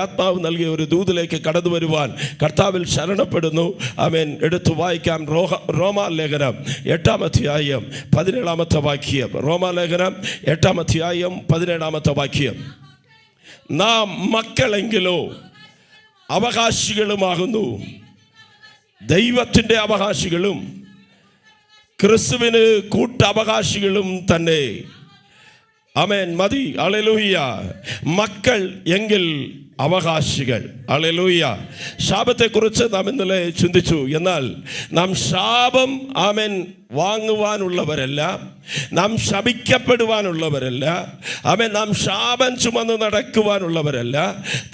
ആത്മാവ് നൽകിയ ഒരു ദൂതിലേക്ക് കടന്നു വരുവാൻ കർത്താവിൽ ശരണപ്പെടുന്നു. ആമേൻ. എടുത്തു വായിക്കാം. റോമാലേഖനം 8-ാം അധ്യായം 17-ാമത്തെ വാക്യം. റോമാലേഖനം 8-ാം അധ്യായം 17-ാമത്തെ വാക്യം. നാം മക്കളെങ്കിലോ അവകാശികളുമാകുന്നു, ദൈവത്തിൻ്റെ അവകാശികളും ക്രിസ്തുവിന് കൂട്ടവകാശികളും തന്നെ. ആമേൻ. മതി. ഹല്ലേലൂയ. മക്കൾ എങ്കിൽ അവകാശികൾ. ഹല്ലേലൂയ. ശാപത്തെക്കുറിച്ച് നാം ഇന്നലെ ചിന്തിച്ചു. എന്നാൽ നാം ശാപം ആമേൻ വാങ്ങുവാനുള്ളവരല്ല, നാം ശപിക്കപ്പെടുവാനുള്ളവരല്ല. ആമേൻ. നാം ശാപം ചുമന്ന് നടക്കുവാനുള്ളവരല്ല.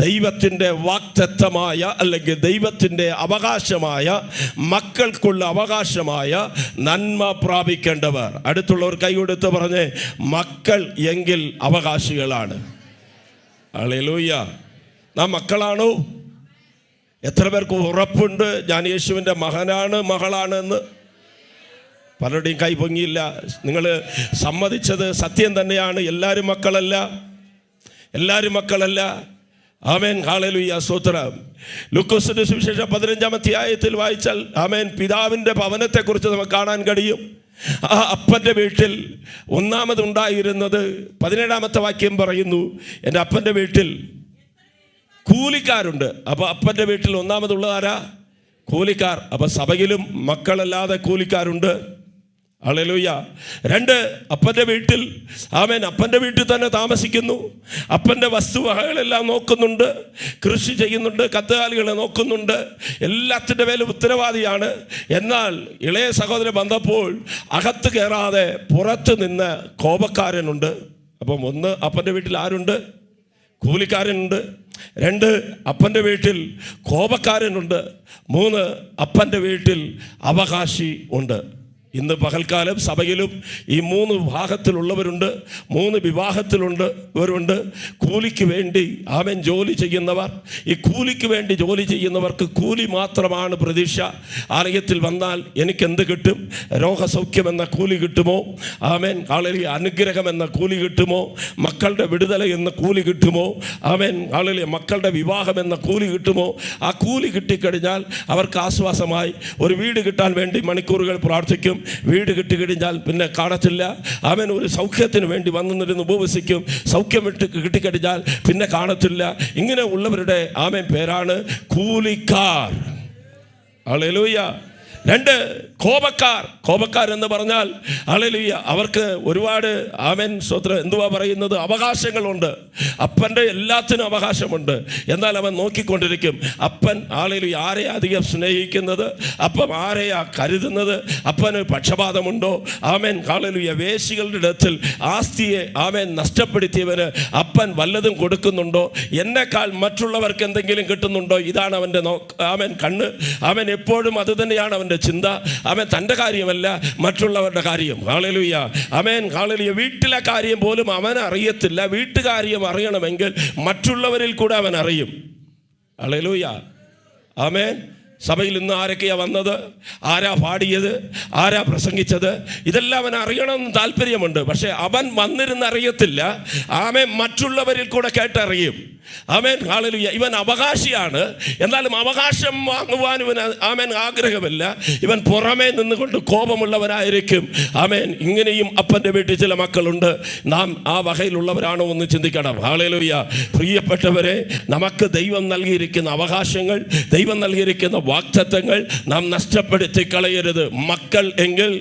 ദൈവത്തിൻ്റെ വാഗ്ദത്തമായ അല്ലെങ്കിൽ ദൈവത്തിൻ്റെ അവകാശമായ മക്കൾക്കുള്ള അവകാശമായ നന്മ പ്രാപിക്കേണ്ടവർ. അടുത്തുള്ളവർ കൈകൊടുത്ത് പറഞ്ഞ് മക്കൾ എങ്കിൽ അവകാശികളാണ്. ഹല്ലേലൂയ. നാം മക്കളാണോ? എത്ര പേർക്ക് ഉറപ്പുണ്ട് ഞാൻ യേശുവിൻ്റെ മകനാണ് മകളാണ് എന്ന്? പലരുടെയും കൈ പൊങ്ങിയില്ല. നിങ്ങൾ സമ്മതിച്ചത് സത്യം തന്നെയാണ്. എല്ലാവരും മക്കളല്ല, എല്ലാവരും മക്കളല്ല. ആമേൻ. ഹല്ലേലൂയ. സ്തോത്രം. ലൂക്കോസിന്റെ സുവിശേഷം 15-ാം അധ്യായത്തിൽ വായിച്ചാൽ ആമേൻ പിതാവിൻ്റെ ഭവനത്തെക്കുറിച്ച് നമുക്ക് കാണാൻ കഴിയും. ആ അപ്പൻ്റെ വീട്ടിൽ ഒന്നാമതുണ്ടായിരുന്നത് 17-ാമത്തെ വാക്യം പറയുന്നു, എൻ്റെ അപ്പൻ്റെ വീട്ടിൽ കൂലിക്കാരുണ്ട്. അപ്പോൾ അപ്പൻ്റെ വീട്ടിൽ ഒന്നാമതുള്ളത് ആരാ? കൂലിക്കാർ. അപ്പോൾ സഭയിലും മക്കളല്ലാതെ കൂലിക്കാരുണ്ട്. ഹല്ലേലൂയ. 2, അപ്പൻ്റെ വീട്ടിൽ ആമേൻ അപ്പൻ്റെ വീട്ടിൽ തന്നെ താമസിക്കുന്നു. അപ്പൻ്റെ വസ്തുവകകളെല്ലാം നോക്കുന്നുണ്ട്, കൃഷി ചെയ്യുന്നുണ്ട്, കന്നുകാലികളെ നോക്കുന്നുണ്ട്, എല്ലാത്തിൻ്റെ മേലും ഉത്തരവാദിയാണ്. എന്നാൽ ഇളയ സഹോദരൻ വന്നപ്പോൾ അകത്ത് കയറാതെ പുറത്ത് നിന്ന് കോപക്കാരനുണ്ട്. അപ്പം 1, അപ്പൻ്റെ വീട്ടിൽ ആരുണ്ട്? കൂലിക്കാരനുണ്ട്. 2, അപ്പൻ്റെ വീട്ടിൽ കോപക്കാരനുണ്ട്. 3, അപ്പൻ്റെ വീട്ടിൽ അവകാശി ഉണ്ട്. ഇന്ന് പകൽക്കാലം സഭയിലും ഈ 3 വിഭാഗത്തിലുള്ളവരുണ്ട്, 3 വിവാഹത്തിലുള്ളവരുണ്ട്. കൂലിക്ക് വേണ്ടി ആമേൻ ജോലി ചെയ്യുന്നവർ. ഈ കൂലിക്ക് വേണ്ടി ജോലി ചെയ്യുന്നവർക്ക് കൂലി മാത്രമാണ് പ്രതീക്ഷ. ആലയത്തിൽ വന്നാൽ എനിക്കെന്ത് കിട്ടും? രോഗസൗഖ്യം എന്ന കൂലി കിട്ടുമോ? ആമേൻ. ഹല്ലേലൂയ. അനുഗ്രഹം എന്ന കൂലി കിട്ടുമോ? മക്കളുടെ വിടുതല എന്ന കൂലി കിട്ടുമോ? ആമേൻ. ഹല്ലേലൂയ. മക്കളുടെ വിവാഹം എന്ന കൂലി കിട്ടുമോ? ആ കൂലി കിട്ടിക്കഴിഞ്ഞാൽ അവർക്ക് ആശ്വാസമായി ഒരു വീട് കിട്ടാൻ വേണ്ടി മണിക്കൂറുകൾ പ്രാർത്ഥിക്കും. വീട് കിട്ടിക്കഴിഞ്ഞാൽ പിന്നെ കാണത്തില്ല. അവൻ ഒരു സൗഖ്യത്തിന് വേണ്ടി വന്നിരുന്ന് ഉപവസിക്കും. സൗഖ്യം കിട്ടിക്കഴിഞ്ഞാൽ പിന്നെ കാണത്തില്ല. ഇങ്ങനെ ഉള്ളവരുടെ ആമേൻ പേരാണ് കൂലിക്കാർ. ഹല്ലേലൂയ. 2, കോപക്കാർ. കോപക്കാർ എന്ന് പറഞ്ഞാൽ ഹല്ലേലൂയ അവർക്ക് ഒരുപാട് ആമേൻ സ്തോത്രം എന്തുവാ പറയുന്നത്? അവകാശങ്ങളുണ്ട്. അപ്പൻ്റെ എല്ലാത്തിനും അവകാശമുണ്ട്. എന്നാൽ അവൻ നോക്കിക്കൊണ്ടിരിക്കും. അപ്പൻ ഹല്ലേലൂയ ആരെയാ അധികം സ്നേഹിക്കുന്നത്? അപ്പം ആരെയാ കരുതുന്നത്? അപ്പന് പക്ഷപാതമുണ്ടോ? ആമേൻ. ഹല്ലേലൂയ. വേശികളുടെ ഇടത്തിൽ ആസ്തിയെ ആമേൻ നഷ്ടപ്പെടുത്തിയവന് അപ്പൻ വല്ലതും കൊടുക്കുന്നുണ്ടോ? എന്നെക്കാൾ മറ്റുള്ളവർക്ക് എന്തെങ്കിലും കിട്ടുന്നുണ്ടോ? ഇതാണ് അവൻ്റെ ആമേൻ കണ്ണ്. അവൻ എപ്പോഴും അത് തന്നെയാണ് അവൻ്റെ ചിന്ത. അവൻ തൻ്റെ കാര്യമല്ല, മറ്റുള്ളവരുടെ കാര്യം. ഹല്ലേലൂയ. ആമേൻ. ഹല്ലേലൂയ. വീട്ടിലെ കാര്യം പോലും അവൻ അറിയത്തില്ല. വീട്ടുകാര്യം അറിയണമെങ്കിൽ മറ്റുള്ളവരിൽ കൂടെ അവൻ അറിയും. ഹല്ലേലൂയ. ആമേൻ. സഭയിൽ ഇന്ന് ആരൊക്കെയാ വന്നത്? ആരാ പാടിയത്? ആരാ പ്രസംഗിച്ചത്? ഇതെല്ലാം അവൻ അറിയണമെന്ന് താല്പര്യമുണ്ട്. പക്ഷേ അവൻ വന്നിരുന്ന് അറിയത്തില്ല. ആമേൻ. മറ്റുള്ളവരിൽ കൂടെ കേട്ടറിയും. ആമേൻ. ഹല്ലേലൂയ. ഇവൻ അവകാശിയാണ്, എന്നാലും അവകാശം വാങ്ങുവാൻ ഇവന് ആമേൻ ആഗ്രഹമില്ല. ഇവൻ പുറമേ നിന്നുകൊണ്ട് കോപമുള്ളവനായിരിക്കും. ആമേൻ. ഇങ്ങനെയും അപ്പൻ്റെ വീട്ടിൽ ചില മക്കളുണ്ട്. നാം ആ വകയിലുള്ളവരാണോ എന്ന് ചിന്തിക്കണം. ഹല്ലേലൂയ. പ്രിയപ്പെട്ടവരെ, നമുക്ക് ദൈവം നൽകിയിരിക്കുന്ന അവകാശങ്ങൾ, ദൈവം നൽകിയിരിക്കുന്ന വാഗ്ദത്തങ്ങൾ നാം നഷ്ടപ്പെടുത്തി കളയരുത്. മക്കൾ എങ്കിൽ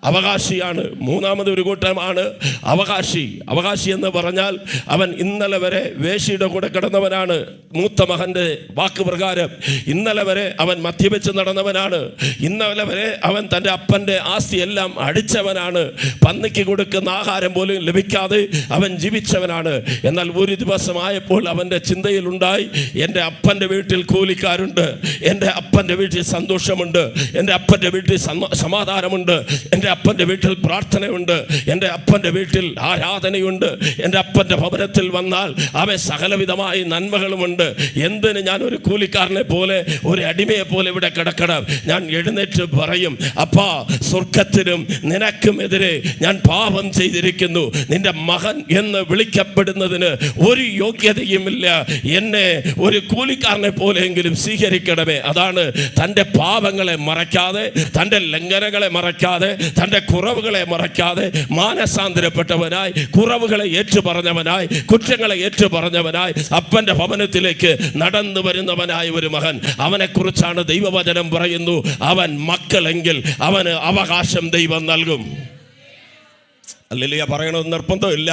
അവകാശിയാണ്. 3ാമത് ഒരു കൂട്ടമാണ് അവകാശി. അവകാശി എന്ന് പറഞ്ഞാൽ അവൻ ഇന്നലെ വരെ വേശിയുടെ കൂടെ കിടന്നവനാണ്. മൂത്ത മകൻ്റെ വാക്ക് പ്രകാരം ഇന്നലെ വരെ അവൻ മദ്യപിച്ച് നടന്നവനാണ്. ഇന്നലെ വരെ അവൻ തൻ്റെ അപ്പൻ്റെ ആസ്തി എല്ലാം അടിച്ചവനാണ്. പന്നിക്ക് കൊടുക്കുന്ന ആഹാരം പോലും ലഭിക്കാതെ അവൻ ജീവിച്ചവനാണ്. എന്നാൽ ഒരു ദിവസമായപ്പോൾ അവൻ്റെ ചിന്തയിലുണ്ടായി, എൻ്റെ അപ്പൻ്റെ വീട്ടിൽ കൂലിക്കാരുണ്ട്, എൻ്റെ അപ്പൻ്റെ വീട്ടിൽ സന്തോഷമുണ്ട്, എൻ്റെ അപ്പൻ്റെ വീട്ടിൽ സമാധാനമുണ്ട്, എൻ്റെ എൻ്റെ അപ്പൻ്റെ വീട്ടിൽ പ്രാർത്ഥനയുണ്ട്, എൻ്റെ അപ്പൻ്റെ വീട്ടിൽ ആരാധനയുണ്ട്, എൻ്റെ അപ്പൻ്റെ ഭവനത്തിൽ വന്നാൽ സകലവിധമായ നന്മകളുമുണ്ട്. എന്തിന് ഞാൻ ഒരു കൂലിക്കാരനെ പോലെ, ഒരു അടിമയെ പോലെ ഇവിടെ കിടക്കണം? ഞാൻ എഴുന്നേറ്റ് പറയും, അപ്പാ, സ്വർഗത്തിനും നിനക്കുമെതിരെ ഞാൻ പാപം ചെയ്തിരിക്കുന്നു. നിന്റെ മകൻ എന്ന് വിളിക്കപ്പെടുന്നതിന് ഒരു യോഗ്യതയുമില്ല. എന്നെ ഒരു കൂലിക്കാരനെ പോലെയെങ്കിലും സ്വീകരിക്കണമേ. അതാണ് തൻ്റെ പാപങ്ങളെ മറയ്ക്കാതെ, തൻ്റെ ലംഘനങ്ങളെ മറയ്ക്കാതെ, തൻ്റെ കുറവുകളെ മറയ്ക്കാതെ മാനസാന്തരപ്പെട്ടവനായി, കുറവുകളെ ഏറ്റുപറഞ്ഞവനായി, കുറ്റങ്ങളെ ഏറ്റുപറഞ്ഞവനായി അപ്പൻ്റെ ഭവനത്തിലേക്ക് നടന്നു വരുന്നവനായ ഒരു മകൻ. അവനെക്കുറിച്ചാണ് ദൈവവചനം പറയുന്നു, അവൻ മക്കളെങ്കിൽ അവന് അവകാശം ദൈവം നൽകും. ഹല്ലേലൂയ പറയണമെന്ന് നിർബന്ധമില്ല.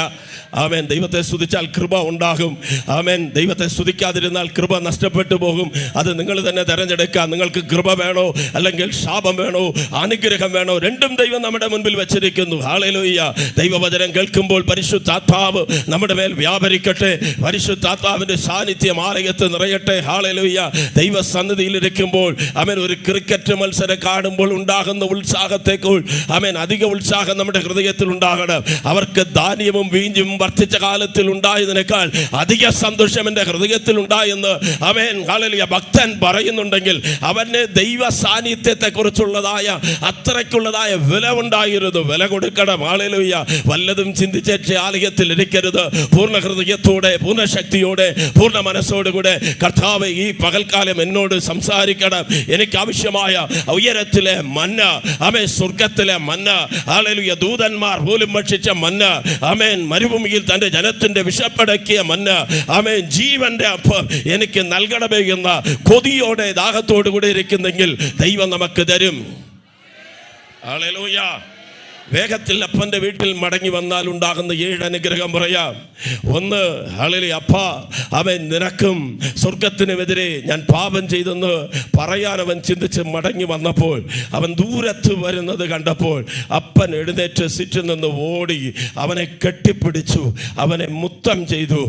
ആമേൻ. ദൈവത്തെ സ്തുതിച്ചാൽ കൃപ ഉണ്ടാകും. ആമേൻ. ദൈവത്തെ സ്തുതിക്കാതിരുന്നാൽ കൃപ നഷ്ടപ്പെട്ടു പോകും. അത് നിങ്ങൾ തന്നെ തിരഞ്ഞെടുക്കുക. നിങ്ങൾക്ക് കൃപ വേണോ അല്ലെങ്കിൽ ശാപം വേണോ, അനുഗ്രഹം വേണോ, രണ്ടും ദൈവം നമ്മുടെ മുൻപിൽ വെച്ചിരിക്കുന്നു. ഹല്ലേലൂയ. ദൈവവചനം കേൾക്കുമ്പോൾ പരിശുദ്ധാത്മാവ് നമ്മുടെ മേൽ വ്യാപരിക്കട്ടെ. പരിശുദ്ധാത്മാവിൻ്റെ സാന്നിധ്യം ആലയത്ത് നിറയട്ടെ. ഹല്ലേലൂയ. ദൈവസന്നിധിയിലിരിക്കുമ്പോൾ ആമേൻ, ഒരു ക്രിക്കറ്റ് മത്സരം കാണുമ്പോൾ ഉണ്ടാകുന്ന ഉത്സാഹത്തേക്കാൾ ആമേൻ അധിക ഉത്സാഹം നമ്മുടെ ഹൃദയത്തിൽ ഉണ്ടാകണം. അവർക്ക് ധാന്യവും വീഞ്ഞും വർദ്ധിച്ച കാലത്തിൽ ഉണ്ടായതിനേക്കാൾ അധിക സന്തോഷം എൻ്റെ ഹൃദയത്തിൽ ഉണ്ടായെന്ന് ആമേൻ ഹല്ലേലൂയ ഭക്തൻ പറയുന്നുണ്ടെങ്കിൽ അവന് ദൈവ സാന്നിധ്യത്തെ കുറിച്ചുള്ളതായ അത്രയ്ക്കുള്ളതായ വില ഉണ്ടായിരുന്നു. വില കൊടുക്കണം. ഹല്ലേലൂയ. വല്ലതും ചിന്തിച്ചേച്ച് ആലയത്തിൽ ഇരിക്കരുത്. പൂർണ്ണ ഹൃദയത്തോടെ, പൂർണ്ണ ശക്തിയോടെ, പൂർണ്ണ മനസ്സോടുകൂടെ കർത്താവേ, ഈ പകൽക്കാലം എന്നോട് സംസാരിക്കണം. എനിക്ക് ആവശ്യമായ ഉയരത്തിലെ മന്ന, ആമേൻ, സ്വർഗത്തിലെ മന്ന, ഹല്ലേലൂയ, ദൂതന്മാർ പോലും ഭക്ഷിച്ച മന്ന, ആമേൻ, മരുഭൂമിയിൽ തൻ്റെ ജനത്തിൻ്റെ വിശപ്പടക്കിയ മന്ന, ആമേൻ, ജീവന്റെ അപ്പം എനിക്ക് നൽകണമേ എന്ന കൊതിയോടെ ദാഹത്തോടു കൂടെ ഇരിക്കുന്നെങ്കിൽ ദൈവം നമുക്ക് തരും. ഹല്ലേലൂയ. വേഗത്തിൽ അപ്പൻ്റെ വീട്ടിൽ മടങ്ങി വന്നാൽ ഉണ്ടാകുന്ന 7 അനുഗ്രഹം പറയാം. 1, ഹല്ലേലൂയ, അപ്പാ, അവൻ നിനക്കും സ്വർഗത്തിനുമെതിരെ ഞാൻ പാപം ചെയ്തെന്ന് പറയാൻ അവൻ ചിന്തിച്ച് മടങ്ങി വന്നപ്പോൾ, അവൻ ദൂരത്ത് വരുന്നത് കണ്ടപ്പോൾ അപ്പൻ എഴുന്നേറ്റ് സിറ്റിൽ നിന്ന് ഓടി അവനെ കെട്ടിപ്പിടിച്ചു, അവനെ മുത്തം ചെയ്തു.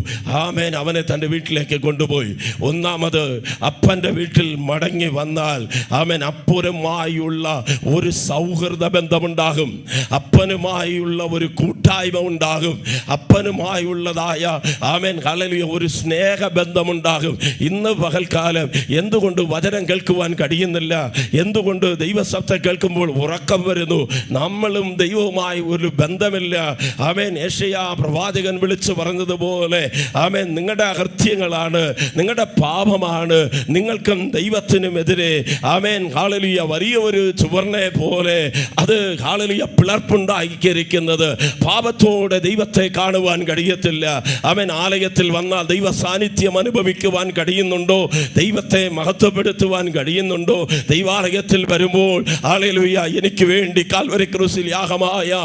ആമേൻ. അവനെ തൻ്റെ വീട്ടിലേക്ക് കൊണ്ടുപോയി. 1ാമത്, അപ്പൻ്റെ വീട്ടിൽ മടങ്ങി വന്നാൽ ആമേൻ അപ്പുറമായുള്ള ഒരു സൗഹൃദ ബന്ധമുണ്ടാകും. അപ്പനുമായുള്ള ഒരു കൂട്ടായ്മ ഉണ്ടാകും. അപ്പനുമായുള്ളതായ ആമേൻ ഹല്ലേലൂയ ഒരു സ്നേഹബന്ധമുണ്ടാകും. ഇന്ന് പകൽക്കാലം എന്തുകൊണ്ട് വചനം കേൾക്കുവാൻ കഴിയുന്നില്ല? എന്തുകൊണ്ട് ദൈവശബ്ദം കേൾക്കുമ്പോൾ ഉറക്കം വരുന്നു? നമ്മളും ദൈവവുമായി ഒരു ബന്ധമില്ല. ആമേൻ. യെശയ്യാ പ്രവാചകൻ വിളിച്ചു പറഞ്ഞതുപോലെ ആമേൻ, നിങ്ങളുടെ അകൃത്യങ്ങളാണ്, നിങ്ങളുടെ പാപമാണ് നിങ്ങൾക്കും ദൈവത്തിനുമെതിരെ ആമേൻ ഹല്ലേലൂയ വലിയ ഒരു ചുവർണയെ പോലെ അത് ഹല്ലേലൂയ പിളർപ്പുണ്ടാക്കിയിരിക്കുന്നത്. പാപത്തോടെ ദൈവത്തെ കാണുവാൻ കഴിയത്തില്ല. അവൻ ആലയത്തിൽ വന്നാൽ ദൈവ സാന്നിധ്യം അനുഭവിക്കുവാൻ കഴിയുന്നുണ്ടോ? ദൈവത്തെ മഹത്വപ്പെടുത്തുവാൻ കഴിയുന്നുണ്ടോ? ദൈവാലയത്തിൽ വരുമ്പോൾ ഹല്ലേലൂയ എനിക്ക് വേണ്ടി കാൽവരി ക്രൂശിൽ യാഗമായ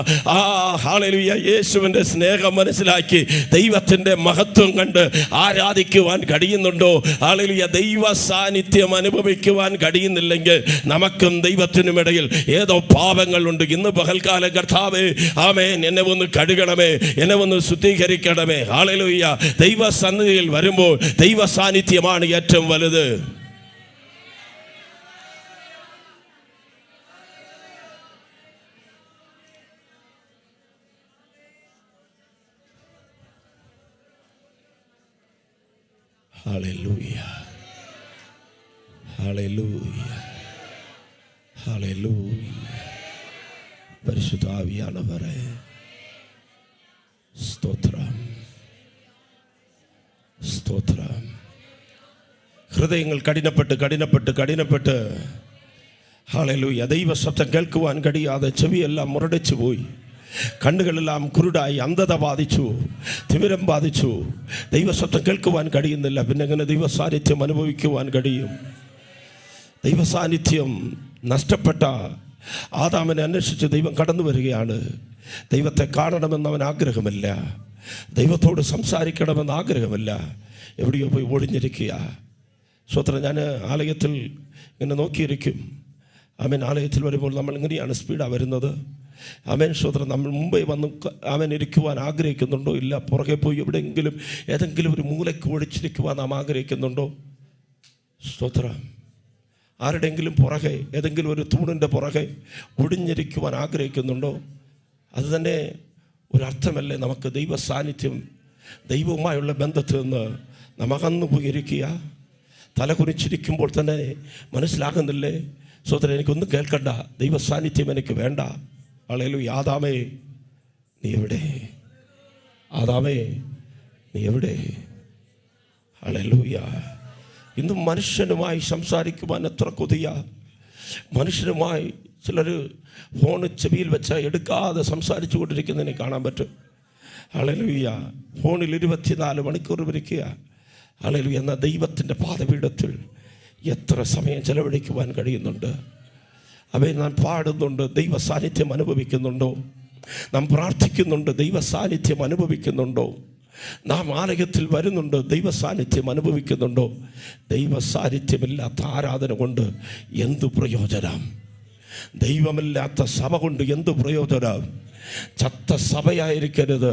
ഹല്ലേലൂയ യേശുവിൻ്റെ സ്നേഹം മനസ്സിലാക്കി ദൈവത്തിൻ്റെ മഹത്വം കണ്ട് ആരാധിക്കുവാൻ കഴിയുന്നുണ്ടോ? ഹല്ലേലൂയ ദൈവ സാന്നിധ്യം അനുഭവിക്കുവാൻ കഴിയുന്നില്ലെങ്കിൽ നമുക്കും ദൈവത്തിനും ഇടയിൽ ഏതോ പാപങ്ങളുണ്ട്. ഇന്ന് പകൽക്കാലം കർത്താവേ, ആമേൻ, എന്നെ ഒന്ന് കഴുകണമേ, എന്നെ ഒന്ന് ശുദ്ധീകരിക്കണമേ. ഹല്ലേലൂയ. ദൈവ സന്നിധിയിൽ വരുമ്പോൾ ദൈവ സാന്നിധ്യമാണ് ഏറ്റവും വലുത്. ഹല്ലേലൂയ. ഹല്ലേലൂയ. ഹല്ലേലൂയ. പരിശുദ്ധ ആവിയാനവരേ, സ്തോത്രം, സ്തോത്രം. ഹൃദയങ്ങൾ കഠിനപ്പെട്ട് ഹല്ലേലൂയ ദൈവ ശബ്ദം കേൾക്കുവാൻ കഴിയാതെ ചെവിയെല്ലാം മുരടിച്ചു പോയി, കണ്ണുകളെല്ലാം കുരുടായി, അന്ധത ബാധിച്ചു, തിമിരം ബാധിച്ചു. ദൈവശബ്ദം കേൾക്കുവാൻ കഴിയുന്നില്ല. പിന്നെ എങ്ങനെ ദൈവ സാന്നിധ്യം അനുഭവിക്കുവാൻ കഴിയും? ദൈവ സാന്നിധ്യം നഷ്ടപ്പെട്ട ആദാമിനെ അന്വേഷിച്ച് ദൈവം കടന്നു വരികയാണ്. ദൈവത്തെ കാണണമെന്ന് അവൻ ആഗ്രഹമില്ല, ദൈവത്തോട് സംസാരിക്കണമെന്ന് ആഗ്രഹമില്ല. എവിടെയോ പോയി ഒഴിഞ്ഞിരിക്കുക. സ്വത്രം. ഞാൻ ആലയത്തിൽ ഇങ്ങനെ നോക്കിയിരിക്കും. ആമേൻ. ആലയത്തിൽ വരുമ്പോൾ നമ്മൾ ഇങ്ങനെയാണ് സ്പീഡാണ് വരുന്നത്. ആമേൻ. സ്വത്രം. നമ്മൾ മുമ്പേ വന്ന് ആമേൻ ഇരിക്കുവാൻ ആഗ്രഹിക്കുന്നുണ്ടോ? ഇല്ല. പുറകെ പോയി എവിടെയെങ്കിലും ഏതെങ്കിലും ഒരു മൂലയ്ക്ക് ഒഴിച്ചിരിക്കുവാൻ നാം ആഗ്രഹിക്കുന്നുണ്ടോ? സ്തോത്രം. ആരുടെയെങ്കിലും പുറകെ, ഏതെങ്കിലും ഒരു തൂണിൻ്റെ പുറകെ ഒടിഞ്ഞിരിക്കുവാൻ ആഗ്രഹിക്കുന്നുണ്ടോ? അത് തന്നെ ഒരർത്ഥമല്ലേ നമുക്ക് ദൈവ സാന്നിധ്യം, ദൈവവുമായുള്ള ബന്ധത്തിൽ നിന്ന് നാം അകന്നു പോയിരിക്കുക. തല കുനിച്ചിരിക്കുമ്പോൾ തന്നെ മനസ്സിലാകുന്നില്ലേ, സഹോദരൻ എനിക്കൊന്നും കേൾക്കണ്ട, ദൈവ സാന്നിധ്യം എനിക്ക് വേണ്ട. ഹല്ലേലൂയ. ആദാമേ നീ എവിടെ? ആദാമേ നീ എവിടെ? ഹല്ലേലൂയ. ഇന്നും മനുഷ്യനുമായി സംസാരിക്കുവാൻ എത്ര കൊതിയ. മനുഷ്യനുമായി ചിലർ ഫോണ് ചെവിയിൽ വെച്ച് എടുക്കാതെ സംസാരിച്ചു കൊണ്ടിരിക്കുന്നതിനെ കാണാൻ പറ്റും. ഹല്ലേലൂയ. ഫോണിൽ 24 മണിക്കൂർ ഇരിക്കുക. ഹല്ലേലൂയ. എന്ന ദൈവത്തിൻ്റെ പാദപീഠത്തിൽ എത്ര സമയം ചെലവഴിക്കുവാൻ കഴിയുന്നുണ്ട്? അവയെ നാം പാടുന്നുണ്ട്, ദൈവ സാന്നിധ്യം അനുഭവിക്കുന്നുണ്ടോ? നാം പ്രാർത്ഥിക്കുന്നുണ്ട്, ദൈവ സാന്നിധ്യം അനുഭവിക്കുന്നുണ്ടോ? നാം ആലയത്തിൽ വരുന്നുണ്ട്, ദൈവ സാന്നിധ്യം അനുഭവിക്കുന്നുണ്ടോ? ദൈവ സാന്നിധ്യമില്ലാത്ത ആരാധന കൊണ്ട് എന്തു പ്രയോജനം? ദൈവമില്ലാത്ത സഭ കൊണ്ട് എന്തു പ്രയോജനം? ചത്ത സഭയായിരിക്കരുത്,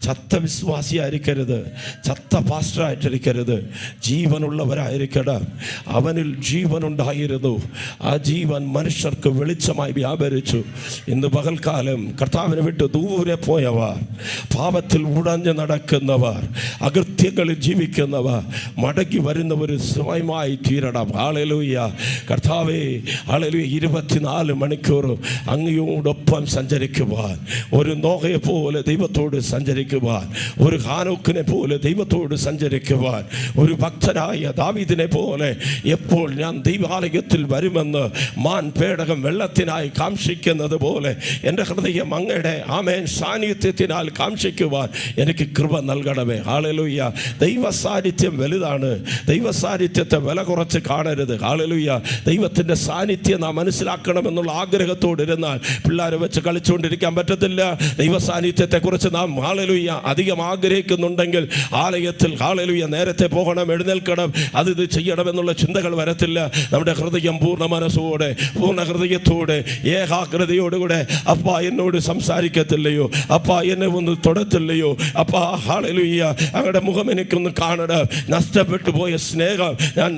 ചത്ത വിശ്വാസിയായിരിക്കരുത്, ചത്ത പാസ്റ്ററായിട്ടിരിക്കരുത്, ജീവനുള്ളവരായിരിക്കണം. അവനിൽ ജീവനുണ്ടായിരുന്നു, ആ ജീവൻ മനുഷ്യർക്ക് വെളിച്ചമായി വ്യാപരിച്ചു. ഇന്ന് പകൽക്കാലം കർത്താവിനെ വിട്ട് ദൂരെ പോയവർ, പാപത്തിൽ ഉടഞ്ഞു നടക്കുന്നവർ, അകൃത്യങ്ങളിൽ ജീവിക്കുന്നവർ മടങ്ങി വരുന്നവർ സ്വയമായി തീരണം. ഹല്ലേലൂയ. കർത്താവേ, ഹല്ലേലൂയ. 24 മണിക്കൂറും അങ്ങയോടൊപ്പം സഞ്ചരിക്കുവാൻ, ഒരു നോഹയെ പോലെ ദൈവത്തോട് സഞ്ചരിക്കുവാൻ, ഒരു ഹാനോക്കിനെ പോലെ ദൈവത്തോട് സഞ്ചരിക്കുവാൻ, ഒരു ഭക്തനായ ദാവീദിനെ പോലെ എപ്പോൾ ഞാൻ ദൈവാലയത്തിൽ വരുമെന്ന് മാൻ പേടകം വെള്ളത്തിനായി കാംക്ഷിക്കുന്നത് പോലെ എൻ്റെ ഹൃദയം അങ്ങയുടെ ആമേൻ സാന്നിധ്യത്തിനാൽ കാംക്ഷിക്കുവാൻ എനിക്ക് കൃപ നൽകണമേ. ഹല്ലേലൂയ. ദൈവ സാന്നിധ്യം വലുതാണ്. ദൈവ സാന്നിധ്യത്തെ വില കുറച്ച് കാണരുത്. ഹല്ലേലൂയ. ദൈവത്തിൻ്റെ സാന്നിധ്യം നാം മനസ്സിലാക്കണമെന്നുള്ള ആഗ്രഹത്തോടിരുന്നാൽ പിള്ളേരെ വെച്ച് കളിച്ചുകൊണ്ടിരിക്കാൻ പറ്റത്തില്ല. ദൈവ സാന്നിധ്യത്തെക്കുറിച്ച് നാം ഹല്ലേലൂയ അധികം ആഗ്രഹിക്കുന്നുണ്ടെങ്കിൽ ആലയത്തിൽ ഹല്ലേലൂയ നേരത്തെ പോകണം, എഴുന്നേൽക്കണം, അത് ഇത് ചെയ്യണമെന്നുള്ള ചിന്തകൾ വരത്തില്ല. നമ്മുടെ ഹൃദയം പൂർണ്ണ മനസ്സോടെ, പൂർണ്ണ ഹൃദയത്തോടെ, ഏകാഗ്രതയോടുകൂടെ അപ്പാ എന്നോട് സംസാരിക്കത്തില്ലയോ, അപ്പാ എന്നെ ഒന്ന് തൊടത്തില്ലയോ, അപ്പാ ഹല്ലേലൂയ അങ്ങയുടെ മുഖം എനിക്കൊന്ന് കാണണം, നഷ്ടപ്പെട്ടു പോയ സ്നേഹം ഞാൻ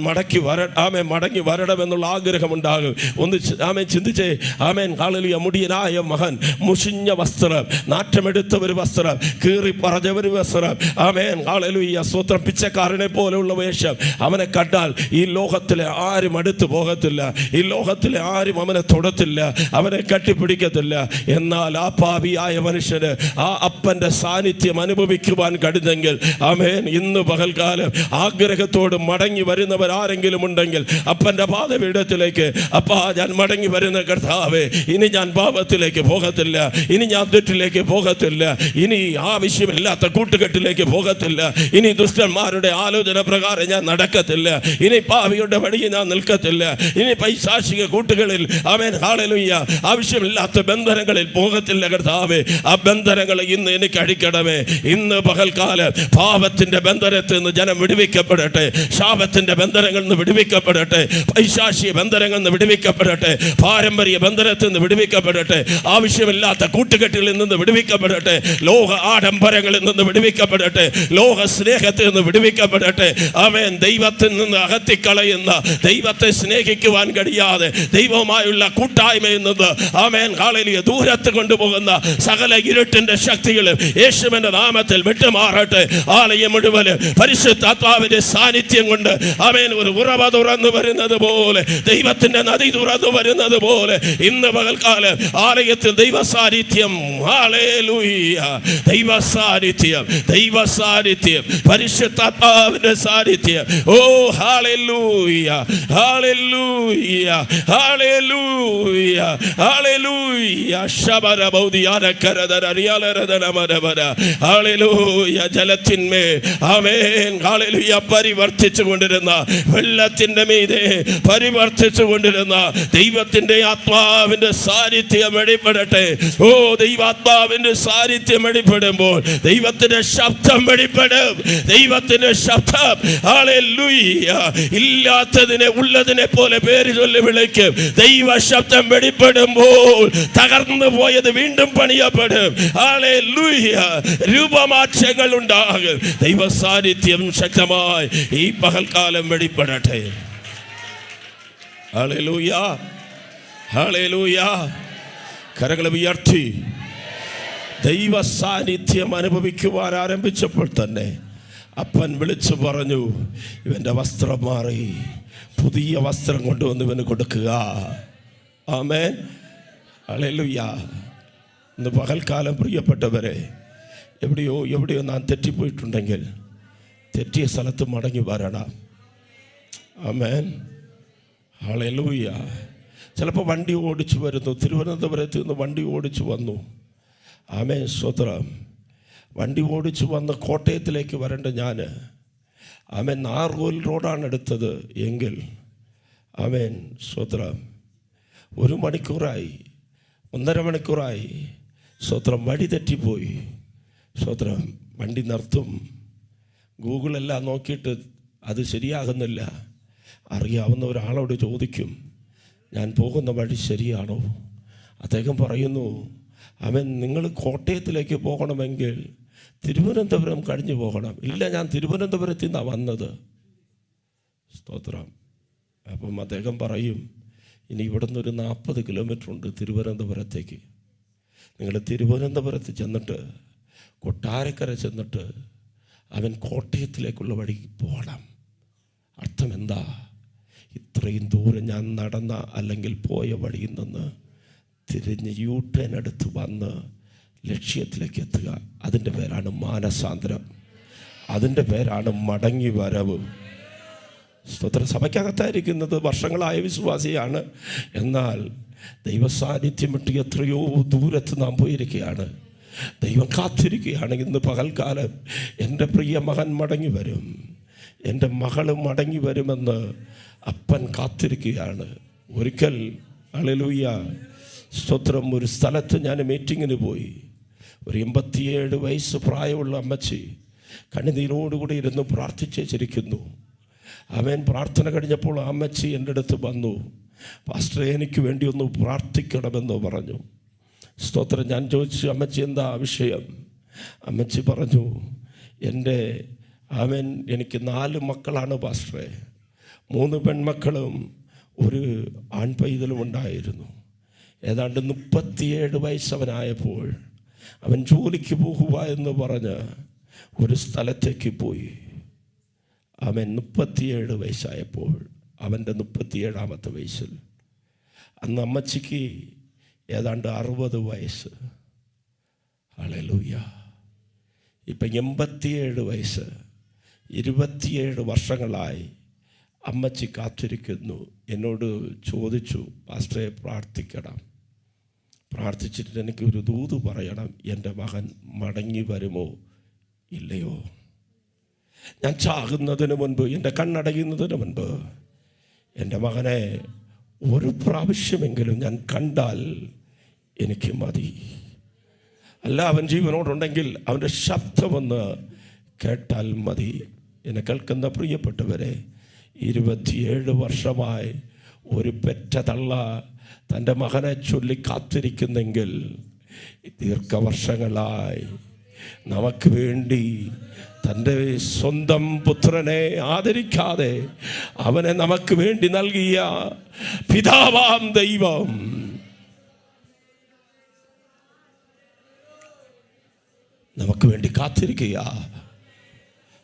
മടങ്ങി വരണമെന്നുള്ള ആഗ്രഹമുണ്ടാകും. ഒന്ന് ആമേൻ ചിന്തിച്ചേ. Amen hallelujah. മുടിയനായ മകൻ മുഷിഞ്ഞ വസ്ത്രം, നാറ്റമെടുത്ത ഒരു വസ്ത്രം, കീറി പറഞ്ഞ ഒരു വസ്ത്രം, ആമേൻ ഹല്ലേലൂയ. സ്വത്രം പിച്ചക്കാരനെ പോലെയുള്ള വേഷം. അവനെ കണ്ടാൽ ഈ ലോകത്തിലെ ആരും അടുത്ത് പോകത്തില്ല, ഈ ലോകത്തിലെ ആരും അവനെ തൊടത്തില്ല, അവനെ കെട്ടിപ്പിടിക്കത്തില്ല. എന്നാൽ ആ പാപിയായ മനുഷ്യന് ആ അപ്പൻ്റെ സാന്നിധ്യം അനുഭവിക്കുവാൻ കഴിഞ്ഞെങ്കിൽ, ആമേൻ ഇന്ന് പകൽക്കാലം ആഗ്രഹത്തോട് മടങ്ങി വരുന്നവർ ആരെങ്കിലും ഉണ്ടെങ്കിൽ അപ്പൻ്റെ പാദപീഠത്തിലേക്ക്, അപ്പാ ഞാൻ മടങ്ങി വരുന്ന കർത്താവേ, ഇനി ഞാൻ പാപത്തിലേക്ക് പോകത്തില്ല, ഇനി ഞാൻ തെറ്റിലേക്ക് പോകത്തില്ല, ഇനി ആവശ്യമില്ലാത്ത കൂട്ടുകെട്ടിലേക്ക് പോകത്തില്ല, ഇനി ദുഷ്ടന്മാരുടെ ആലോചന പ്രകാരം ഞാൻ നടക്കത്തില്ല, ഇനി പാപിയുടെ വഴിയിൽ ഞാൻ നിൽക്കത്തില്ല, ഇനി പൈശാചിക കൂട്ടുകളിൽ ആമേൻ ഹല്ലേലൂയ ആവശ്യമില്ലാത്ത ബന്ധനങ്ങളിൽ പോകത്തില്ല കർത്താവേ. ആ ബന്ധനങ്ങളെ ഇന്ന് എനിക്ക് അഴിക്കണമേ. ഇന്ന് പകൽക്കാലം പാപത്തിന്റെ ബന്ധനത്തിൽ നിന്ന് ജനം വിടുവിക്കപ്പെടട്ടെ, ശാപത്തിന്റെ ബന്ധനങ്ങളിൽ നിന്ന് വിടുവിക്കപ്പെടട്ടെ, പൈശാചിക ബന്ധനങ്ങളിൽ നിന്ന് വിടുവിക്കപ്പെടട്ടെ, പാരമ്പര്യ ബന്ധനത്തിൽ നിന്ന് വിടുവിക്കപ്പെടട്ടെ, ആവശ്യമില്ലാത്ത കൂട്ടുകെട്ടിൽ നിന്ന് വിടുവിക്കപ്പെടട്ടെ, ലോക ആഡംബരങ്ങളിൽ നിന്ന് വിടുവിക്കപ്പെടട്ടെ, ലോക സ്നേഹത്തിൽ നിന്ന് വിടുവിക്കപ്പെടട്ടെ. ആമേൻ. ദൈവത്തിൽ നിന്ന് അകത്തിക്കളയുന്ന, ദൈവത്തെ സ്നേഹിക്കുവാൻ കഴിയാതെ ദൈവവുമായുള്ള കൂട്ടായ്മയിൽ നിന്ന് ആമേൻ ഹല്ലേലൂയ ദൂരത്ത് കൊണ്ടുപോകുന്ന സകല ഇരുട്ടിന്റെ ശക്തികളും യേശുവിന്റെ നാമത്തിൽ വിട്ടുമാറട്ടെ. ആലയം മുഴുവൻ പരിശുദ്ധാത്മാവിന്റെ സാന്നിധ്യം കൊണ്ട് ആമേൻ ഒരു ഉറവ തുറന്നു വരുന്നത് പോലെ, ദൈവത്തിന്റെ നദി തുറന്നു വരുന്നത് പോലെ ഇന്ന് പകൽക്കാലം ആലയത്തിൽ ദൈവ സാന്നിധ്യം, ഹല്ലേലൂയ, ദൈവ സാന്നിധ്യം, ദൈവ സാന്നിധ്യം, പരിശുദ്ധാത്മാവിന്റെ സാന്നിധ്യം. ഓ ഹല്ലേലൂയ, ഹല്ലേലൂയ, ഹല്ലേലൂയ, ഹല്ലേലൂയ. ശബര ബൗദിയാന കരദര റിയാലരദന മരബര. ഹല്ലേലൂയ. ജലത്തിന്മേൽ ആമേൻ ഹല്ലേലൂയ പരിവർത്തിച്ചു കൊണ്ടിരുന്ന, വെള്ളത്തിന്റെ മീതെ പരിവർത്തിച്ചു കൊണ്ടിരുന്ന ദൈവത്തിന്റെ ആത്മാവിന്റെ സാന്നിധ്യം വെളിപ്പെടട്ടെ. ഓ ദൈവാത്മാവിന്റെ സാന്നിധ്യം വെളിപ്പെടുമ്പോൾ ദൈവത്തിന്റെ ശബ്ദം വെളിപ്പെടും. ദൈവത്തിന്റെ ശബ്ദം ഹല്ലേലൂയ ഇല്ലാത്തതിനെ ഉള്ളതിനെ പോലെ പേര് ചൊല്ലി വിളിക്കും. ദൈവ ശബ്ദം വെളിപ്പെടുമ്പോൾ തകർന്നു പോയത് വീണ്ടും പണിയപ്പെടും. ഹല്ലേലൂയ. രൂപമാറ്റങ്ങൾ ഉണ്ടാകും. ദൈവ സാന്നിധ്യം ശക്തമായി ഈ പകൽക്കാലം വെളിപ്പെടട്ടെ. Hallelujah, hallelujah. കരങ്ങൾ ഉയർത്തി ദൈവ സാന്നിധ്യം അനുഭവിക്കുവാൻ ആരംഭിച്ചപ്പോൾ തന്നെ അപ്പൻ വിളിച്ചു പറഞ്ഞു, ഇവൻ്റെ വസ്ത്രം മാറി പുതിയ വസ്ത്രം കൊണ്ടുവന്ന് ഇവന് കൊടുക്കുക. ആമേൻ, ഹല്ലേലൂയ. ഇന്ന് പകൽക്കാലം പ്രിയപ്പെട്ടവരെ, എവിടെയോ നാം തെറ്റിപ്പോയിട്ടുണ്ടെങ്കിൽ തെറ്റിയ സ്ഥലത്ത് മടങ്ങി വരണം. ആമേൻ, ഹല്ലേലൂയ. ചിലപ്പോൾ വണ്ടി ഓടിച്ചു വരുന്നു, തിരുവനന്തപുരത്ത് നിന്ന് വണ്ടി ഓടിച്ചു വന്നു. ആമേൻ, സ്തോത്രം. വണ്ടി ഓടിച്ചു വന്ന് കോട്ടയത്തിലേക്ക് വരേണ്ട ഞാൻ, ആമേൻ, നാർകോൽ റോഡാണ് എടുത്തത് എങ്കിൽ, ആമേൻ, സ്തോത്രം, 1 മണിക്കൂറായി, 1.5 മണിക്കൂറായി, സ്തോത്രം, വഴി തെറ്റിപ്പോയി. സ്തോത്രം, വണ്ടി നിർത്തും, ഗൂഗിളെല്ലാം നോക്കിയിട്ട് അത് ശരിയാകുന്നില്ല. അറിയാവുന്ന ഒരാളോട് ചോദിക്കും, ഞാൻ പോകുന്ന വഴി ശരിയാണോ? അദ്ദേഹം പറയുന്നു, അവൻ നിങ്ങൾ കോട്ടയത്തിലേക്ക് പോകണമെങ്കിൽ തിരുവനന്തപുരം കഴിഞ്ഞു പോകണം. ഇല്ല, ഞാൻ തിരുവനന്തപുരത്തിൽ നിന്നാണ് വന്നത്. സ്തോത്രം. അപ്പം അദ്ദേഹം പറയും, ഇനി ഇവിടെ നിന്നൊരു 40 കിലോമീറ്റർ ഉണ്ട് തിരുവനന്തപുരത്തേക്ക്. നിങ്ങൾ തിരുവനന്തപുരത്ത് ചെന്നിട്ട് കൊട്ടാരക്കര ചെന്നിട്ട് അവൻ കോട്ടയത്തിലേക്കുള്ള വഴിക്ക് പോകണം. അർത്ഥം എന്താ? ഇത്രയും ദൂരം ഞാൻ നടന്ന അല്ലെങ്കിൽ പോയ വഴിയിൽ നിന്ന് തിരിഞ്ഞ് യൂട്ടേൺ എടുത്ത് വന്ന് ലക്ഷ്യത്തിലേക്ക് എത്തുക. അതിൻ്റെ പേരാണ് മാനസാന്തരം, അതിൻ്റെ പേരാണ് മടങ്ങി വരവ്. സ്തോത്ര. സഭയ്ക്കകത്തായിരിക്കുന്നത് വർഷങ്ങളായ വിശ്വാസിയാണ്, എന്നാൽ ദൈവസാന്നിധ്യം വിട്ട് എത്രയോ ദൂരത്ത് നാം പോയിരിക്കുകയാണ്. ദൈവം കാത്തിരിക്കുകയാണ്. ഇന്ന് പകൽക്കാലം എൻ്റെ പ്രിയ മകൻ മടങ്ങി വരും, എൻ്റെ മകൾ മടങ്ങി വരുമെന്ന് അപ്പൻ കാത്തിരിക്കുകയാണ്. ഒരിക്കൽ, ഹല്ലേലൂയ, സ്തോത്രം, ഒരു സ്ഥലത്ത് ഞാൻ മീറ്റിങ്ങിന് പോയി. ഒരു 87 വയസ്സ് പ്രായമുള്ള അമ്മച്ചി കണ്ണുനീരോടുകൂടി ഇരുന്ന് പ്രാർത്ഥിച്ചിരിക്കുന്നു. അവൻ പ്രാർത്ഥന കഴിഞ്ഞപ്പോൾ ആ അമ്മച്ചി എൻ്റെ അടുത്ത് വന്നു, പാസ്റ്ററെ, എനിക്ക് വേണ്ടി ഒന്ന് പ്രാർത്ഥിക്കണമെന്ന് പറഞ്ഞു. സ്തോത്രം. ഞാൻ ചോദിച്ചു, അമ്മച്ചി എന്താ വിഷയം? അമ്മച്ചി പറഞ്ഞു, എനിക്ക് 4 മക്കളാണ് പാസ്റ്ററെ. 3 പെൺമക്കളും ഒരു ആൺപൈതലും ഉണ്ടായിരുന്നു. ഏതാണ്ട് 37 വയസ്സവനായപ്പോൾ അവൻ ജോലിക്ക് പോകുക എന്ന് പറഞ്ഞ് ഒരു സ്ഥലത്തേക്ക് പോയി. അവൻ 37 വയസ്സായപ്പോൾ, അവൻ്റെ 37ാമത്തെ വയസ്സിൽ, അന്ന് അമ്മച്ചിക്ക് ഏതാണ്ട് 60 വയസ്സ്. ഹല്ലേലൂയ. ഇപ്പം 87 വയസ്സ്. 27 വർഷങ്ങളായി അമ്മച്ചി കാത്തിരിക്കുന്നു. എന്നോട് ചോദിച്ചു, പാസ്റ്ററെ, പ്രാർത്ഥിക്കണം, പ്രാർത്ഥിച്ചിട്ട് എനിക്കൊരു ദൂത് പറയണം, എൻ്റെ മകൻ മടങ്ങി വരുമോ ഇല്ലയോ? ഞാൻ ചാകുന്നതിന് മുൻപ്, എൻ്റെ കണ്ണടയുന്നതിന് മുൻപ് എൻ്റെ മകനെ ഒരു പ്രാവശ്യമെങ്കിലും ഞാൻ കണ്ടാൽ എനിക്ക് മതി. അല്ല, അവൻ ജീവനോടുണ്ടെങ്കിൽ അവൻ്റെ ശബ്ദമൊന്ന് കേട്ടാൽ മതി. എന്നെ കേൾക്കുന്ന പ്രിയപ്പെട്ടവരെ, 27 വർഷമായി ഒരു പെറ്റ തള്ള തൻ്റെ മകനെ ചൊല്ലി കാത്തിരിക്കുന്നെങ്കിൽ, ദീർഘവർഷങ്ങളായി നമുക്ക് വേണ്ടി തൻ്റെ സ്വന്തം പുത്രനെ ആദരിക്കാതെ അവനെ നമുക്ക് വേണ്ടി നൽകിയ പിതാവാം ദൈവം നമുക്ക് വേണ്ടി കാത്തിരിക്കുക.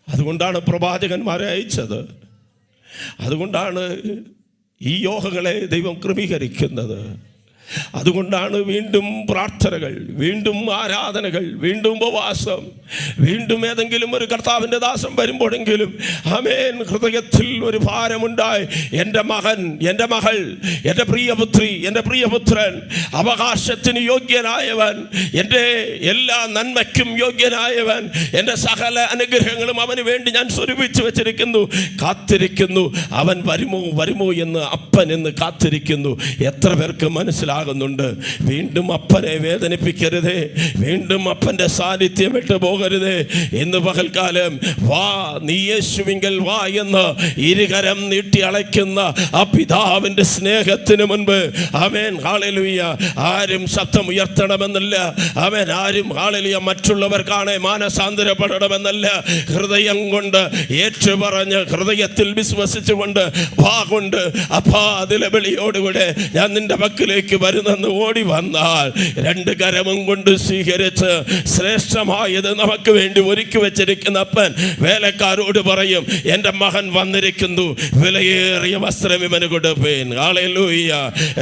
അതുകൊണ്ടാണ് പ്രവാചകന്മാരെ അയച്ചത്. അതുകൊണ്ടാണ് ഈ യോഗങ്ങളെ ദൈവം ക്രമീകരിക്കുന്നത്. അതുകൊണ്ടാണ് വീണ്ടും പ്രാർത്ഥനകൾ, വീണ്ടും ആരാധനകൾ, വീണ്ടും ഉപവാസം, വീണ്ടും ഏതെങ്കിലും ഒരു കർത്താവിൻ്റെ ദാസം വരുമ്പോഴെങ്കിലും ആമേൻ ഹൃദയത്തിൽ ഒരു ഭാരമുണ്ടായി. എൻ്റെ മകൻ, എൻ്റെ മകൾ, എൻ്റെ പ്രിയപുത്രി, എൻ്റെ പ്രിയപുത്രൻ അവകാശത്തിന് യോഗ്യനായവൻ, എൻ്റെ എല്ലാ നന്മയ്ക്കും യോഗ്യനായവൻ, എൻ്റെ സകല അനുഗ്രഹങ്ങളും അവന് വേണ്ടി ഞാൻ സ്വരൂപിച്ചു വച്ചിരിക്കുന്നു, കാത്തിരിക്കുന്നു. അവൻ വരുമോ വരുമോ എന്ന് അപ്പൻ എന്ന് കാത്തിരിക്കുന്നു. എത്ര പേർക്ക് മനസ്സിലാകും? മനസ്സിലാകുന്നുണ്ട്. വീണ്ടും അപ്പനെ വേദനിപ്പിക്കരുതേ, വീണ്ടും അപ്പൻ്റെ സാന്നിധ്യം വിട്ടു പോകരുതേ. ഇന്ന് പകൽക്കാലം വാ, നീ യേശുവിങ്കൽ വാ എന്ന് ഇരുകരം നീട്ടി അളയ്ക്കുന്ന ആ പിതാവിൻ്റെ സ്നേഹത്തിന് മുൻപ് ആമേൻ ഹല്ലേലൂയ ആരും ശബ്ദം ഉയർത്തണമെന്നല്ല, ആമേൻ ആരും ഹല്ലേലൂയ മറ്റുള്ളവർ കാണെ മാനസാന്തരപ്പെടണമെന്നല്ല. ഹൃദയം കൊണ്ട് ഏറ്റുപറഞ്ഞ് ഹൃദയത്തിൽ വിശ്വസിച്ചുകൊണ്ട് വാ കൊണ്ട് അപ്പാ അതിലെ വിളിയോടുകൂടെ ഞാൻ നിന്റെ പക്കലേക്ക് വരുന്നെന്ന് ഓടി വന്നാൽ രണ്ട് കരവും കൊണ്ട് സ്വീകരിച്ച് ശ്രേഷ്ഠമായത് നമുക്ക് വേണ്ടി ഒരുക്കി വെച്ചിരിക്കുന്ന അപ്പൻ വേലക്കാരോട് പറയും, എൻ്റെ മകൻ വന്നിരിക്കുന്നു, വിലയേറിയ വസ്ത്രം ഇവന് കൊടുപ്പേൻ. ഹല്ലേലൂയ.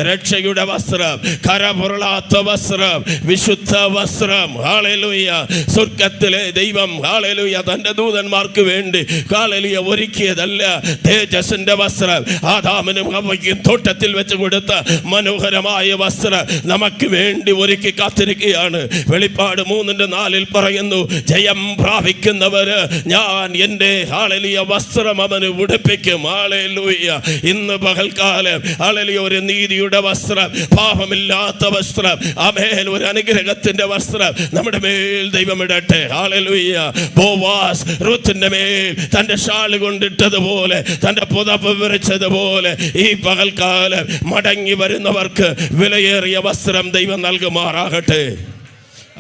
രക്ഷയുടെ വസ്ത്രം, കരപുരളാത്ത വസ്ത്രം, വിശുദ്ധ വസ്ത്രം. ഹല്ലേലൂയ. സ്വർഗ്ഗത്തിലെ ദൈവം ഹല്ലേലൂയ തൻ്റെ ദൂതന്മാർക്ക് വേണ്ടി ഹല്ലേലൂയ ഒരുക്കിയതല്ല, തേജസ്സിന്റെ വസ്ത്രം ആദാമിനും ഹവ്വയ്ക്കും തോട്ടത്തിൽ വെച്ച് കൊടുത്ത മനോഹരമായ വസ്ത്രം നമുക്ക് വേണ്ടി ഒരുക്കി കാത്തിരിക്കുകയാണ്. വെളിപ്പാട് 3:4 പറയുന്നു, ജയം പ്രാപിക്കുന്നവര് ഞാൻ എൻ്റെ ഹല്ലേലൂയ വസ്ത്രം അവന് ഉടുപ്പിക്കും. ഹല്ലേലൂയ. ഇന്ന് പകൽക്കാലം ഹല്ലേലൂയ ഒരു നീതിയുടെ വസ്ത്രം, പാപമില്ലാത്ത വസ്ത്രം, ആമേൻ ഒരു അനുഗ്രഹത്തിന്റെ വസ്ത്രം നമ്മുടെ മേൽ ദൈവം ഇടട്ടെ. ഹല്ലേലൂയ. ബോവാസ് റൂത്തിന്റെ മേൽ തന്റെ ഷാൾ കൊണ്ടിട്ടതുപോലെ, തന്റെ പുതപ്പ് വിരിച്ചതുപോലെ ഈ പകൽക്കാലം മടങ്ങി വരുന്നവർക്ക് വിലയേറിയ വസ്ത്രം ദൈവം നൽകുമാറാകട്ടെ.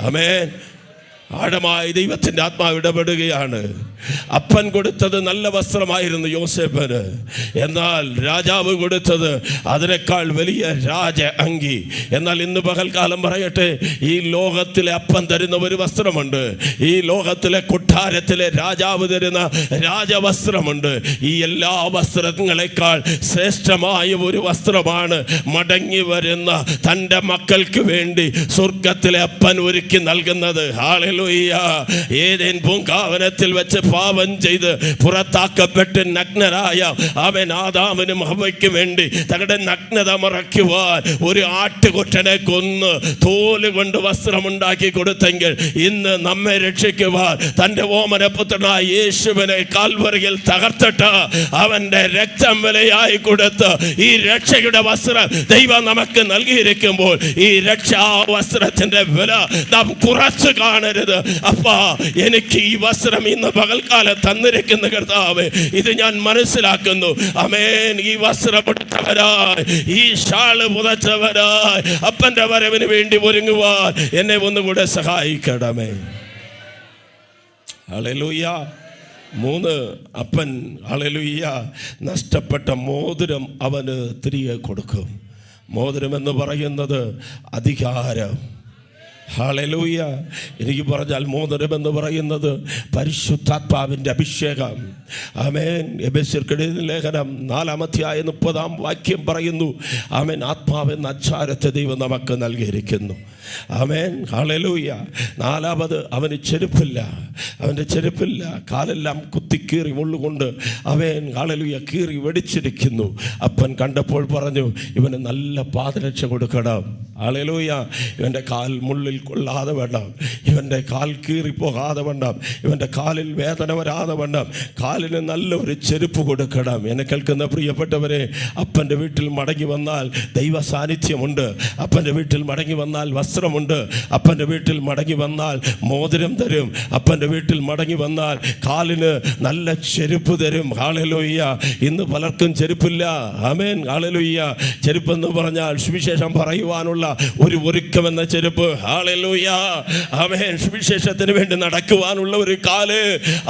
ആമേൻ. ആഴമായി ദൈവത്തിൻ്റെ ആത്മാവ് ഇടപെടുകയാണ്. അപ്പൻ കൊടുത്തത് നല്ല വസ്ത്രമായിരുന്നു യോസേഫിന്, എന്നാൽ രാജാവ് കൊടുത്തത് അതിനേക്കാൾ വലിയ രാജ അങ്കി. എന്നാൽ ഇന്ന് പകൽക്കാലം പറയട്ടെ, ഈ ലോകത്തിലെ അപ്പൻ തരുന്ന ഒരു വസ്ത്രമുണ്ട്, ഈ ലോകത്തിലെ കൊട്ടാരത്തിലെ രാജാവ് തരുന്ന രാജവസ്ത്രമുണ്ട്. ഈ എല്ലാ വസ്ത്രങ്ങളെക്കാൾ ശ്രേഷ്ഠമായ ഒരു വസ്ത്രമാണ് മടങ്ങി വരുന്ന തൻ്റെ മക്കൾക്ക് വേണ്ടി സ്വർഗത്തിലെ അപ്പൻ ഒരുക്കി നൽകുന്നത്. ഹല്ലേലൂയ. ഏദെൻ പൂങ്കാവനത്തിൽ വെച്ച് പാപം ചെയ്ത് പുറത്താക്കപ്പെട്ട് നഗ്നരായ അവൻ ആദാമിനും ഹവ്വയ്ക്കും വേണ്ടി തങ്ങളുടെ നഗ്നത മറയ്ക്കുവാൻ ഒരു ആട്ടുകൊറ്റനെ കൊന്ന് തോല് കൊണ്ട് വസ്ത്രമുണ്ടാക്കി കൊടുത്തെങ്കിൽ, ഇന്ന് നമ്മെ രക്ഷിക്കുവാൻ തൻ്റെ ഓമനപുത്രനായ യേശുവിനെ കാൽവറിയിൽ തകർത്തിട്ട് അവൻ്റെ രക്തം വിലയായി കൊടുത്ത് ഈ രക്ഷയുടെ വസ്ത്രം ദൈവം നമുക്ക് നൽകിയിരിക്കുമ്പോൾ ഈ രക്ഷാ വസ്ത്രത്തിന്റെ വില നാം കുറച്ച് കാണരുത്. അപ്പാ, എനിക്ക് ഈ വസ്ത്രം ഇന്ന് പകൽക്കാലം തന്നിരിക്കുന്ന കർത്താവേ, ഇത് ഞാൻ മനസ്സിലാക്കുന്നു. ആമേൻ. ഈ വസ്ത്രം കൊടുത്തവരായി, ഈ ഷാള് പുതച്ചവരായി അപ്പന്റെ വരവിന് വേണ്ടി ഒരുങ്ങുവാൻ എന്നെ ഒന്നുകൂടെ സഹായിക്കണമേ. ഹല്ലേലൂയ. 3 അപ്പൻ ഹല്ലേലൂയ നഷ്ടപ്പെട്ട മോതിരം അവന് തിരികെ കൊടുക്കും. മോതിരം എന്ന് പറയുന്നത് അധികാരം. ഹല്ലേലൂയ. എനിക്ക് പറഞ്ഞാൽ മോതിരം എന്ന് പറയുന്നത് പരിശുദ്ധാത്മാവിൻ്റെ അഭിഷേകം. ആമേൻ. എഫെസ്യർക്കെഴുതിയ ലേഖനം 4:30 പറയുന്നു, ആമേൻ, ആത്മാവെന്ന അച്ചാരത്തെ ദൈവം നമുക്ക് നൽകിയിരിക്കുന്നു. ആമേൻ. ഹല്ലേലൂയ. 4 അവന് ചെരുപ്പില്ല, അവൻ്റെ ചെരുപ്പില്ല, കാലെല്ലാം കുത്തിക്കീറി മുള്ളുകൊണ്ട് അവൻ ഹല്ലേലൂയ കീറി വെടിച്ചിരിക്കുന്നു. അപ്പൻ കണ്ടപ്പോൾ പറഞ്ഞു, ഇവന് നല്ല പാദരക്ഷ കൊടുക്കണം. ഹല്ലേലൂയ. ഇവൻ്റെ കാൽ മുള്ളിൽ കൊള്ളാതെ വേണം, ഇവൻ്റെ കാൽ കീറിപ്പോകാതെ വേണം, ഇവൻ്റെ കാലിൽ വേദന വരാതെ വേണം, കാലിന് നല്ലൊരു ചെരുപ്പ് കൊടുക്കണം. എന്നെ കേൾക്കുന്ന പ്രിയപ്പെട്ടവരെ, അപ്പൻ്റെ വീട്ടിൽ മടങ്ങി വന്നാൽ ദൈവ സാന്നിധ്യമുണ്ട്, അപ്പൻ്റെ വീട്ടിൽ മടങ്ങി വന്നാൽ വസ്ത്രമുണ്ട്, അപ്പൻ്റെ വീട്ടിൽ മടങ്ങി വന്നാൽ മോതിരം തരും, അപ്പൻ്റെ വീട്ടിൽ മടങ്ങി വന്നാൽ കാലിന് നല്ല ചെരുപ്പ് തരും. ഹല്ലേലൂയ. ഇന്ന് പലർക്കും ചെരുപ്പില്ല. ആമേൻ. ഹല്ലേലൂയ. ചെരുപ്പെന്ന് പറഞ്ഞാൽ സുവിശേഷം പറയുവാനുള്ള ഒരു ഒരുക്കമെന്ന ചെരുപ്പ്. ഹല്ലേലൂയ. ആമേൻ. സുവിശേഷത്തിന് വേണ്ടി നടക്കുവാനുള്ള ഒരു കാല്.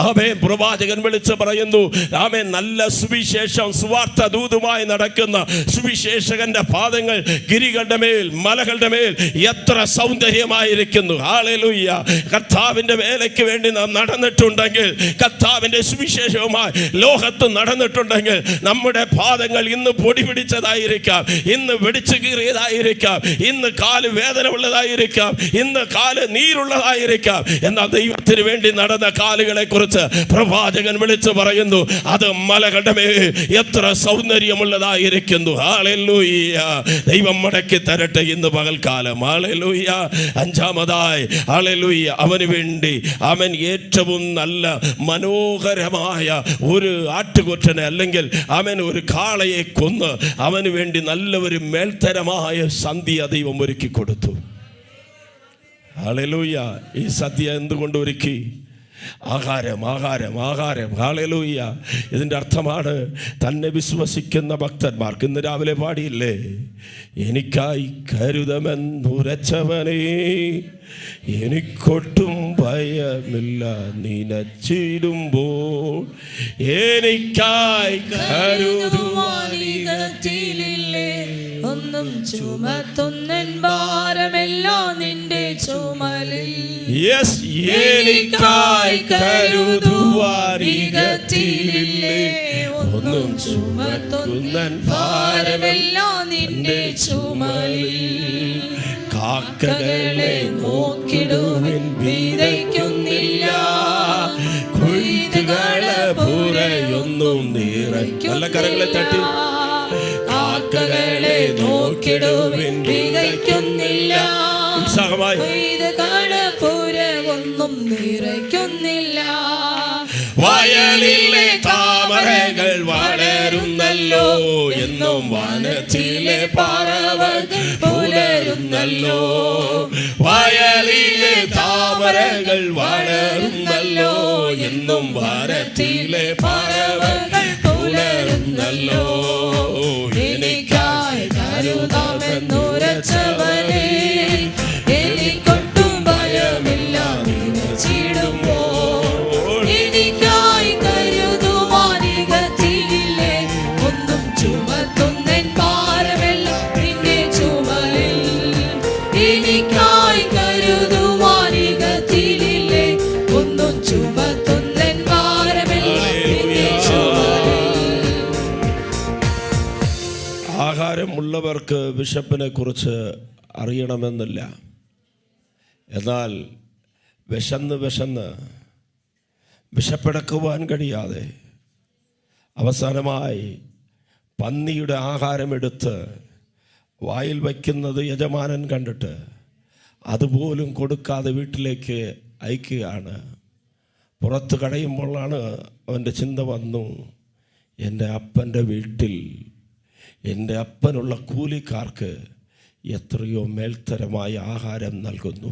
ആമേൻ. പ്രവാചകൻ വിളിച്ച് പറയുന്നു, ആമേൻ, നല്ല സുവിശേഷം സുവാർത്ത ദൂതുമായി നടക്കുന്ന സുവിശേഷകന്റെ പാദങ്ങൾ ഗിരികളുടെ മേൽ, മലകളുടെ മേൽ എത്ര സൗന്ദര്യമായിരിക്കുന്നു. ഹല്ലേലൂയ. കർത്താവിന്റെ വേലയ്ക്ക് വേണ്ടി നാം നടന്നിട്ടുണ്ടെങ്കിൽ, കർത്താവിന്റെ സുവിശേഷവുമായി ലോകത്ത് നടന്നിട്ടുണ്ടെങ്കിൽ, നമ്മുടെ പാദങ്ങൾ ഇന്ന് പൊടി പിടിച്ചതായിരിക്കാം, ഇന്ന് വെടിച്ചു കീറിയതായിരിക്കാം, ഇന്ന് കാല് വേദന ഉള്ളതായിരിക്കാം, ഇന്ന് കാല് നീരുള്ളതായിരിക്കാം. എന്നാൽ ദൈവത്തിന് വേണ്ടി നടന്ന കാലുകളെ കുറിച്ച് പ്രവാചകൻ വിളിച്ചു പറയുന്നു, അത് മലകളുടെ മേൽ എത്ര സൗന്ദര്യമുള്ളതായിരിക്കുന്നു. ഹല്ലേലൂയ. ദൈവം മടക്കി തരട്ടെ ഇന്ന് പകൽക്കാലം. ഹല്ലേലൂയ. അഞ്ചാമതായി ഹല്ലേലൂയ, അവന് വേണ്ടി അവൻ ഏറ്റവും നല്ല മനോഹരമായ ഒരു ആട്ടുകൊറ്റനെ അല്ലെങ്കിൽ അവൻ ഒരു കാളയെ കൊന്ന് അവന് വേണ്ടി നല്ല ഒരു മേൽത്തരമായ സദ്യ ദൈവം ഒരുക്കി കൊടുത്തു. ഹല്ലേലൂയ. ഈ സദ്യ എന്തുകൊണ്ട് ഒരുക്കി? ആഹാരം, ആഹാരം, ആഹാരം. ഹല്ലേലൂയ. ഇതിൻ്റെ അർത്ഥമാണ് തന്നെ വിശ്വസിക്കുന്ന ഭക്തന്മാർക്ക്. ഇന്ന് രാവിലെ പാടിയില്ലേ, എനിക്കായി കരുതമെന്നുരച്ചവനേ, എനിക്കൊട്ടും ഭയമില്ല നിനച്ചിടുമ്പോൾ, എനിക്കായി കരുതുവാനികത്തിലില്ലേ, ഒന്നും ചുമത്തുന്നൻ ഭാരമെല്ലാം നിന്റെ ചുമലിൽ. യെസ്, എനിക്കായി കരുതുവാനികത്തിലില്ലേ, ഒന്നും ചുമത്തുന്നൻ ഭാരമെല്ലാം നിന്റെ ചുമലിൽ. കാക്കകളെ നോക്കിടുവിൻ, വിതയ്ക്കുന്നില്ല, കൊയ്ത്തുകളെ പുരയൊന്നും നിറയ്ക്കും. നല്ല കരങ്ങളെ തട്ടി. കാക്കകളെ നോക്കിടുവിൻ, വിതയ്ക്കുന്നില്ല, ഉത്സാഹമായി, കൊയ്ത്തുകളെ പുരയൊന്നും നിറയ്ക്കുന്നില്ല. വയലിലെ താമരകൾ വളരുന്നല്ലോ, എന്നും വനത്തിലെ പറവകൾ പുലരുന്നല്ലോ. വയലിലെ താമരകൾ വളരുന്നല്ലോ, എന്നും വനത്തിലെ പറവകൾ പുലരുന്നല്ലോ. എനിക്കായി കരുതാമെന്നുരച്ചവനേ, എനിക്കൊട്ടും ഭയമില്ല നിനച്ചിടുമ്പോൾ, എനിക്കായി കരുതുവാനികത്തിലില്ലേ, ഒന്നും ചുമത്തുന്നൻ ഭാരമെല്ലാം നിന്റെ ചുമലിൽ. എനിക്കായി കരുതുവാനികത്തിലില്ലേ, ഒന്നും ചുമത്തുന്നൻ ഭാരമെല്ലാം നിന്റെ ചുമലിൽ. ആഹാരമുള്ളവർക്ക് വിശപ്പിനെ കുറിച്ച് അറിയണമെന്നില്ല. എന്നാൽ വിശന്ന് വിശപ്പടക്കുവാൻ കഴിയാതെ അവസാനമായി പന്നിയുടെ ആഹാരമെടുത്ത് വായിൽ വയ്ക്കുന്നത് യജമാനൻ കണ്ടിട്ട് അതുപോലും കൊടുക്കാതെ വീട്ടിലേക്ക് അയക്കുകയാണ്. പുറത്ത് കടയുമ്പോഴാണ് അവൻ്റെ ചിന്ത വന്നു, എൻ്റെ അപ്പൻ്റെ വീട്ടിൽ എൻ്റെ അപ്പനുള്ള കൂലിക്കാർക്ക് എത്രയോ മേൽത്തരമായ ആഹാരം നൽകുന്നു.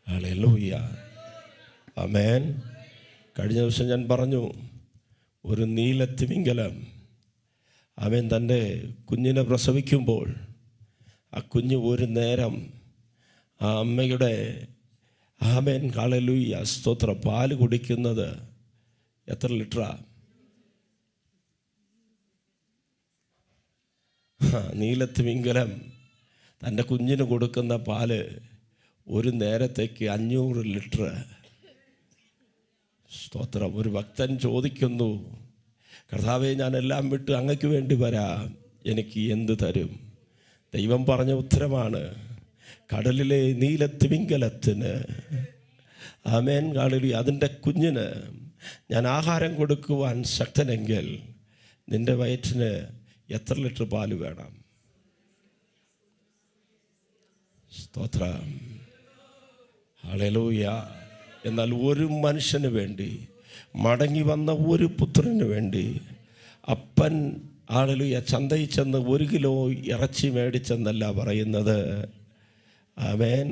ഹല്ലേലൂയ. ആമേൻ. കഴിഞ്ഞ ദിവസം ഞാൻ പറഞ്ഞു, ഒരു നീലത്തിമിംഗലം അവൻ തൻ്റെ കുഞ്ഞിനെ പ്രസവിക്കുമ്പോൾ ആ കുഞ്ഞ് ഒരു നേരം ആ അമ്മയുടെ ആമേൻ ഹല്ലേലൂയ സ്തോത്രം പാല് കുടിക്കുന്നത് എത്ര ലിറ്ററാ? നീലത്തിമിംഗലം തൻ്റെ കുഞ്ഞിന് കൊടുക്കുന്ന പാല് ഒരു നേരത്തേക്ക് 500 ലിറ്റർ. സ്തോത്രം. ഒരു ഭക്തൻ ചോദിക്കുന്നു, കർത്താവേ, ഞാൻ എല്ലാം വിട്ട് അങ്ങയ്ക്ക് വേണ്ടി വരാം, എനിക്ക് എന്ത് തരും? ദൈവം പറഞ്ഞ ഉത്തരമാണ്, കടലിലെ നീലത്തിമിംഗലത്തിന് ആമേൻ ഹല്ലേലൂയ അതിൻ്റെ കുഞ്ഞിന് ഞാൻ ആഹാരം കൊടുക്കുവാൻ ശക്തനെങ്കിൽ നിൻ്റെ വയറ്റിന് എത്ര ലിറ്റർ പാല് വേണം? സ്തോത്രം. ഹല്ലേലൂയ. എന്നാൽ ഒരു മനുഷ്യന് വേണ്ടി, മടങ്ങി വന്ന ഒരു പുത്രന് വേണ്ടി അപ്പൻ ഹല്ലേലൂയ ചന്തയിൽ ചെന്ന് 1 കിലോ ഇറച്ചി മേടിച്ചെന്നല്ല പറയുന്നത്. ആമേൻ.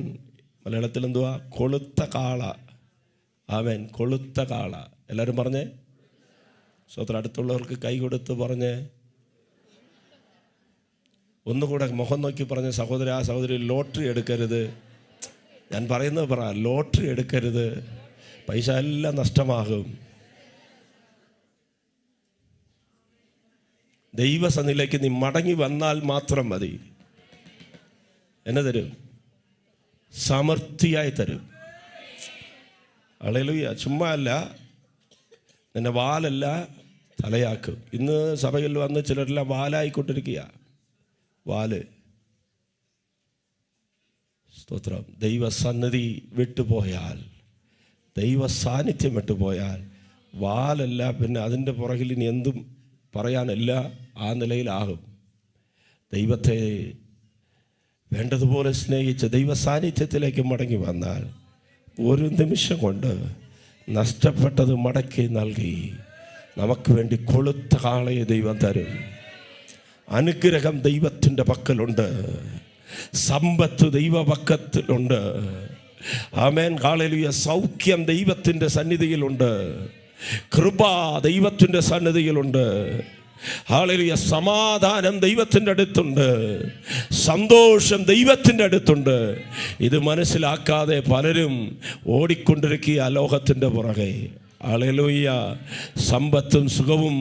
മലയാളത്തിൽ എന്തുവാ? കൊളുത്ത കാള. ആമേൻ. കൊളുത്ത കാള. എല്ലാവരും പറഞ്ഞേ. സ്തോത്രം. അടുത്തുള്ളവർക്ക് കൈ കൊടുത്ത് പറഞ്ഞേ. ഒന്നുകൂടെ മുഖം നോക്കി പറഞ്ഞ, സഹോദര സഹോദരി, ലോട്ടറി എടുക്കരുത്. ഞാൻ പറയുന്നത് പറ, ലോട്ടറി എടുക്കരുത്, പൈസ എല്ലാം നഷ്ടമാകും. ദൈവസന്നിധിയിലേക്ക് നീ മടങ്ങി വന്നാൽ മാത്രം മതി. എന്നെ തരും? സമൃദ്ധിയായി തരും. ഹല്ലേലൂയ. ചുമ്മാ അല്ല, നിന്നെ വാലല്ല തലയാക്കും. ഇന്ന് സഭയിൽ വന്ന് ചിലരെല്ലാം വാലായിക്കൊണ്ടിരിക്കുക. വാല്. സ്തോത്രം. ദൈവസന്നിധി വിട്ടുപോയാൽ, ദൈവ സാന്നിധ്യം വിട്ടുപോയാൽ വാലല്ല, പിന്നെ അതിൻ്റെ പുറകിൽ ഇനി എന്തും പറയാനല്ല, ആ നിലയിലാകും. ദൈവത്തെ വേണ്ടതുപോലെ സ്നേഹിച്ച് ദൈവ സാന്നിധ്യത്തിലേക്ക് മടങ്ങി വന്നാൽ ഒരു നിമിഷം കൊണ്ട് നഷ്ടപ്പെട്ടത് മടക്കി നൽകി നമുക്ക് വേണ്ടി കൊളുത്ത കാളയെ ദൈവം തരും. അനുഗ്രഹം ദൈവത്തിൻ്റെ പക്കലുണ്ട്, സമ്പത്ത് ദൈവ പക്കത്തിലുണ്ട്. ആമേൻ, ഹല്ലേലൂയ. സൗഖ്യം ദൈവത്തിൻ്റെ സന്നിധിയിലുണ്ട്, കൃപ ദൈവത്തിൻ്റെ സന്നിധിയിലുണ്ട്. ഹല്ലേലൂയ. സമാധാനം ദൈവത്തിൻ്റെ അടുത്തുണ്ട്, സന്തോഷം ദൈവത്തിൻ്റെ അടുത്തുണ്ട്. ഇത് മനസ്സിലാക്കാതെ പലരും ഓടിക്കൊണ്ടിരിക്കുക ലോകത്തിൻ്റെ പുറകെ. ഹല്ലേലൂയ. സമ്പത്തും സുഖവും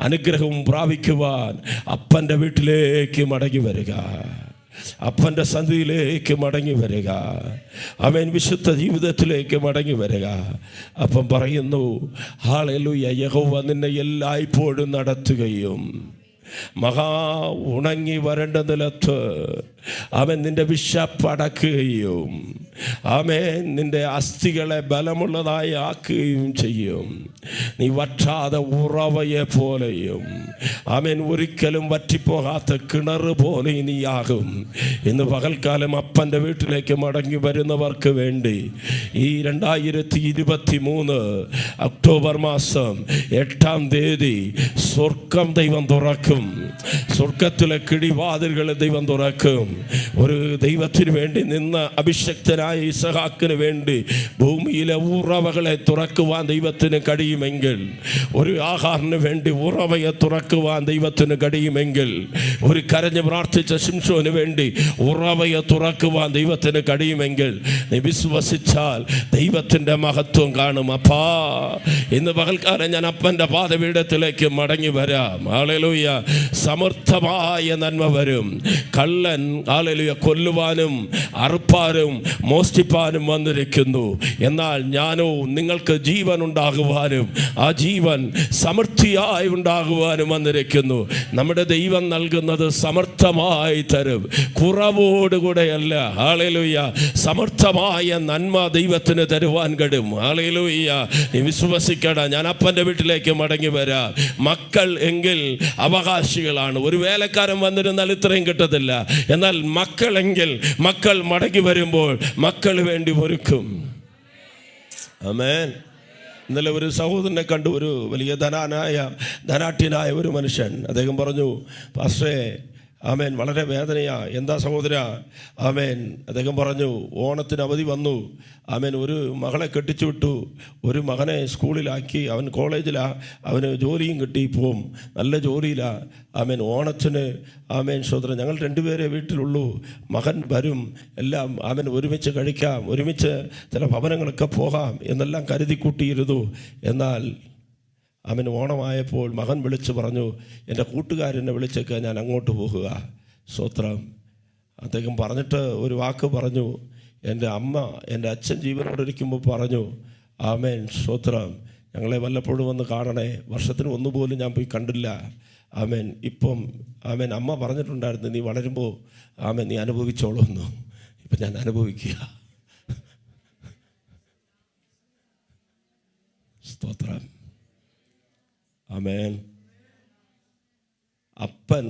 അനുഗ്രഹവും പ്രാപിക്കുവാൻ അപ്പൻ്റെ വീട്ടിലേക്ക് മടങ്ങി വരിക, അപ്പൻ്റെ സന്നിധിയിലേക്ക് മടങ്ങി വരിക. ആമേൻ. വിശുദ്ധ ജീവിതത്തിലേക്ക് മടങ്ങി വരിക. അപ്പം പറയുന്നു, ഹല്ലേലൂയ, യഹോവ നിന്നെ എല്ലായ്പ്പോഴും നടത്തുകയും മഹാ ഉണങ്ങി വരണ്ട നിലത്ത് അവൻ നിന്റെ വിശപ്പടക്കുകയും ആമേൻ നിന്റെ അസ്ഥികളെ ബലമുള്ളതായി ആക്കുകയും ചെയ്യും. നീ വറ്റാതെ ഉറവയെ പോലെയും ആമേൻ ഒരിക്കലും വറ്റിപ്പോകാത്ത കിണർ പോലെ നീയാകും. ഇന്ന് പകൽക്കാലം അപ്പൻ്റെ വീട്ടിലേക്ക് മടങ്ങി വരുന്നവർക്ക് വേണ്ടി ഈ 2023 ഒക്ടോബർ മാസം 8-ാം തീയതി സ്വർഗം ദൈവം തുറക്കും. സ്വർഗത്തിലെ കിടിവാതിലുകൾ ദൈവം തുറക്കും. ഒരു ദൈവത്തിന് വേണ്ടി നിന്ന് അഭിഷക്തനായ ഇസഹാക്കിന് വേണ്ടി ഭൂമിയിലെ ഉറവകളെ തുറക്കുവാൻ ദൈവത്തിന് കഴിയുമെങ്കിൽ, ഒരു ആഹാറിന് വേണ്ടി ഉറവയെ തുറക്കുവാൻ ദൈവത്തിന് കഴിയുമെങ്കിൽ, ഒരു കരഞ്ഞ് പ്രാർത്ഥിച്ച ശിംശോന് വേണ്ടി ഉറവയെ തുറക്കുവാൻ ദൈവത്തിന് കഴിയുമെങ്കിൽ, നീ വിശ്വസിച്ചാൽ ദൈവത്തിൻ്റെ മഹത്വം കാണും. അപ്പാ, ഇന്ന് പകൽക്കാലം ഞാൻ അപ്പൻ്റെ പാദപീഠത്തിലേക്ക് മടങ്ങി വരാം. ഹല്ലേലൂയ. സമർത്ഥമായ നന്മ വരും. കള്ളൻ ഹല്ലേലൂയ കൊല്ലുവാനും അറുപ്പാനും മോഷ്ടിപ്പാനും വന്നിരിക്കുന്നു. എന്നാൽ ഞാനോ നിങ്ങൾക്ക് ജീവൻ ഉണ്ടാകുവാനും ആ ജീവൻ സമൃദ്ധിയായി ഉണ്ടാകുവാനും വന്നിരിക്കുന്നു. നമ്മുടെ ദൈവം നൽകുന്നത് സമർത്ഥമായി തരും, കുറവോടുകൂടെയല്ല. ഹല്ലേലൂയ. സമർത്ഥമായ നന്മ ദൈവത്തിന് തരുവാൻ കഴിയും. ഹല്ലേലൂയ. നീ വിശ്വസിക്കണം. ഞാൻ അപ്പൻ്റെ വീട്ടിലേക്ക് മടങ്ങി വരാം. മക്കൾ എങ്കിൽ അവകാശികളാണ്. ഒരു വേലക്കാരൻ വന്നിരുന്നാൽ ഇത്രയും കിട്ടത്തില്ല. എന്നാൽ മക്കളെങ്കിൽ മക്കൾ മടങ്ങി വരുമ്പോൾ മക്കൾ വേണ്ടി ഒരുക്കും. ആമേൻ. ഇന്നലെ ഒരു സഹോദരനെ കണ്ടു, ഒരു വലിയ ധനാഢ്യനായ ഒരു മനുഷ്യൻ. അദ്ദേഹം പറഞ്ഞു, പാസ്റ്ററേ, ആമേൻ, വളരെ വേദനയാ. എന്താ സഹോദര? ആമേൻ. അദ്ദേഹം പറഞ്ഞു, ഓണത്തിന് അവധി വന്നു. ആമേൻ, ഒരു മകളെ കെട്ടിച്ചു വിട്ടു, ഒരു മകനെ സ്കൂളിലാക്കി, അവൻ കോളേജിലാണ്, അവന് ജോലിയും കിട്ടി, പോവും, നല്ല ജോലിയിലാണ്. ആമേൻ. ഓണത്തിന് ആമേൻ സഹോദരൻ, ഞങ്ങൾ 2 പേരെ വീട്ടിലുള്ളൂ, മകൻ വരും, എല്ലാം ആമേൻ ഒരുമിച്ച് കഴിക്കാം, ഒരുമിച്ച് ചില ഭവനങ്ങളൊക്കെ പോകാം എന്നെല്ലാം കരുതി കൂട്ടിയിരുന്നു. എന്നാൽ അവന് ഓണമായപ്പോൾ മകൻ വിളിച്ച് പറഞ്ഞു, എൻ്റെ കൂട്ടുകാരനെ വിളിച്ചേക്ക്, ഞാൻ അങ്ങോട്ട് പോകുക. സ്തോത്രം. അദ്ദേഹം പറഞ്ഞിട്ട് ഒരു വാക്ക് പറഞ്ഞു, എൻ്റെ അമ്മ എൻ്റെ അച്ഛൻ ജീവനോടിരിക്കുമ്പോൾ പറഞ്ഞു, ആമേൻ സ്തോത്രം, ഞങ്ങളെ വല്ലപ്പോഴും വന്ന് കാണണേ. വർഷത്തിന് ഒന്നുപോലും ഞാൻ പോയി കണ്ടില്ല. ആമേൻ. ഇപ്പം ആമേൻ അമ്മ പറഞ്ഞിട്ടുണ്ടായിരുന്നു, നീ വളരുമ്പോൾ ആമേൻ നീ അനുഭവിച്ചോളൂന്നു. ഇപ്പം ഞാൻ അനുഭവിക്കുക. സ്തോത്രം. ആമേൻ. അപ്പൻ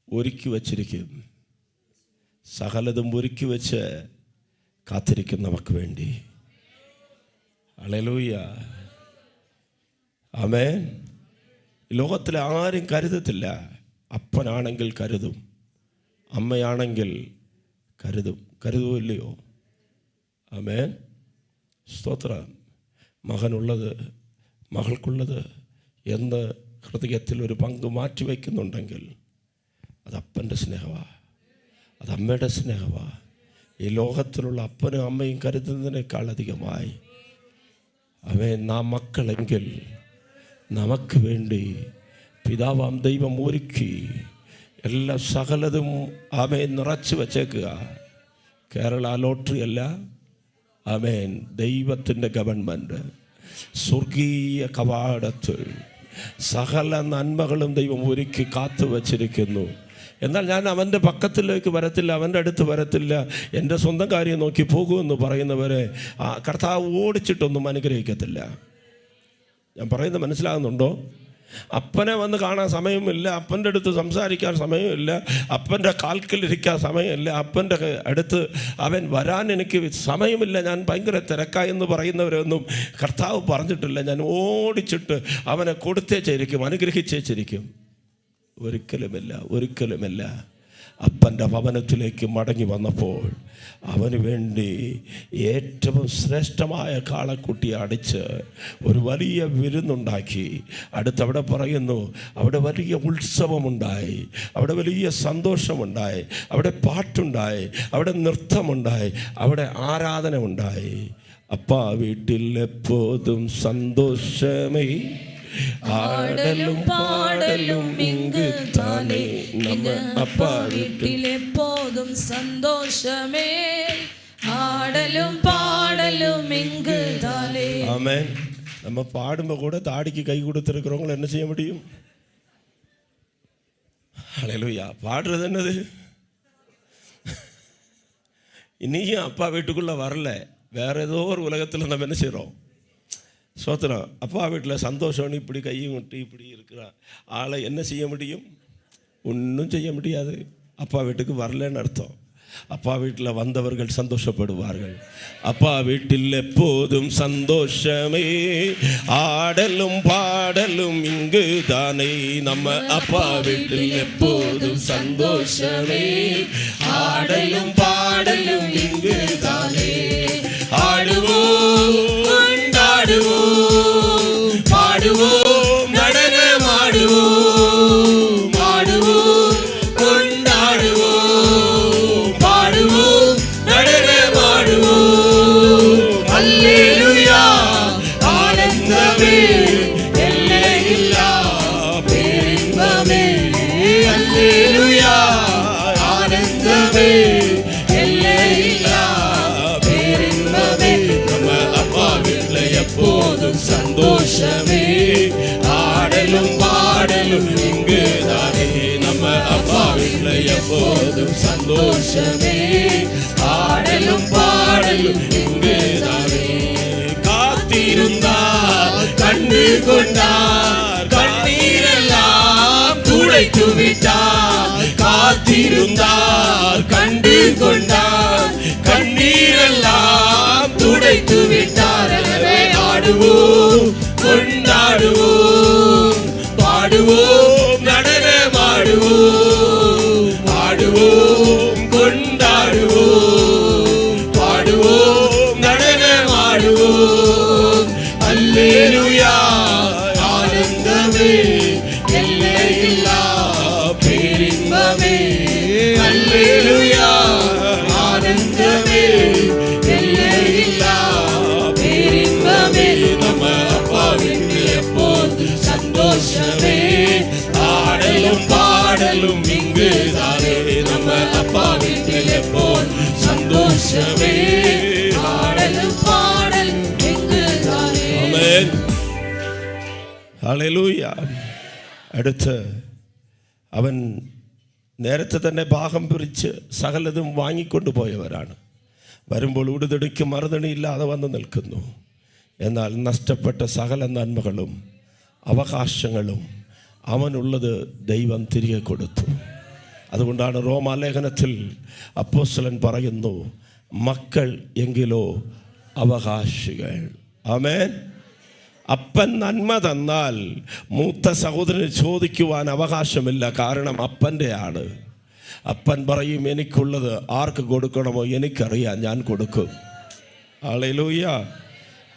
ഒരുക്കി വച്ചിരിക്കും, സകലതും ഒരുക്കി വെച്ച് കാത്തിരിക്കുന്നവർക്ക് വേണ്ടി. ഹല്ലേലൂയ. ആമേൻ. ലോകത്തിലെ ആരും കരുതത്തില്ല. അപ്പനാണെങ്കിൽ കരുതും, അമ്മയാണെങ്കിൽ കരുതും. കരുതുമില്ലയോ? ആമേൻ. സ്തോത്രം. മകനുള്ളത് മകൾക്കുള്ളത് എന്ന് ഹൃദയത്തിൽ ഒരു പങ്ക് മാറ്റിവെക്കുന്നുണ്ടെങ്കിൽ അത് അപ്പൻ്റെ സ്നേഹമാണ്, അത് അമ്മയുടെ സ്നേഹമാണ്. ഈ ലോകത്തിലുള്ള അപ്പനും അമ്മയും കരുതുന്നതിനേക്കാൾ അധികമായി അവൻ നാം മക്കളെങ്കിൽ നമുക്ക് വേണ്ടി പിതാവാം ദൈവം ഒരുക്കി എല്ലാ സകലതും ആമേൻ നിറച്ചു വച്ചേക്കുക. കേരള ലോട്ടറി അല്ല, ആമേൻ, ദൈവത്തിൻ്റെ ഗവൺമെൻറ്. സ്വർഗീയ കവാടത്തിൽ സകല നന്മകളും ദൈവം ഒരുക്കി കാത്തു വച്ചിരിക്കുന്നു. എന്നാൽ ഞാൻ അവൻ്റെ പക്കത്തിലേക്ക് വരത്തില്ല, അവൻ്റെ അടുത്ത് വരത്തില്ല, എൻ്റെ സ്വന്തം കാര്യം നോക്കി പോകുമെന്ന് പറയുന്നവരെ കർത്താവ് ഓടിച്ചിട്ടൊന്നും അനുഗ്രഹിക്കത്തില്ല. ഞാൻ പറയുന്നത് മനസ്സിലാകുന്നുണ്ടോ? അപ്പനെ വന്ന് കാണാൻ സമയമില്ല, അപ്പൻ്റെ അടുത്ത് സംസാരിക്കാൻ സമയമില്ല, അപ്പൻ്റെ കാൽക്കലിരിക്കാൻ സമയമില്ല, അപ്പൻ്റെ അടുത്ത് അവൻ വരാൻ എനിക്ക് സമയമില്ല, ഞാൻ ഭയങ്കര തിരക്കായെന്ന് പറയുന്നവരൊന്നും കർത്താവ് പറഞ്ഞിട്ടില്ല. ഞാൻ ഓടിച്ചിട്ട് അവനെ കൊടുത്തേച്ചിരിക്കും, അനുഗ്രഹിച്ചേച്ചിരിക്കും. ഒരിക്കലുമില്ല, ഒരിക്കലുമില്ല. അപ്പൻ്റെ ഭവനത്തിലേക്ക് മടങ്ങി വന്നപ്പോൾ അവന് വേണ്ടി ഏറ്റവും ശ്രേഷ്ഠമായ കാളക്കുട്ടിയെ അടിച്ച് ഒരു വലിയ വിരുന്നുണ്ടാക്കി. അടുത്തവിടെ പറയുന്നു, അവിടെ വലിയ ഉത്സവമുണ്ടായി, അവിടെ വലിയ സന്തോഷമുണ്ടായി, അവിടെ പാട്ടുണ്ടായി, അവിടെ നൃത്തമുണ്ടായി, അവിടെ ആരാധന ഉണ്ടായി. അപ്പാ വീട്ടിൽ എപ്പോഴും സന്തോഷമേ, ആടലും പാടലും ഇങ്ങ് താനേ. அப்பா வீட்டில் எப்போதும் சந்தோஷமே, ஆடலும் பாடலும் இங்கு தானே. ஆமென். நம்ம பாடும்போது கூட தாடிக்கு கை கொடுத்துருக்கிறவங்க என்ன செய்ய முடியும்? ஹல்லேலூயா. பாடுறது என்னது? இனியும் அப்பா வீட்டுக்குள்ளே வரல, வேற ஏதோ ஒரு உலகத்தில் நம்ம என்ன செய்கிறோம்? சோத்திரம். அப்பா வீட்டில் சந்தோஷம்னு இப்படி கையும் விட்டு இப்படி இருக்கிற ஆளை என்ன செய்ய முடியும்? ஒன்றும் செய்ய முடியாது. அப்பா வீட்டுக்கு வரலன்னு அர்த்தம். அப்பா வீட்டில் வந்தவர்கள் சந்தோஷப்படுவார்கள். அப்பா வீட்டில் எப்போதும் சந்தோஷமே, ஆடலும் பாடலும் இங்கு தானே. நம்ம அப்பா வீட்டில் எப்போதும் சந்தோஷமே, ஆடலும் பாடலும் இங்கு தானே. ஆடுவோம், கொண்டாடுவோம், பாடுவோம், நடனமாடுவோம், ஆடுவோம், கொண்டாடுவோம், பாடுவோம், நடனமாடுவோம். அல்லேலூயா, ஆனந்தமே, எல்லையில்லா பேரின்பமே. அல்லேலூயா, ஆனந்தமே, எல்லையில்லா பேரின்பமே. நம்ம அப்பா வீட்டில் எப்போதும் சந்தோஷமே, ஆடலும் பாடலும் இங்கு தானே. நம்ம அப்பா வீட்டில் எப்போதும் சந்தோஷமே, ஆடலும் பாடலும் இங்கு தானே. காத்திருந்தார், கண்டு கொண்டார், கண்ணீரெல்லாம் துடைத்து விட்டார். காத்திருந்தார், கண்டு கொண்டார், கண்ணீரெல்லாம் துடைத்து விட்டார். எனவே ஆடுவோம், கொண்டாடுவோம், பாடுவோம், நடனமாடுவோம், ஆடுவோம், கொண்டாடுவோம், பாடுவோம், நடனமாடுவோம். அல்லேலூயா, ஆனந்தமே, எல்லையில்லா பேரின்பமே. அல்லேலூயா, ஆனந்தமே, எல்லையில்லா பேரின்பமே. நம்ம அப்பா வீட்டில் எப்போதும் சந்தோஷமே, ஆடலும் பாடலும் இங்கு தானே. நம்ம அப்பா வீட்டில் எப்போதும் சந்தோஷமே, ஆடலும் பாடலும் இங்கு தானே. ആമേൻ. ഹല്ലേലൂയ. അടുത്ത് അവൻ നേരത്തെ തന്നെ ഭാഗം പിരിച്ച് സകലതും വാങ്ങിക്കൊണ്ടു പോയവരാണ്. വരുമ്പോൾ ഉടുതടിക്ക് മറുതണിയില്ലാതെ വന്ന് നിൽക്കുന്നു. എന്നാൽ നഷ്ടപ്പെട്ട സകല നന്മകളും അവകാശങ്ങളും അവനുള്ളത് ദൈവം തിരികെ കൊടുത്തു. അതുകൊണ്ടാണ് റോമാലേഖനത്തിൽ അപ്പോസ്തലൻ പറയുന്നു, മക്കൾ എങ്കിലോ അവകാശികൾ. ആമേൻ. അപ്പൻ നന്മ തന്നാൽ മൂത്ത സഹോദരന് ചോദിക്കുവാൻ അവകാശമില്ല, കാരണം അപ്പൻ്റെ ആണ്. അപ്പൻ പറയും, എനിക്കുള്ളത് ആർക്ക് കൊടുക്കണമോ എനിക്കറിയാം, ഞാൻ കൊടുക്കും. ഹല്ലേലൂയ.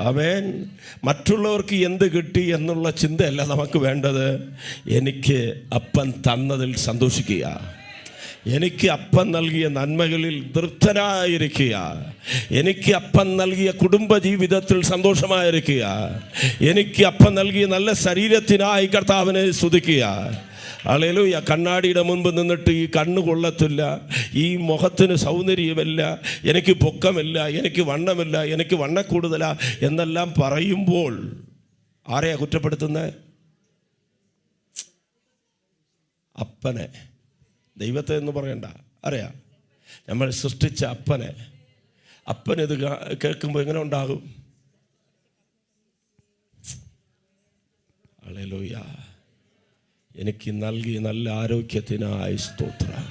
ആമേൻ. മറ്റുള്ളവർക്ക് എന്ത് കിട്ടി എന്നുള്ള ചിന്തയല്ല നമുക്ക് വേണ്ടത്. എനിക്ക് അപ്പൻ തന്നതിൽ സന്തോഷിക്കുക, എനിക്ക് അപ്പൻ നൽകിയ നന്മകളിൽ തൃപ്തനായിരിക്കുക, എനിക്ക് അപ്പൻ നൽകിയ കുടുംബജീവിതത്തിൽ സന്തോഷമായിരിക്കുക, എനിക്ക് അപ്പൻ നൽകിയ നല്ല ശരീരത്തിനായി കർത്താവിനെ സ്തുതിക്കുക. ഹല്ലേലൂയ. കണ്ണാടിയുടെ മുൻപ് നിന്നിട്ട് ഈ കണ്ണ് കൊള്ളത്തില്ല, ഈ മുഖത്തിന് സൗന്ദര്യമില്ല, എനിക്ക് പൊക്കമില്ല, എനിക്ക് വണ്ണമില്ല, എനിക്ക് വണ്ണക്കൂടുതല എന്നെല്ലാം പറയുമ്പോൾ ആരെയാ കുറ്റപ്പെടുത്തുന്നത്? അപ്പനെ. ദൈവത്തെ എന്ന് പറയണ്ട, അറിയാം. നമ്മൾ സൃഷ്ടിച്ച അപ്പനിത് കേൾക്കുമ്പോൾ എങ്ങനെ ഉണ്ടാകും? ഹല്ലേലൂയ. എനിക്ക് നൽകിയ നല്ല ആരോഗ്യത്തിനായി സ്തോത്രം,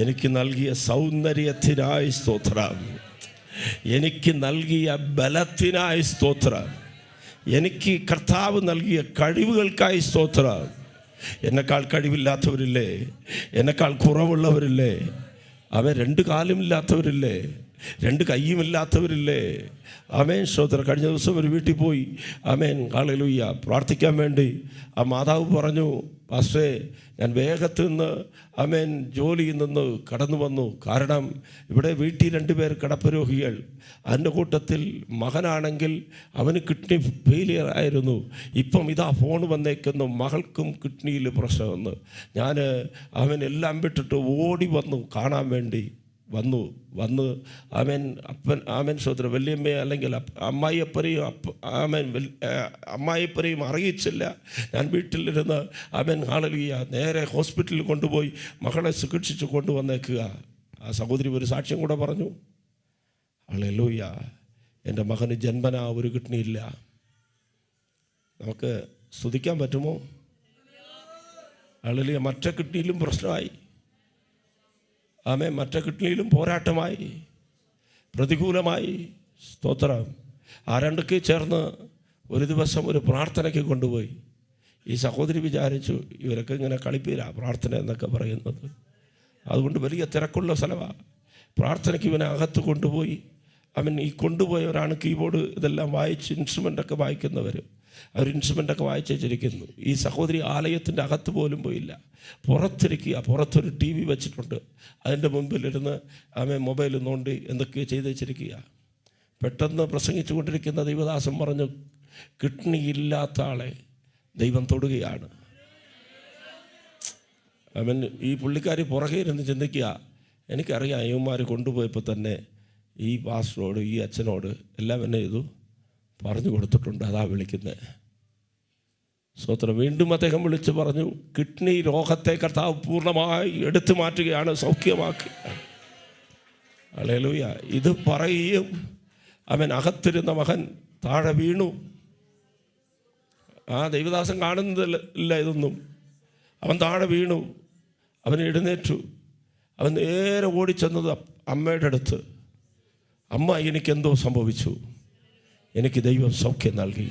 എനിക്ക് നൽകിയ സൗന്ദര്യത്തിനായി സ്തോത്രം, എനിക്ക് നൽകിയ ബലത്തിനായി സ്തോത്രം, എനിക്ക് കർത്താവ് നൽകിയ കഴിവുകൾക്കായി സ്തോത്രം. എന്നെക്കാൾ കഴിവില്ലാത്തവരില്ലേ? എന്നെക്കാൾ കുറവുള്ളവരില്ലേ? അവൻ 2 കാലും ഇല്ലാത്തവരില്ലേ? 2 കയ്യുമില്ലാത്തവരില്ലേ? ആമേൻ, സ്തോത്രം. കഴിഞ്ഞ ദിവസം ഒരു വീട്ടിൽ പോയി, ആമേൻ, ഹല്ലേലൂയ, പ്രാർത്ഥിക്കാൻ വേണ്ടി ആ മാതാവ് പറഞ്ഞു, പാസ്റ്റേ, ഞാൻ വേഗത്തിൽ നിന്ന് ആമേൻ ജോലിയിൽ നിന്ന് കടന്നു വന്നു. കാരണം ഇവിടെ വീട്ടിൽ 2 പേർ കിടപ്പരോഗികൾ. അതിൻ്റെ കൂട്ടത്തിൽ മകനാണെങ്കിൽ അവന് കിഡ്നി ഫെയിലിയർ ആയിരുന്നു. ഇപ്പം ഇതാ ഫോൺ വന്നേക്കുന്നു, മകൾക്കും കിഡ്നിയിൽ പ്രശ്നമെന്ന്. ഞാൻ അവൻ എല്ലാം വിട്ടിട്ട് ഓടി വന്നു കാണാൻ വേണ്ടി. വന്ന് ആമേൻ സ്തോത്രം, വല്യമ്മയെ അല്ലെങ്കിൽ അമ്മായിയപ്പനെയും അറിയിച്ചില്ല. ഞാൻ വീട്ടിലിരുന്ന് ആമേൻ ഹല്ലേലൂയ നേരെ ഹോസ്പിറ്റലിൽ കൊണ്ടുപോയി മകളെ ചികിത്സിച്ച് കൊണ്ടുവന്നേക്കുക. ആ സഹോദരി ഒരു സാക്ഷ്യം കൂടെ പറഞ്ഞു. ഹല്ലേലൂയ, എൻ്റെ മകന് ജന്മനാ ഒരു കിഡ്നിയില്ല. നമുക്ക് സ്തുതിക്കാൻ പറ്റുമോ? ഹല്ലേലൂയ. മറ്റേ കിഡ്നിയിലും പ്രശ്നമായി. മറ്റേ കിഡ്നിയിലും പോരാട്ടമായി, പ്രതികൂലമായി. സ്തോത്രം. ആ 2 ചേർന്ന് ഒരു ദിവസം ഒരു പ്രാർത്ഥനയ്ക്ക് കൊണ്ടുപോയി. ഈ സഹോദരി വിചാരിച്ചു ഇവരൊക്കെ ഇങ്ങനെ കളിപ്പീരാ പ്രാർത്ഥന എന്നൊക്കെ പറയുന്നത്. അതുകൊണ്ട് വലിയ തിരക്കുള്ള സ്ഥലമാണ്. പ്രാർത്ഥനയ്ക്ക് ഇവനെ അകത്ത് കൊണ്ടുപോയി. ഈ കൊണ്ടുപോയവരാണ് കീബോർഡ് ഇതെല്ലാം വായിച്ച് ഇൻസ്ട്രുമെൻ്റൊക്കെ വായിക്കുന്നവർ. അവർ ഇൻസ്ട്രുമെൻ്റൊക്കെ വായിച്ച് വെച്ചിരിക്കുന്നു. ഈ സഹോദരി ആലയത്തിൻ്റെ അകത്ത് പോലും പോയില്ല, പുറത്തിരിക്കുക. പുറത്തൊരു TV വെച്ചിട്ടുണ്ട്, അതിൻ്റെ മുമ്പിലിരുന്ന് മൊബൈൽ നോണ്ടി എന്തൊക്കെയോ ചെയ്ത് വെച്ചിരിക്കുക. പെട്ടെന്ന് പ്രസംഗിച്ചു കൊണ്ടിരിക്കുന്ന ദൈവദാസൻ പറഞ്ഞു, കിഡ്നി ഇല്ലാത്ത ആളെ ദൈവം തൊടുകയാണ്. ഈ പുള്ളിക്കാരി പുറകെ ഇരുന്ന് ചിന്തിക്കുക, എനിക്കറിയാം അയ്യന്മാർ കൊണ്ടുപോയപ്പോൾ തന്നെ ഈ പാസ്റ്ററോട് ഈ അച്ഛനോട് എല്ലാം എന്നെ ചെയ്തു പറഞ്ഞു കൊടുത്തിട്ടുണ്ട്, അതാ വിളിക്കുന്നത്. സ്തോത്രം. വീണ്ടും അദ്ദേഹം വിളിച്ച് പറഞ്ഞു, കിഡ്നി രോഗത്തെ കർത്താവ് പൂർണ്ണമായി എടുത്തു മാറ്റുകയാണ്, സൗഖ്യമാക്കുകയാണ്. ഹല്ലേലൂയ. ഇത് പറയുകയും അകത്തിരുന്ന മകൻ താഴെ വീണു. ആ ദൈവദാസൻ കാണുന്നതില്ല ഇതൊന്നും. അവൻ താഴെ വീണു. അവൻ എഴുന്നേറ്റു. അവൻ നേരെ ഓടിച്ചെന്നത് അമ്മയുടെ അടുത്ത്. അമ്മ, എനിക്കെന്തോ സംഭവിച്ചു, എനിക്ക് ദൈവം സൗഖ്യം നൽകി.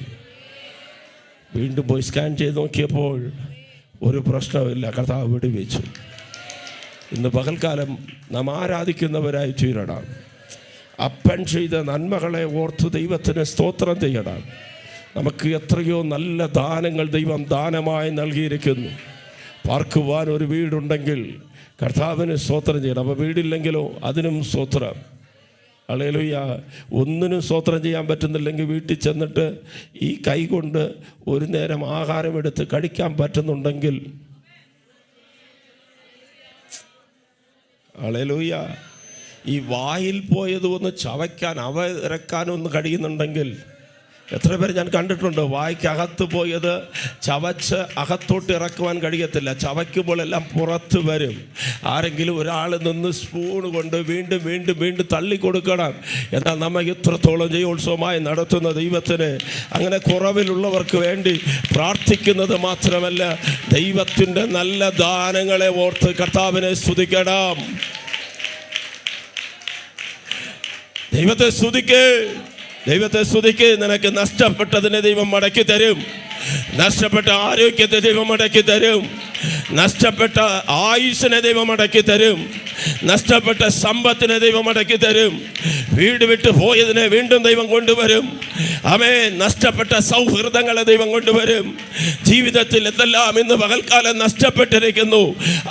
വീണ്ടും പോയി സ്കാൻ ചെയ്ത് നോക്കിയപ്പോൾ ഒരു പ്രശ്നമില്ല, കർത്താവ് വിടുവിച്ചു. ഇന്ന് പകൽക്കാലം നാം ആരാധിക്കുന്നവരായി തീരണം. അപ്പൻ ചെയ്ത നന്മകളെ ഓർത്ത് ദൈവത്തിന് സ്തോത്രം ചെയ്യണം. നമുക്ക് എത്രയോ നല്ല ദാനങ്ങൾ ദൈവം ദാനമായി നൽകിയിരിക്കുന്നു. പാർക്കുവാൻ ഒരു വീടുണ്ടെങ്കിൽ കർത്താവിന് സ്തോത്രം ചെയ്യണം. അപ്പോൾ വീടില്ലെങ്കിലോ അതിനും സ്തോത്രം. ഹല്ലേലൂയ. ഒന്നിനും സ്തോത്രം ചെയ്യാൻ പറ്റുന്നില്ലെങ്കിൽ വീട്ടിൽ ചെന്നിട്ട് ഈ കൈ കൊണ്ട് ഒരു നേരം ആഹാരം എടുത്ത് കഴിക്കാൻ പറ്റുന്നുണ്ടെങ്കിൽ, ഹല്ലേലൂയ, ഈ വായിൽ പോയത് ഒന്ന് ചവയ്ക്കാൻ ഇറക്കാനൊന്ന് കഴിയുന്നുണ്ടെങ്കിൽ, എത്ര പേര് ഞാൻ കണ്ടിട്ടുണ്ട് വായ്ക്കകത്ത് പോയത് ചവച്ച് അകത്തോട്ട് ഇറക്കുവാൻ കഴിയത്തില്ല. ചവയ്ക്കുമ്പോൾ എല്ലാം പുറത്ത് വരും. ആരെങ്കിലും ഒരാൾ നിന്ന് സ്പൂൺ കൊണ്ട് വീണ്ടും വീണ്ടും വീണ്ടും തള്ളിക്കൊടുക്കണം. എന്നാൽ നമ്മൾ ഇത്രത്തോളം ജയോത്സവമായി നടത്തുന്ന ദൈവത്തിന് അങ്ങനെ കുറവിലുള്ളവർക്ക് വേണ്ടി പ്രാർത്ഥിക്കുന്നത് മാത്രമല്ല, ദൈവത്തിൻ്റെ നല്ല ദാനങ്ങളെ ഓർത്ത് കർത്താവിനെ സ്തുതിക്കണം. ദൈവത്തെ സ്തുതിക്ക്, ദൈവത്തെ സ്തുതിക്ക്. നിനക്ക് നഷ്ടപ്പെട്ടതിനെ ദൈവം മടക്കി തരും. നഷ്ടപ്പെട്ട ആരോഗ്യത്തെ ദൈവം മടക്കി തരും. നഷ്ടപ്പെട്ട ആയുസ്സിനെ ദൈവം മടക്കി തരും. നഷ്ടപ്പെട്ട സമ്പത്തിനെ ദൈവം മടക്കി തരും. വീട് വിട്ട് പോയതിനെ വീണ്ടും ദൈവം കൊണ്ടുവരും. ആമേൻ. നഷ്ടപ്പെട്ട സൗഹൃദങ്ങളെ ദൈവം കൊണ്ടുവരും. ജീവിതത്തിൽ എന്തെല്ലാം ഇന്ന് പകൽക്കാലം നഷ്ടപ്പെട്ടിരിക്കുന്നു,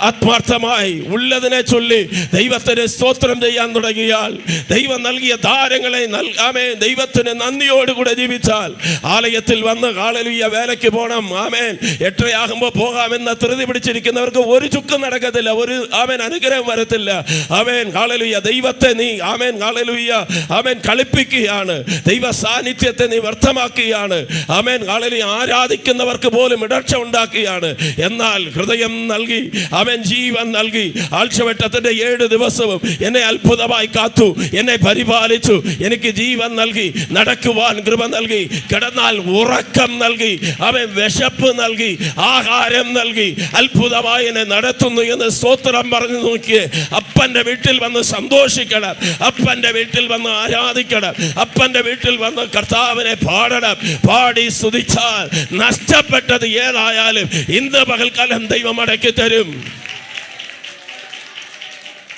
ആത്മാർത്ഥമായി ഉള്ളതിനെ ചൊല്ലി ദൈവത്തിന് സ്തോത്രം ചെയ്യാൻ തുടങ്ങിയാൽ, ദൈവം നൽകിയ ദാനങ്ങളെ ആമേൻ ദൈവത്തിന് നന്ദിയോടുകൂടെ ജീവിച്ചാൽ, ആലയത്തിൽ വന്ന് ഹല്ലേലൂയ വേലയ്ക്ക് പോകണം, ആമേൻ 8:30 പോകാമെന്ന ധൃതി പിടിച്ചിരിക്കുന്നവർക്ക് ഒരു ചുക്കും നടക്കത്തില്ല, ഒരു ആമേൻ അനുഗ്രഹം വരത്തില്ല. Amen hallelujah. ദൈവത്തെ നീ ആമേൻ ഹല്ലേലൂയ ആമേൻ കളിപ്പിക്കുകയാണ്. ദൈവ സാന്നിധ്യത്തെ സമയത്തെ നീ വ്യർത്ഥമാക്കുകയാണ്. ആമേൻ. ഹല്ലേലൂയ. ആരാധിക്കുന്നവർക്ക് പോലും ഇടർച്ച ഉണ്ടാക്കുകയാണ്. എന്നാൽ ഹൃദയം നൽകി, ആമേൻ, ജീവൻ നൽകി, ആഴ്ചവട്ടത്തിന്റെ 7 ദിവസവും എന്നെ അത്ഭുതമായി കാത്തു, എന്നെ പരിപാലിച്ചു, എനിക്ക് ജീവൻ നൽകി, നടക്കുവാൻ കൃപ നൽകി, കിടന്നാൽ ഉറക്കം നൽകി, അവൻ വിശപ്പ് നൽകി, ആഹാരം നൽകി, അത്ഭുതമായി എന്നെ നടത്തുന്നു എന്ന് സ്തോത്രം പറഞ്ഞു നോക്കിയേ. അപ്പന്റെ വീട്ടിൽ വന്ന് സന്തോഷിക്കണം, അപ്പന്റെ വീട്ടിൽ വന്ന് ആരാധിക്കണം, അപ്പന്റെ വീട്ടിൽ വന്ന് കർത്താവിനെ പാടണം. പാടി സ്തുതിച്ചാൽ നഷ്ടപ്പെട്ടത് ഏതായാലും ഇന്ന് പകൽക്കാലം ദൈവം അടക്കി തരും.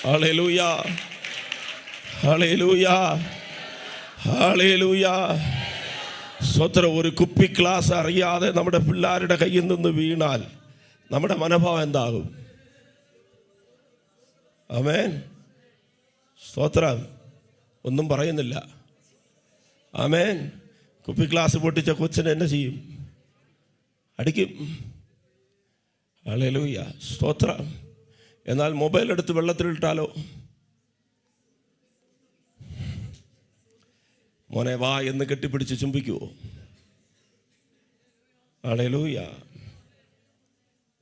ഹല്ലേലൂയ, ഹല്ലേലൂയ, ഹല്ലേലൂയ. സ്വത്രം. ഒരു കുപ്പി ഗ്ലാസ് അറിയാതെ നമ്മുടെ പിള്ളേരുടെ കയ്യിൽ നിന്ന് വീണാൽ നമ്മുടെ മനോഭാവം എന്താകും? ആമേൻ. സ്തോത്രം. ഒന്നും പറയുന്നില്ല. ആമേൻ. കുപ്പി ഗ്ലാസ് പൊട്ടിച്ച കൊച്ചിനെ എന്നെ ചെയ്യും? അടിക്കും. ഹല്ലേലൂയ, സ്തോത്രം. എന്നാൽ മൊബൈൽ എടുത്ത് വെള്ളത്തിലിട്ടാലോ? മോനെ വാ എന്ന് കെട്ടിപ്പിടിച്ച് ചുംബിക്കുവോ? ഹല്ലേലൂയ,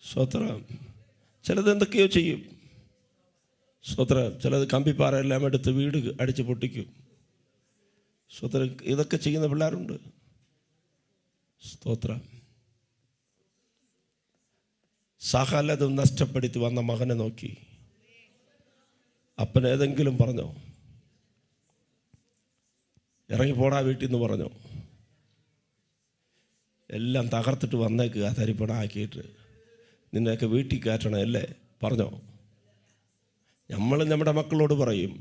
സ്തോത്രം. ചിലത് എന്തൊക്കെയോ ചെയ്യും. സ്തോത്രം. ചിലത് കമ്പിപ്പാറയെല്ലാം എടുത്ത് വീട് അടിച്ച് പൊട്ടിക്കും. സ്തോത്രം. ഇതൊക്കെ ചെയ്യുന്ന പിള്ളേരുണ്ട്. സ്തോത്രം. സകലതും നഷ്ടപ്പെടുത്തി വന്ന മകനെ നോക്കി അപ്പൻ ഏതെങ്കിലും പറഞ്ഞോ? ഇറങ്ങിപ്പോടാ വീട്ടിൽ നിന്ന് പറഞ്ഞോ? എല്ലാം തകർത്തിട്ട് വന്നേക്കുക, തരിപ്പണാക്കിയിട്ട് നിന്നെയൊക്കെ വീട്ടിൽ കയറ്റണം അല്ലേ പറഞ്ഞോ? നമ്മൾ നമ്മുടെ മക്കളോട് പറയും.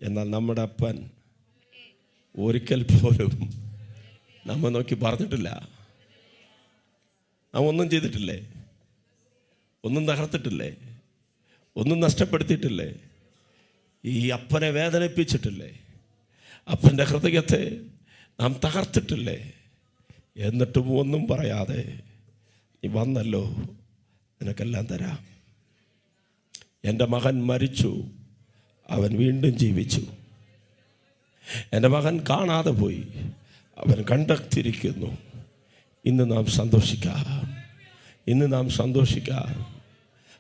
എന്നാൽ നമ്മുടെ അപ്പൻ ഒരിക്കൽ പോലും നമ്മെ നോക്കി പറഞ്ഞിട്ടില്ല. നാം ഒന്നും ചെയ്തിട്ടില്ലേ? ഒന്നും തകർത്തിട്ടില്ലേ? ഒന്നും നഷ്ടപ്പെടുത്തിയിട്ടില്ലേ? ഈ അപ്പനെ വേദനിപ്പിച്ചിട്ടില്ലേ? അപ്പൻ്റെ ഹൃദയത്തെ നാം തകർത്തിട്ടില്ലേ? എന്നിട്ടും ഒന്നും പറയാതെ നീ വന്നല്ലോ, നിനക്കെല്ലാം തരാം. എൻ്റെ മകൻ മരിച്ചു, അവൻ വീണ്ടും ജീവിച്ചു. എൻ്റെ മകൻ കാണാതെ പോയി, അവൻ കണ്ടെത്തിയിരിക്കുന്നു. ഇന്ന് നാം സന്തോഷിക്കാം, ഇന്ന് നാം സന്തോഷിക്കാം.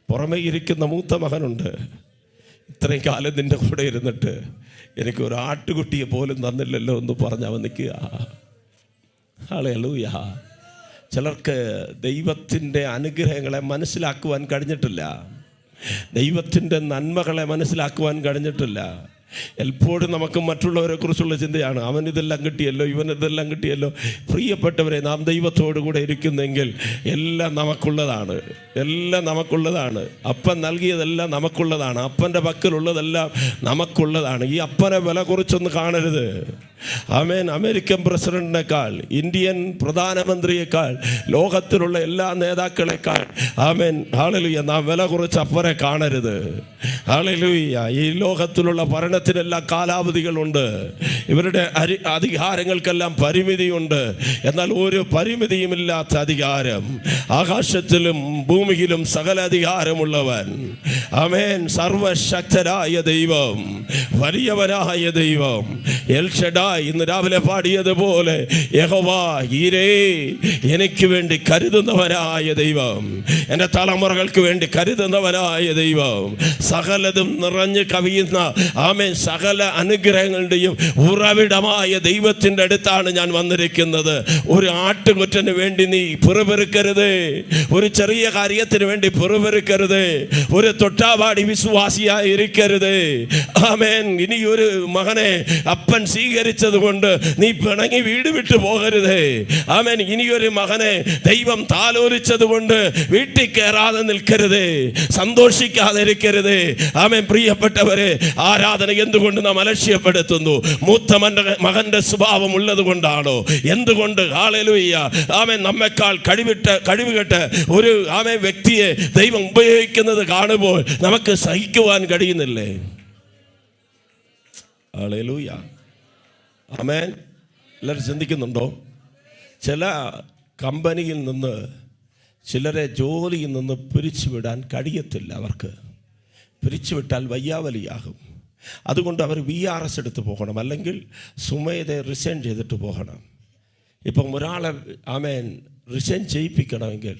പുറമേ ഇരിക്കുന്ന മൂത്ത മകനുണ്ട്. ഇത്രയും കാലം നിൻ്റെ കൂടെ ഇരുന്നിട്ട് എനിക്ക് ഒരു ആട്ടുകുട്ടിയെ പോലും തന്നില്ലല്ലോ എന്ന് പറഞ്ഞ് അവൻ നിൽക്കുക. ഹല്ലേലൂയ. ചിലർക്ക് ദൈവത്തിൻ്റെ അനുഗ്രഹങ്ങളെ മനസ്സിലാക്കുവാൻ കഴിഞ്ഞിട്ടില്ല, ദൈവത്തിൻ്റെ നന്മകളെ മനസ്സിലാക്കുവാൻ കഴിഞ്ഞിട്ടില്ല. എപ്പോഴും നമുക്ക് മറ്റുള്ളവരെ കുറിച്ചുള്ള ചിന്തയാണ്. അവൻ ഇതെല്ലാം കിട്ടിയല്ലോ, ഇവൻ ഇതെല്ലാം കിട്ടിയല്ലോ. പ്രിയപ്പെട്ടവരെ, നാം ദൈവത്തോടു കൂടെ ഇരിക്കുന്നെങ്കിൽ എല്ലാം നമുക്കുള്ളതാണ്, എല്ലാം നമുക്കുള്ളതാണ്. അപ്പൻ നൽകിയതെല്ലാം നമുക്കുള്ളതാണ്, അപ്പൻ്റെ പക്കലുള്ളതെല്ലാം നമുക്കുള്ളതാണ്. ഈ അപ്പനെ വില കുറിച്ചൊന്ന് കാണരുത്. ആമേൻ. അമേരിക്കൻ പ്രസിഡന്റിനേക്കാൾ, ഇന്ത്യൻ പ്രധാനമന്ത്രിയേക്കാൾ, ലോകത്തിലുള്ള എല്ലാ നേതാക്കളെക്കാൾ, ആമേൻ, ഹല്ലേലൂയ, നാം വില കുറച്ച് അപ്പനെ കാണരുത്. ഹല്ലേലൂയ. ഈ ലോകത്തിലുള്ള ഭരണത്തിനെല്ലാം കാലാവധികളുണ്ട്, ഇവരുടെ അധികാരങ്ങൾക്കെല്ലാം പരിമിതിയുണ്ട്. എന്നാൽ ഒരു പരിമിതിയുമില്ലാത്ത അധികാരം, ആകാശത്തിലും ഭൂമിയിലും സകല അധികാരമുള്ളവൻ, ആമേൻ, സർവശക്തനായ ദൈവം, വലിയവനായ ദൈവം, എൽ ഷഡായ്. ഇന്ന് രാവിലെ പാടിയതുപോലെ യഹോവ ഈരേ, എനിക്ക് വേണ്ടി കരുതുന്നവനായ ദൈവം, എൻ്റെ തലമുറകൾക്ക് വേണ്ടി കരുതുന്നവനായ ദൈവം, സകലതും നിറഞ്ഞു കവിയുന്ന, ആമേൻ, സകല അനുഗ്രഹങ്ങളുടെയും ഉറവിടമായ ദൈവത്തിൻ്റെ അടുത്താണ് ഞാൻ വന്നിരിക്കുന്നത്. ഒരു ആട്ടുകൊറ്റന് വേണ്ടി നീ പിറുപിറുക്കരുത്, ഒരു ചെറിയ കാര്യത്തിന് വേണ്ടി പിറുപിറുക്കരുത്, ഒരു തൊട്ടാവാടി വിശ്വാസിയായി ഇരിക്കരുത്. ആമേൻ. ഇനി ഒരു മകനെ അപ്പൻ സ്വീകരിച്ചത് കൊണ്ട് നീ പിണങ്ങി വീട് വിട്ടു പോകരുത്. ആമേൻ. ഇനിയൊരു മകനെ ദൈവം താലോലിച്ചത് കൊണ്ട് വീട്ടിൽ കയറാതെ നിൽക്കരുത്, സന്തോഷിക്കാതെ ഇരിക്കരുത്. ആമേൻ. പ്രിയപ്പെട്ടവരെ, ആരാധന എന്തുകൊണ്ട് നാം അലക്ഷ്യപ്പെടുത്തുന്നു? മൂത്ത മകന്റെ സ്വഭാവം ഉള്ളത് കൊണ്ടാണോ? എന്തുകൊണ്ട്? ഹല്ലേലൂയ. ആമേൻ. നമ്മെക്കാൾ കഴിവുകെട്ട് ഒരു ആമേൻ വ്യക്തിയെ ദൈവം ഉപയോഗിക്കുന്നത് കാണുമ്പോൾ നമുക്ക് സഹിക്കുവാൻ കഴിയുന്നില്ലേ? ഹല്ലേലൂയ. ആമേൻ. എല്ലാവരും ചിന്തിക്കുന്നുണ്ടോ? ചില കമ്പനിയിൽ നിന്ന് ചിലരെ ജോലിയിൽ നിന്ന് പിരിച്ചുവിടാൻ കഴിയത്തില്ല. അവർക്ക് പിരിച്ചുവിട്ടാൽ വയ്യാവലിയാകും. അതുകൊണ്ട് അവർ VRS എടുത്ത് പോകണം, അല്ലെങ്കിൽ സുമേധയെ റിസൈൻ ചെയ്തിട്ട് പോകണം. ഇപ്പം ഒരാളെ റിസൈൻ ചെയ്യിപ്പിക്കണമെങ്കിൽ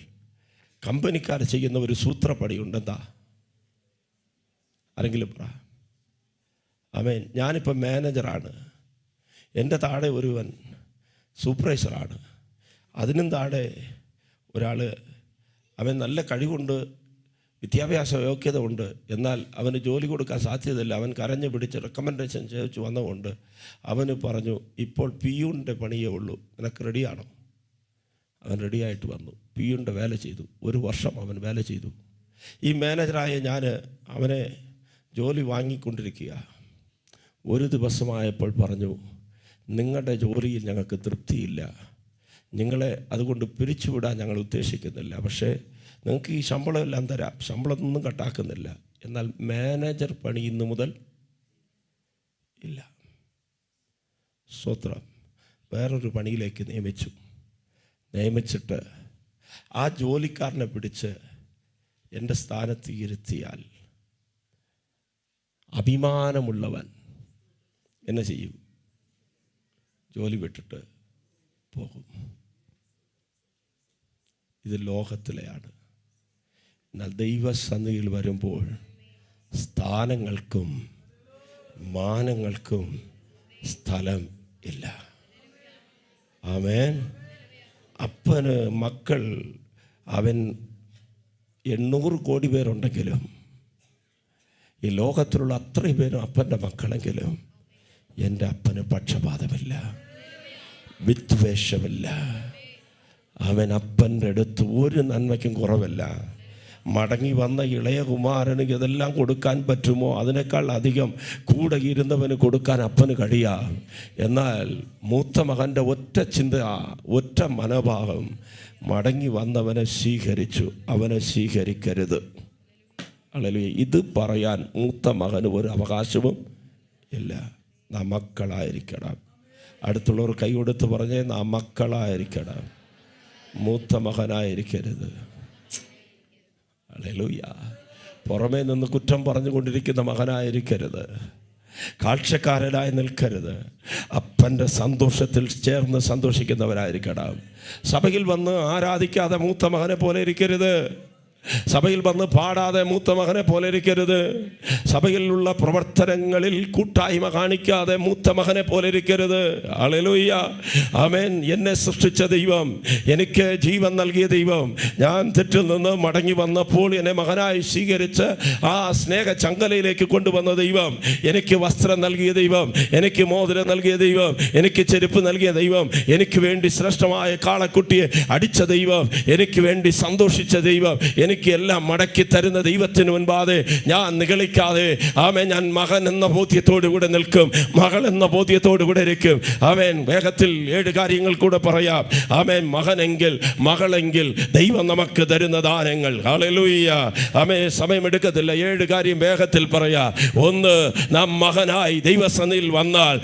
കമ്പനിക്കാർ ചെയ്യുന്ന ഒരു സൂത്രപ്പടിയുണ്ട്. എന്താ? ആരെങ്കിലും പറ. ഞാനിപ്പം മാനേജറാണ്, എൻ്റെ താഴെ ഒരുവൻ സൂപ്പർവൈസറാണ്, അതിനും താഴെ ഒരാൾ നല്ല കഴിവുണ്ട്, വിദ്യാഭ്യാസ യോഗ്യത ഉണ്ട്, എന്നാൽ അവന് ജോലി കൊടുക്കാൻ സാധ്യതയില്ല. അവൻ കരഞ്ഞു പിടിച്ച് റെക്കമെൻഡേഷൻ ചോദിച്ചു വന്നതുകൊണ്ട് അവന് പറഞ്ഞു, ഇപ്പോൾ പിയൂണിൻ്റെ പണിയേ ഉള്ളൂ, നിനക്ക് റെഡിയാണോ? അവൻ റെഡിയായിട്ട് വന്നു, പിയൂണിൻ്റെ വേല ചെയ്തു. 1 വർഷം അവൻ വേല ചെയ്തു. ഈ മാനേജറായ ഞാൻ അവനെ ജോലി വാങ്ങിക്കൊണ്ടിരിക്കുക. ഒരു ദിവസമായപ്പോൾ പറഞ്ഞു, നിങ്ങളുടെ ജോലിയിൽ ഞങ്ങൾക്ക് തൃപ്തിയില്ല, നിങ്ങളെ അതുകൊണ്ട് പിരിച്ചുവിടാൻ ഞങ്ങൾ ഉദ്ദേശിക്കുന്നില്ല, പക്ഷേ നിങ്ങൾക്ക് ഈ ശമ്പളം എല്ലാം തരാം, ശമ്പളമൊന്നും കട്ടാക്കുന്നില്ല, എന്നാൽ മാനേജർ പണി ഇന്ന് മുതൽ ഇല്ല. സ്വത്രം വേറൊരു പണിയിലേക്ക് നിയമിച്ചിട്ട് ആ ജോലിക്കാരനെ പിടിച്ച് എൻ്റെ സ്ഥാനത്ത് ഇരുത്തിയാൽ അഭിമാനമുള്ളവൻ എന്നെ ചെയ്യും? ജോലി വിട്ടിട്ട് പോകും. ഇത് ലോകത്തിലെയാണ്. എന്നാൽ ദൈവസന്നിധിയിൽ വരുമ്പോൾ സ്ഥാനങ്ങൾക്കും മാനങ്ങൾക്കും സ്ഥലം ഇല്ല. ആമേൻ. അപ്പന് മക്കൾ 800 കോടി പേരുണ്ടെങ്കിലും, ഈ ലോകത്തിലുള്ള അത്രയും പേരും അപ്പൻ്റെ മക്കളെങ്കിലും, എൻ്റെ അപ്പന് പക്ഷപാതമില്ല, വിദ്വേഷമില്ല. അവൻ അപ്പൻ്റെ അടുത്ത് ഒരു നന്മയ്ക്കും കുറവല്ല. മടങ്ങി വന്ന ഇളയ കുമാരന് ഇതെല്ലാം കൊടുക്കാൻ പറ്റുമോ? അതിനേക്കാൾ അധികം കൂടെ ഇരുന്നവന് കൊടുക്കാൻ അപ്പന് കഴിയാം. എന്നാൽ മൂത്ത മകൻ്റെ ഒറ്റ ചിന്ത, ഒറ്റ മനോഭാവം, മടങ്ങി വന്നവനെ സ്വീകരിച്ചു, അവനെ സ്വീകരിക്കരുത്. അല്ലെങ്കിൽ ഇത് പറയാൻ മൂത്ത മകന് ഒരു അവകാശവും ഇല്ല. നാം മക്കളായിരിക്കണം. അടുത്തുള്ളവർ കൈ കൊടുത്ത് പറഞ്ഞേ, നാം മക്കളായിരിക്കണം, മൂത്ത മകനായിരിക്കരുത്. ഹല്ലേലൂയ. പുറമേ നിന്ന് കുറ്റം പറഞ്ഞുകൊണ്ടിരിക്കുന്ന മകനായിരിക്കരുത്, കാഴ്ചക്കാരനായി നിൽക്കരുത്, അപ്പൻ്റെ സന്തോഷത്തിൽ ചേർന്ന് സന്തോഷിക്കുന്നവരായിരിക്കണം. സഭയിൽ വന്ന് ആരാധിക്കാതെ മൂത്ത മകനെ പോലെ ഇരിക്കരുത്. സഭയിൽ വന്ന് പാടാതെ മൂത്ത മകനെ പോലെ ഇരിക്കരുത്. സഭയിലുള്ള പ്രവർത്തനങ്ങളിൽ കൂട്ടായ്മ കാണിക്കാതെ മൂത്ത മകനെ പോലെ ഇരിക്കരുത്. ഹല്ലേലൂയ. ആമേൻ. എന്നെ സൃഷ്ടിച്ച ദൈവം, എനിക്ക് ജീവൻ നൽകിയ ദൈവം, ഞാൻ തെറ്റിൽ നിന്ന് മടങ്ങി വന്നപ്പോൾ എന്നെ മകനായി സ്വീകരിച്ച് ആ സ്നേഹ ചങ്കലയിലേക്ക് കൊണ്ടുവന്ന ദൈവം, എനിക്ക് വസ്ത്രം നൽകിയ ദൈവം, എനിക്ക് മോതിരം നൽകിയ ദൈവം, എനിക്ക് ചെരുപ്പ് നൽകിയ ദൈവം, എനിക്ക് വേണ്ടി ശ്രേഷ്ഠമായ കാളക്കുട്ടിയെ അടിച്ച ദൈവം, എനിക്ക് വേണ്ടി സന്തോഷിച്ച ദൈവം, എനിക്ക് എല്ലാം മടക്കി തരുന്ന ദൈവത്തിന് മുൻപാതെ ഞാൻ നിഗളിക്കാതെ ഞാൻ മകൻ എന്ന ബോധ്യത്തോടു കൂടെ നിൽക്കും, മകൾ എന്ന ബോധ്യത്തോടു കൂടെ ഇരിക്കും. വേഗത്തിൽ 7 കാര്യങ്ങൾ കൂടെ പറയാം. മകനെങ്കിൽ മകളെങ്കിൽ ദൈവം നമുക്ക് തരുന്ന ദാനങ്ങൾ. ഹല്ലേലൂയ. സമയമെടുക്കത്തില്ല, 7 കാര്യം വേഗത്തിൽ പറയാം. 1, നാം മകനായി ദൈവസന്നിധിയിൽ വന്നാൽ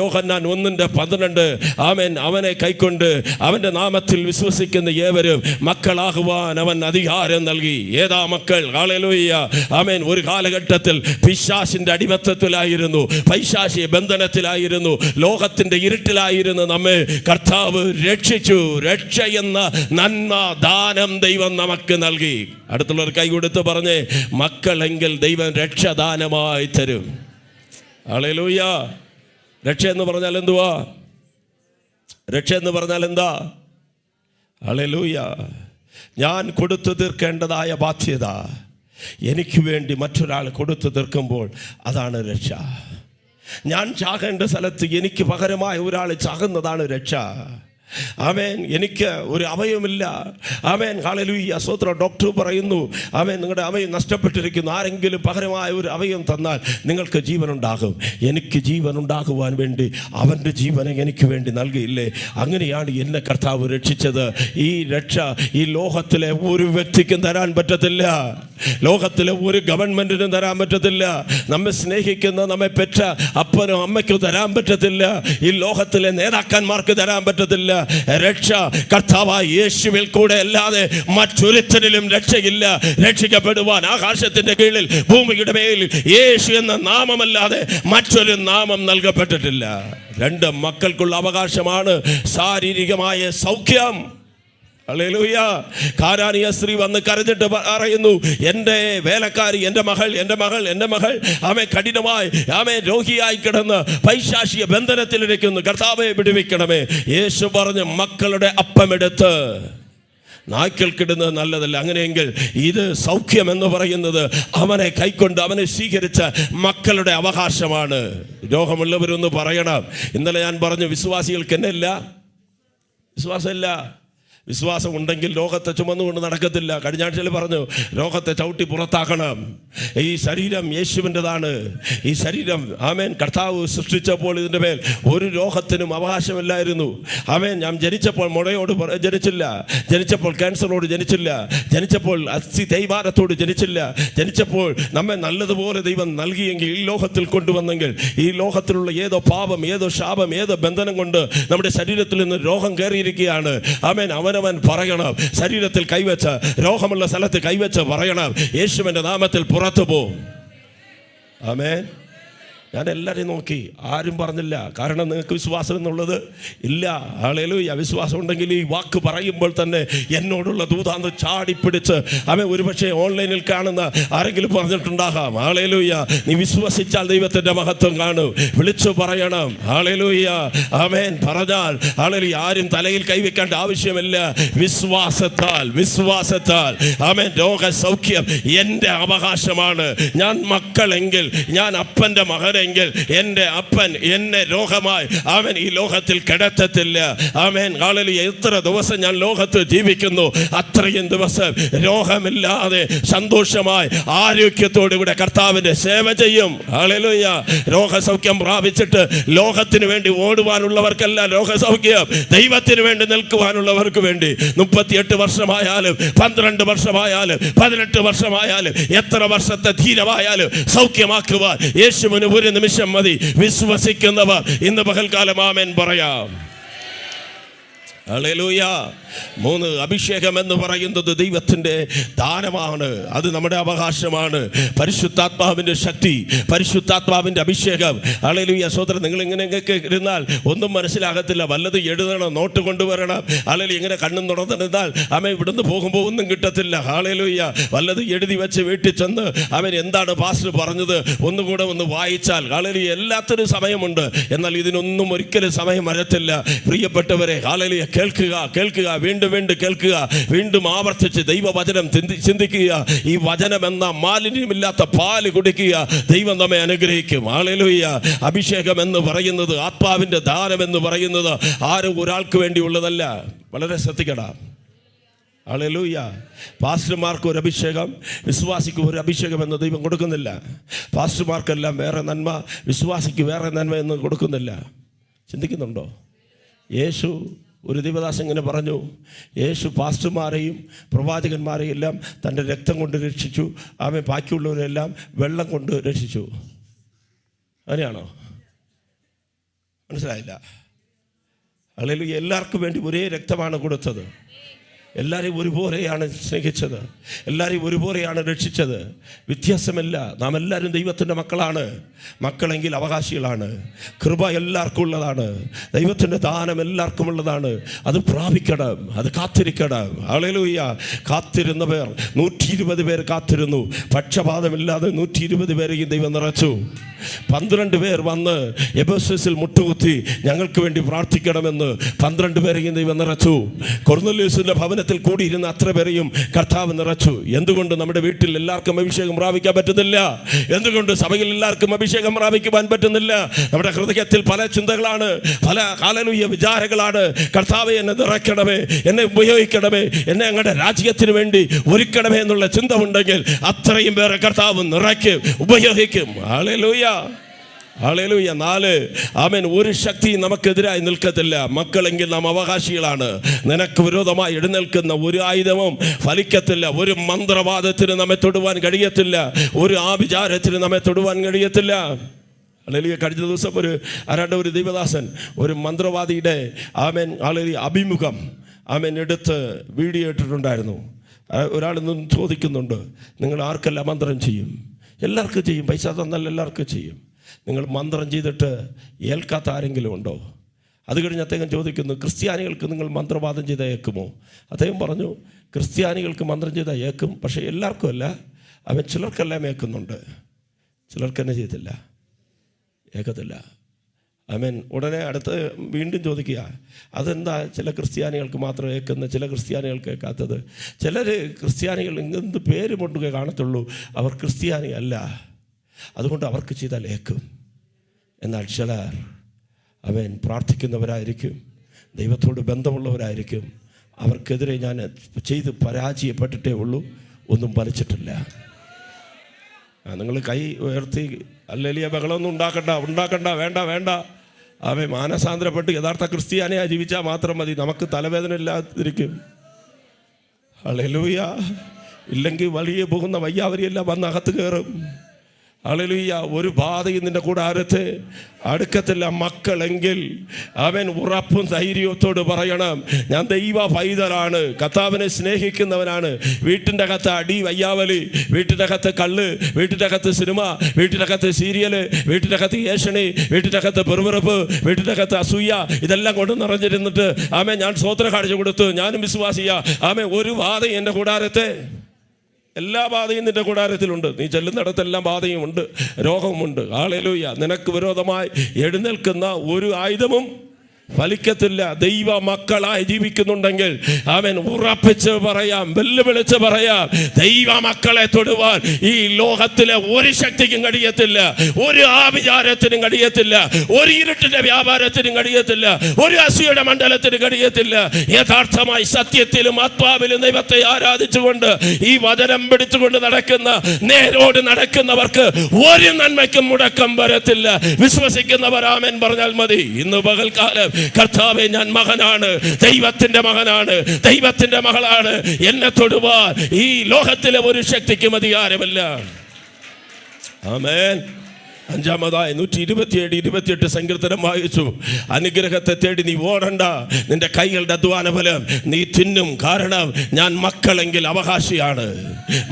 യോഹന്നാൻ 1:12 അവനെ കൈക്കൊണ്ട് അവന്റെ നാമത്തിൽ വിശ്വസിക്കുന്ന ഏവരും മക്കളാകുവാൻ അവൻ അധികാരം നൽകി. ഏതാ മക്കൾ? ഹല്ലേലൂയ. ഒരു കാലഘട്ടത്തിൽ പിശാചിന്റെ അടിമത്തത്തിലായിരുന്നു, പൈശാചിക ബന്ധനത്തിലായിരുന്നു, ലോകത്തിന്റെ ഇരുട്ടിലായിരുന്നു നമ്മെ കർത്താവ് രക്ഷിച്ചു. രക്ഷ എന്ന നന്മ ദാനം ദൈവം നമുക്ക് നൽകി. അടുത്തുള്ളവർ കൈ കൊടുത്ത് പറഞ്ഞേ, മക്കളെങ്കിൽ ദൈവം രക്ഷദാനമായി തരും. ഹല്ലേലൂയ. രക്ഷ എന്ന് പറഞ്ഞാൽ എന്തുവാ? രക്ഷ എന്ന് പറഞ്ഞാൽ എന്താ? ഹല്ലേലൂയ. ഞാൻ കൊടുത്തു തീർക്കേണ്ടതായ ബാധ്യത എനിക്ക് വേണ്ടി മറ്റൊരാൾ കൊടുത്തു തീർക്കുമ്പോൾ അതാണ് രക്ഷ. ഞാൻ ചാകേണ്ട സ്ഥലത്ത് എനിക്ക് പകരമായ ഒരാൾ ചാകുന്നതാണ് രക്ഷ. എനിക്ക് ഒരു അവയവമില്ല. ഹല്ലേലൂയ. സ്തോത്രം. ഡോക്ടർ പറയുന്നു, നിങ്ങളുടെ അവയവം നഷ്ടപ്പെട്ടിരിക്കുന്നു, ആരെങ്കിലും പകരമായ ഒരു അവയവം തന്നാൽ നിങ്ങൾക്ക് ജീവനുണ്ടാകും. എനിക്ക് ജീവനുണ്ടാകുവാൻ വേണ്ടി അവൻ്റെ ജീവനെ എനിക്ക് വേണ്ടി നൽകിയില്ലേ? അങ്ങനെയാണ് എന്നെ കർത്താവ് രക്ഷിച്ചത്. ഈ രക്ഷ ഈ ലോകത്തിലെ ഒരു വ്യക്തിക്കും തരാൻ പറ്റത്തില്ല. ലോകത്തിലെ ഒരു ഗവൺമെന്റിനും തരാൻ പറ്റത്തില്ല. നമ്മെ സ്നേഹിക്കുന്ന, നമ്മെ പെറ്റ അപ്പനോ അമ്മയ്ക്കോ തരാൻ പറ്റത്തില്ല. ഈ ലോകത്തിലെ നേതാക്കന്മാർക്ക് തരാൻ പറ്റത്തില്ല. രക്ഷ കർത്താവായ യേശുവിൽ കൂടെ അല്ലാതെ മറ്റൊരുത്തരിലും രക്ഷയില്ല. രക്ഷിക്കപ്പെടുവാൻ ആകാശത്തിന്റെ കീഴിൽ ഭൂമിയുടെ മേലിൽ യേശു എന്ന നാമമല്ലാതെ മറ്റൊരു നാമം നൽകപ്പെട്ടിട്ടില്ല. 2 മക്കൾക്കുള്ള അവകാശമാണ് ശാരീരികമായ സൗഖ്യം. ഹല്ലേലൂയ. കാനാനിയ സ്ത്രീ വന്ന് കരഞ്ഞിട്ട് പറയുന്നു, എൻ്റെ വേലക്കാരി, എൻ്റെ മകൾ ആമേ കഠിനമായി ആമേ രോഗിയായി കിടന്ന് പൈശാചിക ബന്ധനത്തിലിരിക്കുന്നു, കർത്താവേ വിടുവിക്കണമേ. യേശു പറഞ്ഞു, മക്കളുടെ അപ്പമെടുത്ത് നായ്ക്കൾക്കിടുന്നത് നല്ലതല്ല. അങ്ങനെയെങ്കിൽ ഇത് സൗഖ്യം എന്ന് പറയുന്നത് അവനെ കൈക്കൊണ്ട് അവനെ സ്വീകരിച്ച മക്കളുടെ അവകാശമാണ്. രോഗമുള്ളവരൊന്ന് പറയണം. ഇന്നലെ ഞാൻ പറഞ്ഞു, വിശ്വാസികൾക്ക് എന്നല്ല വിശ്വാസമില്ല. വിശ്വാസം ഉണ്ടെങ്കിൽ ലോകത്തെ ചുമന്നുകൊണ്ട് നടക്കത്തില്ല. കഴിഞ്ഞ ആഴ്ചയിൽ പറഞ്ഞു, ലോകത്തെ ചവിട്ടി പുറത്താക്കണം. ഈ ശരീരം യേശുവിൻ്റെതാണ്. ഈ ശരീരം ആമേൻ കർത്താവ് സൃഷ്ടിച്ചപ്പോൾ ഇതിൻ്റെ മേൽ ഒരു രോഗത്തിനും അവകാശമില്ലായിരുന്നു. ആമേൻ, ഞാൻ ജനിച്ചപ്പോൾ മുഴയോട് ജനിച്ചില്ല, ജനിച്ചപ്പോൾ ക്യാൻസറോട് ജനിച്ചില്ല, ജനിച്ചപ്പോൾ അസ്ഥി തേയ്മാനത്തോട് ജനിച്ചില്ല. ജനിച്ചപ്പോൾ നമ്മെ നല്ലതുപോലെ ദൈവം നൽകിയെങ്കിൽ, ഈ ലോകത്തിൽ കൊണ്ടുവന്നെങ്കിൽ, ഈ ലോകത്തിലുള്ള ഏതോ പാപം, ഏതോ ശാപം, ഏതോ ബന്ധനം കൊണ്ട് നമ്മുടെ ശരീരത്തിൽ നിന്ന് രോഗം കയറിയിരിക്കുകയാണ്. ആമേൻ, അവനവൻ പറയണം, ശരീരത്തിൽ കൈവച്ച്, രോഗമുള്ള സ്ഥലത്ത് കൈവച്ച് പറയണം, യേശുവിൻ്റെ നാമത്തിൽ പുറത്തു പോ. ആമേൻ. ഞാൻ എല്ലാവരെയും നോക്കി, ആരും പറഞ്ഞില്ല. കാരണം നിങ്ങൾക്ക് വിശ്വാസം എന്നുള്ളത് ഇല്ല. ഹല്ലേലൂയ. വിശ്വാസം ഉണ്ടെങ്കിൽ ഈ വാക്ക് പറയുമ്പോൾ തന്നെ എന്നോടുള്ള ദൂതാന്ന് ചാടിപ്പിടിച്ച് അവൻ ഒരുപക്ഷെ ഓൺലൈനിൽ കാണുന്ന ആരെങ്കിലും പറഞ്ഞിട്ടുണ്ടാകാം. ഹല്ലേലൂയ. നീ വിശ്വസിച്ചാൽ ദൈവത്തിൻ്റെ മഹത്വം കാണും. വിളിച്ചു പറയണം. ഹല്ലേലൂയ. ആമേൻ. പറഞ്ഞാൽ ഹല്ലേലൂയ. ആരും തലയിൽ കൈവയ്ക്കേണ്ട ആവശ്യമില്ല. വിശ്വാസത്താൽ ആമേൻ രോഗസൗഖ്യം എൻ്റെ അവകാശമാണ്. ഞാൻ മക്കളെങ്കിൽ, ഞാൻ അപ്പൻ്റെ മകനെ എങ്കിൽ എൻ്റെ അപ്പൻ എന്നെ രോഗമായി അവൻ ഈ ലോകത്തിൽ കിടത്തത്തില്ല. ആമേൻ. ഹല്ലേലൂയ. എത്ര ദിവസം ഞാൻ ലോകത്ത് ജീവിക്കുന്നു, അത്രയും ദിവസം രോഗമില്ലാതെ സന്തോഷമായി ആരോഗ്യത്തോടുകൂടെ കർത്താവിൻ്റെ സേവ ചെയ്യും. ഹല്ലേലൂയ. രോഗസൗഖ്യം പ്രാപിച്ചിട്ട് ലോകത്തിന് വേണ്ടി ഓടുവാനുള്ളവർക്കല്ല രോഗസൗഖ്യം, ദൈവത്തിന് വേണ്ടി നിൽക്കുവാനുള്ളവർക്ക് വേണ്ടി. 38 വർഷമായാലും 12 വർഷമായാലും 18 വർഷമായാലും എത്ര വർഷത്തെ ധീരമായാലും സൗഖ്യമാക്കുവാൻ യേശുവിന് ഒരു നിമിഷം മതി. വിശ്വസിക്കുന്നവർ ഇന്ന് പകൽക്കാലം ആമേൻ പറയാം. ഹല്ലേലൂയ. 3 അഭിഷേകം എന്ന് പറയുന്നത് ദൈവത്തിൻ്റെ ദാനമാണ്. അത് നമ്മുടെ അവകാശമാണ്. പരിശുദ്ധാത്മാവിൻ്റെ ശക്തി, പരിശുദ്ധാത്മാവിൻ്റെ അഭിഷേകം. ഹല്ലേലൂയ. സഹോദരൻ, നിങ്ങൾ ഇങ്ങനെയൊക്കെ ഇരുന്നാൽ ഒന്നും മനസ്സിലാകത്തില്ല. വല്ലത് എഴുതണം, നോട്ട് കൊണ്ടുവരണം. ഹല്ലേലൂയ. ഇങ്ങനെ കണ്ണും തുറന്നിരുന്നാൽ അവൻ ഇവിടുന്ന് പോകുമ്പോൾ ഒന്നും കിട്ടത്തില്ല. ഹല്ലേലൂയ. വല്ലത് എഴുതി വെച്ച് വീട്ടിൽ ചെന്ന് അവൻ എന്താണ് പാസ്റ്റർ പറഞ്ഞത് ഒന്നുകൂടെ ഒന്ന് വായിച്ചാൽ, ഹല്ലേലൂയ, എല്ലാത്തിനും സമയമുണ്ട്. എന്നാൽ ഇതിനൊന്നും ഒരിക്കലും സമയം വരത്തില്ല. പ്രിയപ്പെട്ടവരെ, ഹല്ലേലൂയ, കേൾക്കുക, വീണ്ടും കേൾക്കുക, വീണ്ടും ആവർത്തിച്ച് ദൈവവചനം ചിന്തിക്കുക. ഈ വചനം എന്ന മാലിന്യമില്ലാത്ത പാല് കുടിക്കുക. ദൈവം നമ്മെ അനുഗ്രഹിക്കും. ഹല്ലേലൂയ. അഭിഷേകം എന്ന് പറയുന്നത്, ആത്മാവിൻ്റെ ദാനം എന്ന് പറയുന്നത് ആരും ഒരാൾക്ക് വേണ്ടിയുള്ളതല്ല. വളരെ ശ്രദ്ധിക്കണം. ഹല്ലേലൂയ. പാസ്റ്റർമാർക്ക് ഒരു അഭിഷേകം, വിശ്വാസിക്ക് ഒരു അഭിഷേകം എന്ന് ദൈവം കൊടുക്കുന്നില്ല. പാസ്റ്റർമാർക്കെല്ലാം വേറെ നന്മ, വിശ്വാസിക്ക് വേറെ നന്മ എന്ന് കൊടുക്കുന്നില്ല. ചിന്തിക്കുന്നുണ്ടോ? യേശു ഒരു ദൈവദാസൻ ഇങ്ങനെ പറഞ്ഞു, യേശു പാസ്റ്റർമാരെയും പ്രവാചകന്മാരെയും എല്ലാം തൻ്റെ രക്തം കൊണ്ട് രക്ഷിച്ചു, അവൻ ബാക്കിയുള്ളവരെല്ലാം വെള്ളം കൊണ്ട് രക്ഷിച്ചു. അങ്ങനെയാണോ? മനസ്സിലായില്ല. ഹല്ലേലൂയ. എല്ലാവർക്കും വേണ്ടി ഒരേ രക്തമാണ് കൊടുത്തത്. എല്ലാവരെയും ഒരുപോലെയാണ് സ്നേഹിച്ചത്. എല്ലാവരെയും ഒരുപോലെയാണ് രക്ഷിച്ചത്. വ്യത്യാസമില്ല. നാം എല്ലാവരും ദൈവത്തിൻ്റെ മക്കളാണ്. മക്കളെങ്കിൽ അവകാശികളാണ്. കൃപ എല്ലാവർക്കും ഉള്ളതാണ്. ദൈവത്തിൻ്റെ ദാനം എല്ലാവർക്കും ഉള്ളതാണ്. അത് പ്രാപിക്കണം, അത് കാത്തിരിക്കണം. ഹല്ലേലൂയ. കാത്തിരുന്നവർ 120 പേർ കാത്തിരുന്നു. പക്ഷപാതമില്ലാതെ 120 പേരെയും ദൈവം നിറച്ചു. 12 പേർ വന്ന് എഫെസസിൽ മുട്ടുകുത്തി ഞങ്ങൾക്ക് വേണ്ടി പ്രാർത്ഥിക്കണമെന്ന് 12 പേരെയും ദൈവം നിറച്ചു. കൊർന്നല്യോസിന്റെ ഭവനത്തിൽ കൂടിയിരുന്ന അത്ര പേരെയും കർത്താവ് നിറച്ചു. എന്തുകൊണ്ട് നമ്മുടെ വീട്ടിൽ എല്ലാവർക്കും അഭിഷേകം പ്രാപിക്കാൻ പറ്റുന്നില്ല? എന്തുകൊണ്ട് സഭയിൽ എല്ലാവർക്കും അഭിഷേകം പ്രാപിക്കുവാൻ പറ്റുന്നില്ല? നമ്മുടെ ഹൃദയത്തിൽ പല ചിന്തകളാണ്, പല ഹല്ലേലൂയ വിചാരങ്ങളാണ്. കർത്താവേ, എന്നെ നിറയ്ക്കണമേ, എന്നെ ഉപയോഗിക്കണമേ, എന്നെ അങ്ങയുടെ രാജ്യത്തിന് വേണ്ടി ഒരുക്കണമേ എന്നുള്ള ചിന്ത ഉണ്ടെങ്കിൽ അത്രയും പേരെ കർത്താവ് നിറയ്ക്കും, ഉപയോഗിക്കും. ഹല്ലേലൂയ. ഹല്ലേലൂയ. 4, ആമേൻ, ഒരു ശക്തി നമുക്കെതിരായി നിൽക്കത്തില്ല. മക്കളെങ്കിൽ നാം അവകാശികളാണ്. നിനക്ക് വിരോധമായി എഴുന്നേൽക്കുന്ന ഒരു ആയുധവും ഫലിക്കത്തില്ല. ഒരു മന്ത്രവാദത്തിന് നമ്മെ തൊടുവാൻ കഴിയത്തില്ല. ഒരു ആഭിചാരത്തിന് നമ്മെ തൊടുവാൻ കഴിയത്തില്ല. ഹല്ലേലൂയ. കഴിഞ്ഞ ദിവസം ഒരു ദൈവദാസൻ ഒരു മന്ത്രവാദിയുടെ ആമേൻ ഹല്ലേലൂയ അഭിമുഖം ആമേൻ എടുത്ത് വീഡിയോ ഇട്ടിട്ടുണ്ടായിരുന്നു. ഒരാൾ നിന്നും ചോദിക്കുന്നുണ്ട്, നിങ്ങൾ ആർക്കെല്ലാം മന്ത്രം ചെയ്യും? എല്ലാവർക്കും ചെയ്യും. പൈസ തന്നാൽ എല്ലാവർക്കും ചെയ്യും. നിങ്ങൾ മന്ത്രം ചെയ്തിട്ട് ഏൽക്കാത്ത ആരെങ്കിലും ഉണ്ടോ? അത് കഴിഞ്ഞ് അദ്ദേഹം ചോദിക്കുന്നു, ക്രിസ്ത്യാനികൾക്ക് നിങ്ങൾ മന്ത്രവാദം ചെയ്താൽ ഏൽക്കുമോ? അദ്ദേഹം പറഞ്ഞു, ക്രിസ്ത്യാനികൾക്ക് മന്ത്രം ചെയ്താൽ ഏൽക്കും, പക്ഷേ എല്ലാവർക്കും അല്ല. അവൻ ചിലർക്കെല്ലാം ഏൽക്കുന്നുണ്ട്, ചിലർക്ക് തന്നെ ചെയ്തില്ല, ഏൽക്കത്തില്ല. ആമേൻ. ഉടനെ അടുത്ത് വീണ്ടും ചോദിക്കുക, അതെന്താ ചില ക്രിസ്ത്യാനികൾക്ക് മാത്രം ഏൽക്കുന്ന, ചില ക്രിസ്ത്യാനികൾക്ക് ഏൽക്കാത്തത്? ചിലർ ക്രിസ്ത്യാനികൾ എന്ത് പേര് കൊണ്ടു കാണത്തുള്ളൂ, അവർ ക്രിസ്ത്യാനി അല്ല, അതുകൊണ്ട് അവർക്ക് ചെയ്താൽ ഏൽക്കും. എന്നാൽ ചിലർ അവൻ പ്രാർത്ഥിക്കുന്നവരായിരിക്കും, ദൈവത്തോട് ബന്ധമുള്ളവരായിരിക്കും. അവർക്കെതിരെ ഞാൻ ചെയ്ത് പരാജയപ്പെട്ടിട്ടേ ഉള്ളൂ, ഒന്നും ഫലിച്ചിട്ടില്ല. നിങ്ങൾ കൈ ഉയർത്തി ഹല്ലേലൂയ ബഹളമൊന്നും ഉണ്ടാക്കണ്ട, വേണ്ട. അവൻ മാനസാന്തരപ്പെട്ട് യഥാർത്ഥ ക്രിസ്ത്യാനിയായി ജീവിച്ചാൽ മാത്രം മതി. നമുക്ക് തലവേദന ഇല്ലാതിരിക്കും. ഹല്ലേലൂയ. ഇല്ലെങ്കിൽ വലിയ പോകുന്ന വയ്യാവരിയെല്ലാം വന്ന് അകത്ത് കയറും. ഹല്ലേലൂയ. ഒരു ബാധയും നിന്റെ കൂടാരത്തെ അടുക്കത്തില്ല. മക്കളെങ്കിൽ അവൻ ഉറപ്പും ധൈര്യത്തോട് പറയണം, ഞാൻ ദൈവ പൈതലാണ്, കർത്താവിനെ സ്നേഹിക്കുന്നവനാണ്. വീട്ടിൻ്റെ അകത്ത് അടി വയ്യാവലി, വീട്ടിൻ്റെ അകത്ത് കള്ള്, വീട്ടിൻ്റെ അകത്ത് സിനിമ, വീട്ടിൻ്റെ അകത്ത് സീരിയല്, വീട്ടിൻ്റെ അകത്ത് ഏഷണി, വീട്ടിൻ്റെ അകത്ത് പെറുപെറുപ്പ്, വീട്ടിൻ്റെ അകത്ത് അസൂയ, ഇതെല്ലാം കൊണ്ട് നിറഞ്ഞിരുന്നിട്ട് ആമേ ഞാൻ സ്വോത്ര കാഴ്ച കൊടുത്തു, ഞാനും വിശ്വാസിയാ. ആമേ ഒരു ബാധയും എൻ്റെ കൂടാരത്തെ, എല്ലാ ബാധയും നിന്റെ കൂടാരത്തിലുണ്ട്. നീ ചെല്ലുന്നിടത്തെല്ലാം ബാധയുമുണ്ട്, രോഗവുമുണ്ട്. ഹല്ലേലൂയ. നിനക്ക് വിരോധമായി എഴുന്നേൽക്കുന്ന ഒരു ആയുധവും ഫലിക്കത്തില്ല. ദൈവ മക്കളായി ജീവിക്കുന്നുണ്ടെങ്കിൽ അവൻ ഉറപ്പിച്ച് പറയാം, വെല്ലുവിളിച്ച് പറയാം, ദൈവ മക്കളെ തൊടുവാൻ ഈ ലോകത്തിലെ ഒരു ശക്തിക്കും കഴിയത്തില്ല, ഒരു ആഭിചാരത്തിനും കഴിയത്തില്ല, ഒരു ഇരുട്ടിന്റെ വ്യാപാരത്തിനും കഴിയത്തില്ല, ഒരു അസൂയയുടെ മണ്ഡലത്തിനും കഴിയത്തില്ല. യഥാർത്ഥമായി സത്യത്തിലും ആത്മാവിലും ദൈവത്തെ ആരാധിച്ചുകൊണ്ട് ഈ വചനം പിടിച്ചുകൊണ്ട് നടക്കുന്ന, നേരോട് നടക്കുന്നവർക്ക് ഒരു നന്മയ്ക്കും മുടക്കം വരത്തില്ല. വിശ്വസിക്കുന്നവർ ആമേൻ പറഞ്ഞാൽ മതി. ഇന്ന് പകൽക്കാലം കർത്താവേ, ഞാൻ മകനാണ്, ദൈവത്തിന്റെ മകനാണ്, ദൈവത്തിന്റെ മകളാണ്, എന്നെ തൊടുവാൻ ഈ ലോകത്തിലെ ഒരു ശക്തിക്കും അധികാരമില്ല. ആമേൻ. 5-ാമതായി 127-28 സങ്കീർത്തനം വായിച്ചു. അനുഗ്രഹത്തെ തേടി നീ ഓടണ്ട, നിന്റെ കൈകളുടെ അധ്വാന ഫലം നീ തിന്നും. കാരണം ഞാൻ മക്കളെങ്കിൽ അവകാശിയാണ്,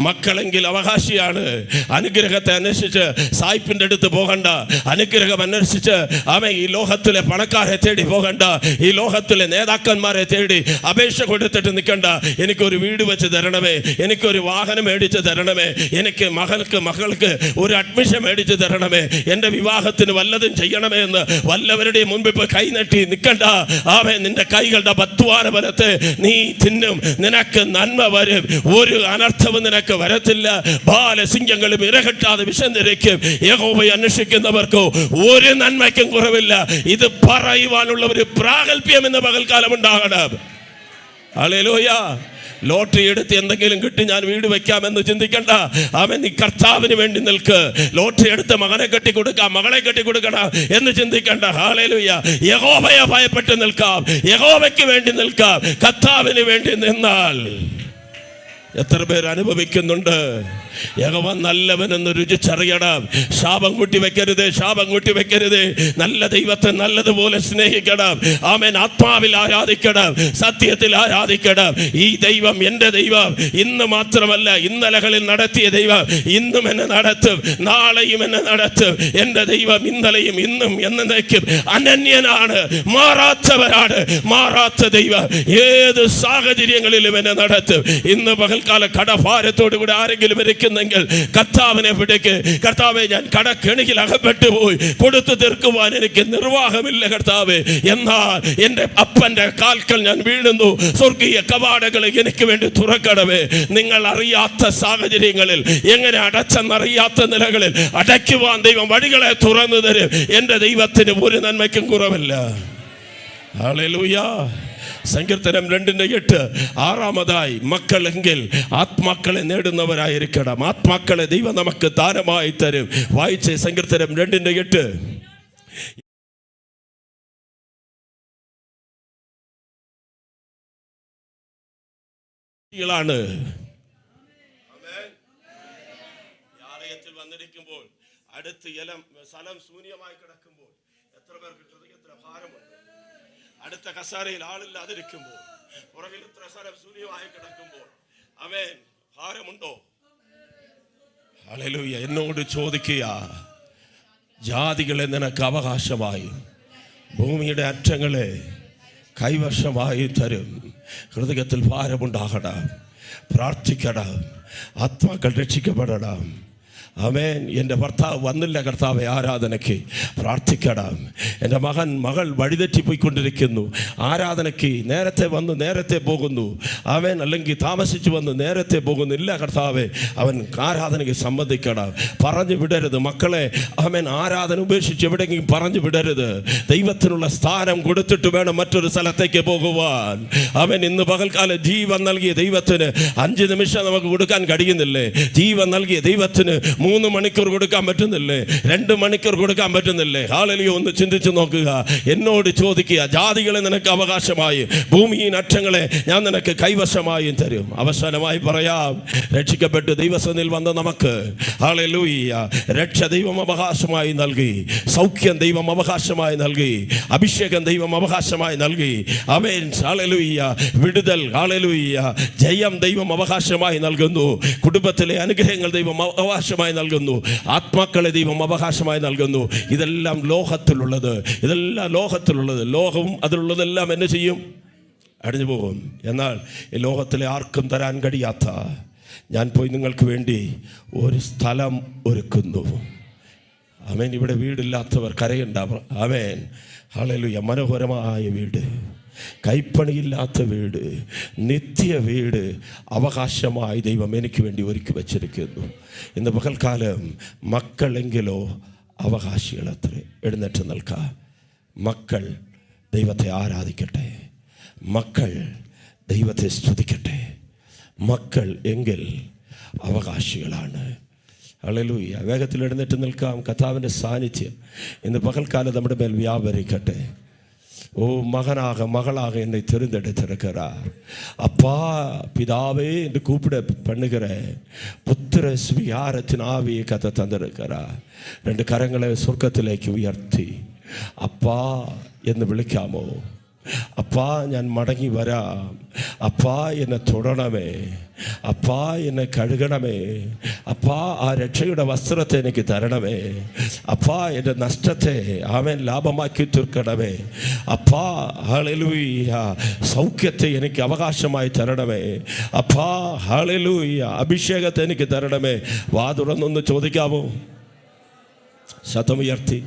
മക്കളെങ്കിൽ അവകാശിയാണ്. അനുഗ്രഹത്തെ അന്വേഷിച്ച് സായിപ്പിൻ്റെ അടുത്ത് പോകണ്ട, അനുഗ്രഹം അന്വേഷിച്ച് ഈ ലോകത്തിലെ പണക്കാരെ തേടി പോകണ്ട, ഈ ലോകത്തിലെ നേതാക്കന്മാരെ തേടി അപേക്ഷ കൊടുത്തിട്ട് നിൽക്കണ്ട. എനിക്കൊരു വീട് വെച്ച് തരണമേ, എനിക്കൊരു വാഹനം മേടിച്ച് തരണമേ, എനിക്ക് മകൾക്ക് ഒരു അഡ്മിഷൻ മേടിച്ച് തരണമേ, എന്റെ വിവാഹത്തിന് വല്ലതും ചെയ്യണമേ എന്ന് വല്ലവരുടെയും മുൻപിൽ കൈനീട്ടി നിൽക്കണ്ട. ആവേ നിന്റെ കൈകളുടെ അധ്വാന ഫലത്തെ നീ തിന്നും, നിനക്ക് നന്മ വരും, ഒരു അനർത്ഥവും നിനക്ക് വരത്തില്ല. ബാലസിംഹങ്ങളും ഇരകെട്ടാതെ വിശന്നിരിക്കും. യഹോവയെ അന്വേഷിക്കുന്നവർക്കോ ഒരു നന്മയ്ക്കും കുറവില്ല. ഇത് പറയുവാനുള്ള ഒരു പ്രാഗൽഭ്യം എന്ന പകൽക്കാലം ഉണ്ടാകണം. ഹല്ലേലൂയ. ലോട്ടറി എടുത്ത് എന്തെങ്കിലും കിട്ടി ഞാൻ വീട് വെക്കാമെന്ന് ചിന്തിക്കണ്ട. അവൻ നീ കർത്താവിന് വേണ്ടി നിൽക്ക്. ലോട്ടറി എടുത്ത് മകനെ കെട്ടിക്കൊടുക്കാം, മകളെ കെട്ടിക്കൊടുക്കണം എന്ന് ചിന്തിക്കണ്ട. ഹല്ലേലൂയ. യഹോവയെ ഭയപ്പെട്ട് നിൽക്കാം, യഹോവയ്ക്ക് വേണ്ടി നിൽക്കാം. കർത്താവിന് വേണ്ടി നിന്നാൽ എത്ര പേർ അനുഭവിക്കുന്നുണ്ട്? യഹോവ നല്ലവനെന്ന് രുചിച്ചറിയണം. ശാപം കൂട്ടി വെക്കരുത്. നല്ല ദൈവത്തെ നല്ലതുപോലെ സ്നേഹിക്കണം. ആമേൻ. ആത്മാവിൽ ആരാധിക്കണം, സത്യത്തിൽ ആരാധിക്കണം. ഈ ദൈവം എൻ്റെ ദൈവം. ഇന്ന് മാത്രമല്ല, ഇന്നലകളിൽ നടത്തിയ ദൈവം ഇന്നും എന്നെ നടത്തും, നാളെയും എന്നെ നടത്തും. എൻ്റെ ദൈവം ഇന്നലെയും ഇന്നും എന്നേക്കും അനന്യനാണ്, മാറാത്തവരാണ്. മാറാത്ത ദൈവം ഏത് സാഹചര്യങ്ങളിലും എന്നെ നടത്തും. ഇന്ന് പകൽക്കാല കടഭാരത്തോടു കൂടി ആരെങ്കിലും ഇരിക്കുന്നെങ്കിൽ കർത്താവിനെ പിടിക്ക്. കർത്താവെ, ഞാൻ കടക്കെണിയിൽ അകപ്പെട്ടു പോയി, കൊടുത്തു തീർക്കുവാൻ എനിക്ക് നിർവാഹമില്ല കർത്താവെ. എന്നാൽ എൻ്റെ അപ്പൻ്റെ കാൽക്കൽ ഞാൻ വീഴുന്നു. സ്വർഗീയ കവാടങ്ങൾ എനിക്ക് വേണ്ടി തുറക്കണമേ. നിങ്ങൾ അറിയാത്ത സാഹചര്യങ്ങളിൽ, എങ്ങനെ അടച്ചെന്നറിയാത്ത നിലകളിൽ അടയ്ക്കുവാൻ ദൈവം വഴികളെ തുറന്നു തരും. എൻ്റെ ദൈവത്തിന് ഒരു നന്മയ്ക്കും കുറവില്ല. ഹല്ലേലൂയ. സങ്കീർത്തനം 2:8. 6-ാമതായി, മക്കളെങ്കിൽ ആത്മാക്കളെ നേടുന്നവരായിരിക്കണം. ആത്മാക്കളെ ദൈവം നമുക്ക് ദാനമായി തരും. വായിച്ചേ സങ്കീർത്തനം 2:8. ാണ് ആലയത്തിൽ വന്നിരിക്കുമ്പോൾ അടുത്ത് സ്ഥലം ശൂന്യമായി കിടക്കുമ്പോൾ എത്ര പേർക്ക് ഹൃദയത്തിന് ഭാരമുണ്ട്? അടുത്ത കസാരയിൽ ആളില്ലാതിരിക്കുമ്പോൾ, പുറകിൽ ഇത്ര സ്ഥലം ശൂന്യമായി കിടക്കുമ്പോൾ ആമേൻ ഭാരമുണ്ടോ? ഹല്ലേലൂയ. എന്നോട് ചോദിക്കുക, ജാതികളെ നിനക്ക് അവകാശമായി, ഭൂമിയുടെ അറ്റങ്ങളെ കൈവശമായി തരും. ഹൃദയത്തിൽ ഭാരമുണ്ടാകണം, പ്രാർത്ഥിക്കണം, ആത്മാക്കൾ രക്ഷിക്കപ്പെടണം. ആമേൻ. എൻ്റെ ഭർത്താവ് വന്നില്ല കർത്താവേ ആരാധനയ്ക്ക്, പ്രാർത്ഥിക്കണം. എൻ്റെ മകൾ വഴിതെറ്റിപ്പോയിക്കൊണ്ടിരിക്കുന്നു, ആരാധനയ്ക്ക് നേരത്തെ വന്ന് നേരത്തെ പോകുന്നു. ആമേൻ. അല്ലെങ്കിൽ താമസിച്ചു വന്ന് നേരത്തെ പോകുന്നു. ഇല്ല കർത്താവേ, അവൻ ആരാധനയ്ക്ക് സംബന്ധിക്കണം. പറഞ്ഞു വിടരുത് മക്കളെ. ആമേൻ. ആരാധന ഉപേക്ഷിച്ച് എവിടെയെങ്കിലും പറഞ്ഞു വിടരുത്. ദൈവത്തിനുള്ള സ്ഥാനം കൊടുത്തിട്ട് വേണം മറ്റൊരു സ്ഥലത്തേക്ക് പോകുവാൻ. അവൻ ഇന്ന് പകൽക്കാലം ജീവൻ നൽകിയ ദൈവത്തിന് 5 നിമിഷം നമുക്ക് കൊടുക്കാൻ കഴിയുന്നില്ലേ? ജീവൻ നൽകിയ ദൈവത്തിന് 3 മണിക്കൂർ കൊടുക്കാൻ പറ്റുന്നില്ലേ? 2 മണിക്കൂർ കൊടുക്കാൻ പറ്റുന്നില്ലേ? ഹല്ലേലൂയ. ഒന്ന് ചിന്തിച്ചു നോക്കുക. എന്നോട് ചോദിക്കുക, ജാതികളെ നിനക്ക് അവകാശമായി, ഭൂമിயின் അറ്റങ്ങളെ ഞാൻ നിനക്ക് കൈവശമായും തരും. അവസാനമായി പറയാം, രക്ഷിക്കപ്പെട്ട് ദൈവസന്നിധിയിൽ വന്ന നമുക്ക് ഹല്ലേലൂയ രക്ഷ ദൈവം അവകാശമായി നൽകി, സൗഖ്യം ദൈവം അവകാശമായി നൽകി, അഭിഷേകം ദൈവം അവകാശമായി നൽകി. ആമേൻ. ഹല്ലേലൂയ. വിടുതൽ, ഹല്ലേലൂയ, ജയം ദൈവം അവകാശമായി നൽകുന്നു. കുടുംബത്തിലെ അനുഗ്രഹങ്ങൾ ദൈവം അവകാശമായി നൽകുന്നു. ആത്മാക്കളെ ദൈവം അവകാശമായി നൽകുന്നു. ഇതെല്ലാം ലോകത്തിലുള്ളത്, ലോകവും അതിലുള്ളതെല്ലാം എന്നെ ചെയ്യും, അടിഞ്ഞു പോകും. എന്നാൽ ഈ ലോകത്തിലെ ആർക്കും തരാൻ കഴിയാത്ത ഞാൻ പോയി നിങ്ങൾക്ക് വേണ്ടി ഒരു സ്ഥലം ഒരുക്കുന്നു. ആമേൻ. ഇവിടെ വീടില്ലാത്തവർ കരയുണ്ടാവ. ആമേൻ. ഹല്ലേലൂയ. മനോഹരമായ വീട്, കൈപ്പണിയില്ലാത്ത വീട്, നിത്യ വീട് അവകാശമായി ദൈവം എനിക്ക് വേണ്ടി ഒരുക്കി വച്ചിരിക്കുന്നു. ഇന്ന് പകൽക്കാലം മക്കളെങ്കിലോ അവകാശികളത്രേ. എഴുന്നേറ്റ് നിൽക്കാം. മക്കൾ ദൈവത്തെ ആരാധിക്കട്ടെ, മക്കൾ ദൈവത്തെ സ്തുതിക്കട്ടെ. മക്കൾ എങ്കിൽ അവകാശികളാണ്. ഹല്ലേലൂയ. വേഗത്തിൽ എഴുന്നേറ്റ് നിൽക്കാം. കർത്താവിൻ്റെ സാന്നിധ്യം ഇന്ന് പകൽക്കാലം നമ്മുടെ മേൽ വ്യാപരിക്കട്ടെ. ஓ மகனாக மகளாக என்னை தெரிந்தெடுத்திருக்கிறார். அப்பா பிதாவே என்று கூப்பிட பண்ணுகிற புத்திர ஸ்வீகாரத்தின் ஆவியை கத்த தந்திருக்கிறார். 2 கரங்களை சொர்க்கத்திലേക്ക് ഉയർത്തി அப்பா എന്ന് വിളിക്കാമോ? അപ്പാ ഞാൻ മടങ്ങി വരാം. അപ്പാ എന്നെ തൊടണമേ, അപ്പാ എന്നെ കഴുകണമേ, അപ്പാ ആ രക്ഷയുടെ വസ്ത്രത്തെ എനിക്ക് തരണമേ, അപ്പാ എൻ്റെ നഷ്ടത്തെ ആമേൻ ലാഭമാക്കി തീർക്കണമേ, അപ്പാ ഹല്ലേലൂയ സൗഖ്യത്തെ എനിക്ക് അവകാശമായി തരണമേ, അപ്പാ ഹല്ലേലൂയ അഭിഷേകത്തെ എനിക്ക് തരണമേ. വാ തുറന്നൊന്ന് ചോദിക്കാമോ? ശതമുയർത്തി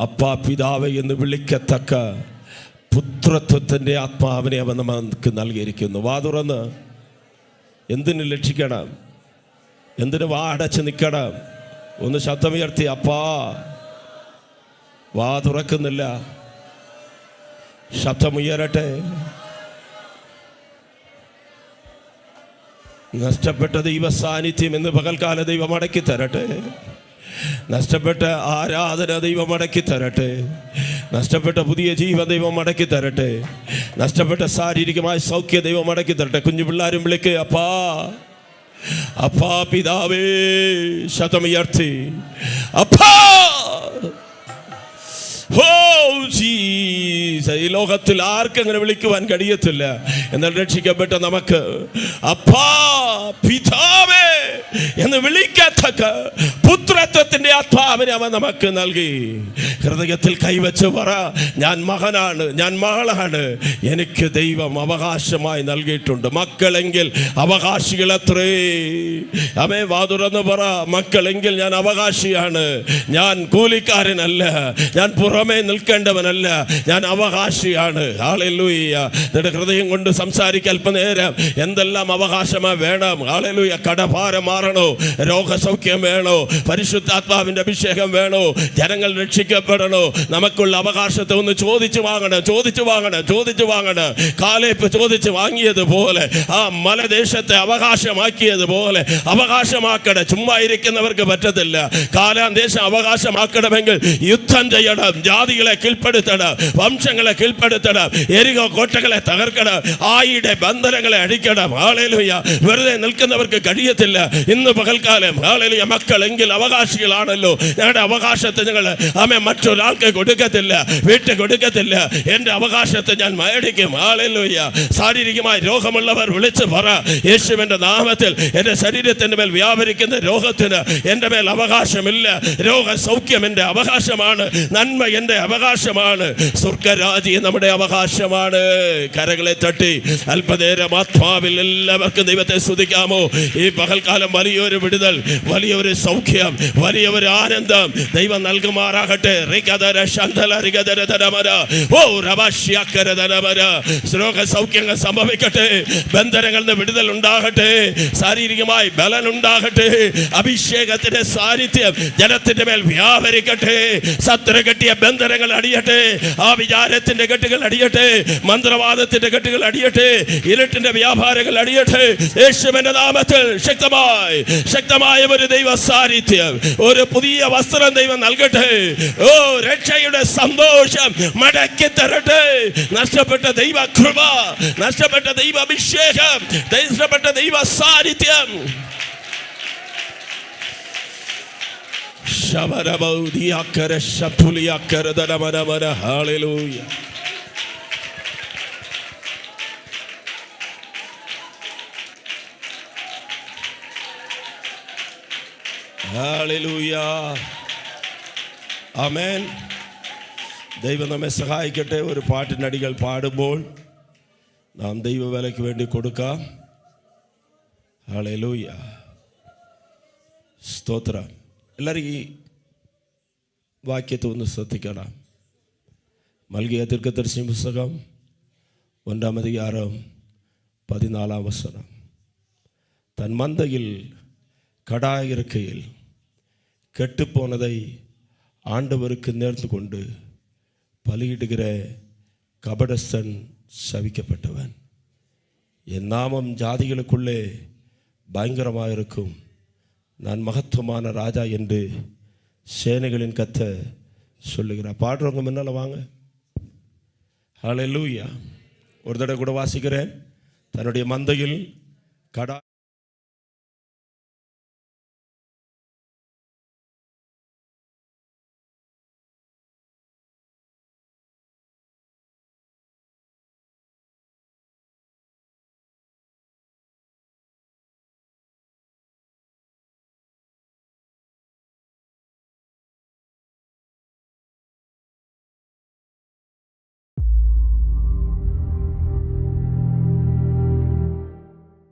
അപ്പാ പിതാവേ എന്ന് വിളിക്കത്തക്ക പുത്രത്വത്തിൻ്റെ ആത്മാവിനെ അവൻ നമുക്ക് നൽകിയിരിക്കുന്നു. വാ തുറന്ന് എന്തിനു ലക്ഷിക്കണം? എന്തിനു വാ അടച്ച് നിൽക്കണം? ഒന്ന് ശബ്ദമുയർത്തി അപ്പാ. വാ തുറക്കുന്നില്ല. ശബ്ദമുയരട്ടെ. നഷ്ടപ്പെട്ട ദൈവ സാന്നിധ്യം ഇന്ന് പകൽക്കാല ദൈവം അടക്കി തരട്ടെ. നഷ്ടപ്പെട്ട ആരാധന ദൈവം അടക്കി തരട്ടെ. നഷ്ടപ്പെട്ട പുതിയ ജീവൻ ദൈവം അടക്കി തരട്ടെ. നഷ്ടപ്പെട്ട ശാരീരികമായ സൗഖ്യ ദൈവം അടക്കി തരട്ടെ. കുഞ്ഞു പിള്ളേരും വിളിക്കുക അപ്പാ, അപ്പാ പിതാവേ. ശതമുയർത്തി അപ്പാ. ഈ ലോകത്തിൽ ആർക്കും അങ്ങനെ വിളിക്കുവാൻ കഴിയത്തില്ല. എന്നാൽ രക്ഷിക്കപ്പെട്ട നമുക്ക് അപ്പാ പിതാവേ എന്ന് വിളിക്കത്തക്ക പുത്രത്വത്തിന്റെ ആത്മാവിനെ അവൻ നമുക്ക് നൽകി. ഹൃദയത്തിൽ കൈവച്ച് പറ, ഞാൻ മകനാണ്, ഞാൻ മകളാണ്, എനിക്ക് ദൈവം അവകാശമായി നൽകിയിട്ടുണ്ട്. മക്കളെങ്കിൽ അവകാശികളത്രേ. അവൻ വാതുറന്ന് പറ, മക്കളെങ്കിൽ ഞാൻ അവകാശിയാണ്. ഞാൻ കൂലിക്കാരനല്ല, ഞാൻ പുറമേ നിൽക്കേണ്ടവനല്ല, ഞാൻ അവകാശിയാണ്. ഹല്ലേലൂയ. നിന്റെ ഹൃദയം കൊണ്ട് സംസാരിക്കാൻ അല്പനേരം. എന്തെല്ലാം അവകാശമാ വേണം? ഹല്ലേലൂയ. കടഭാരം മാറണോ? രോഗസൗഖ്യം വേണോ? പരിശുദ്ധാത്മാവ് കർത്താവിൻ്റെ അഭിഷേകം വേണോ, ജനങ്ങൾ രക്ഷിക്കപ്പെടണോ, നമുക്കുള്ള അവകാശത്തെ ഒന്ന് ചോദിച്ചു വാങ്ങണം. കാലേബ് ചോദിച്ചു വാങ്ങിയതുപോലെ ആ മലദേശത്തെ അവകാശമാക്കിയതുപോലെ അവകാശമാക്കണം. ചുമ്മാ ഇരിക്കുന്നവർക്ക് പറ്റത്തില്ല. കാനാൻ ദേശം അവകാശമാക്കണമെങ്കിൽ യുദ്ധം ചെയ്യണം, ജാതികളെ കീഴ്പ്പെടുത്തണം, വംശങ്ങളെ കീഴ്പ്പെടുത്തണം, എരികോ കോട്ടകളെ തകർക്കണം, ആയിയുടെ ബന്ധനങ്ങളെ അടിക്കണം. ഹല്ലേലൂയ. വെറുതെ നിൽക്കുന്നവർക്ക് കഴിയത്തില്ല. ഇന്ന് പകൽക്കാലം ഹല്ലേലൂയ, മക്കളെങ്കിൽ അവകാശികളാണല്ലോ. ഞങ്ങളുടെ അവകാശത്തെ ഞങ്ങൾ മറ്റൊരാൾക്ക് കൊടുക്കത്തില്ല, വീട്ടിൽ കൊടുക്കത്തില്ല. എൻ്റെ അവകാശത്തെ ഞാൻ മേടിക്കും. ഹല്ലേലൂയ. ശാരീരികമായി രോഗമുള്ളവർ വിളിച്ച് പറ, യേശുവിൻ്റെ നാമത്തിൽ എൻ്റെ ശരീരത്തിൻ്റെ മേൽ വ്യാപരിക്കുന്ന രോഗത്തിന് എൻ്റെ മേൽ അവകാശമില്ല. രോഗസൗഖ്യം എൻ്റെ അവകാശമാണ്, നന്മ എൻ്റെ അവകാശമാണ്, സ്വർഗരാജ്യം നമ്മുടെ അവകാശമാണ്. കരകളെ തട്ടി അല്പനേരം ആത്മാവിൽ എല്ലാവർക്കും ദൈവത്തെ സ്തുതിക്കാമോ? ഈ പകൽക്കാലം വലിയൊരു വിടുതൽ, വലിയൊരു സൗഖ്യം, വലിയൊരു ആനന്ദം ദൈവം നൽകുമാറാകട്ടെ. രോഗസൗഖ്യങ്ങൾ സംഭവിക്കട്ടെ, ബന്ധനങ്ങളിൽ നിന്ന് വിടുതൽ ഉണ്ടാകട്ടെ, ശാരീരികമായി ബലൻ ഉണ്ടാകട്ടെ, അഭിഷേകത്തിന്റെ സാന്നിധ്യം ജനത്തിന്റെ മേൽ വ്യാപരിക്കട്ടെ, ശത്രു കെട്ടിയ ബന്ധനങ്ങൾ അടിയട്ടെ, ആ വിചാരത്തിന്റെ കെട്ടുകൾ അടിയട്ടെ, മന്ത്രവാദത്തിന്റെ കെട്ടുകൾ അടിയട്ടെ, ഇരുട്ടിന്റെ വ്യാപാരങ്ങൾ അടിയട്ടെ. യേശുവിന്റെ നാമത്തിൽ ശക്തമായ ഒരു ദൈവ സാന്നിധ്യം, ഒരു പുതിയ വസ്ത്രം ദൈവം നൽകട്ടെ. ഓ, രക്ഷയുടെ സന്തോഷം മടക്കി തരട്ടെ. നഷ്ടപ്പെട്ട ദൈവ കൃപ, നഷ്ടപ്പെട്ട ദൈവ അഭിഷേകം, നഷ്ടപ്പെട്ട ദൈവ സാന്നിധ്യം. ഹല്ലേലൂയ. ഹല്ലേലൂയ. ആമേൻ. ദൈവം നമ്മെ സഹായിക്കട്ടെ. ഒരു പാട്ടിനടികൾ പാടുമ്പോൾ നാം ദൈവവേലയ്ക്ക് വേണ്ടി കൊടുക്കാം. ഹല്ലേലൂയ. സ്തോത്രം. എല്ലാവരും ഈ വാക്യത്തെ ഒന്ന് ശ്രദ്ധിക്കണം. മൽകിയ ദീർഘദർശി പുസ്തകം 9:14 தன் மந்தையில் கடாய் இருக்கையில் கெட்டுப்போனதை ஆண்டவருக்கு நேர்ந்து கொண்டு பலியிடுகிற கபடஸ்தன் சபிக்கப்பட்டவன். என் நாமம் ஜாதிகளுக்குள்ளே பயங்கரமாக இருக்கும், நான் மகத்துவமான ராஜா என்று சேனைகளின் கர்த்தர் சொல்லுகிறார். பாடுறவங்க முன்னால் வாங்க. ஹல்லேலூயா. ஒரு தடவை கூட வாசிக்கிறேன். தன்னுடைய மந்தையில் கடா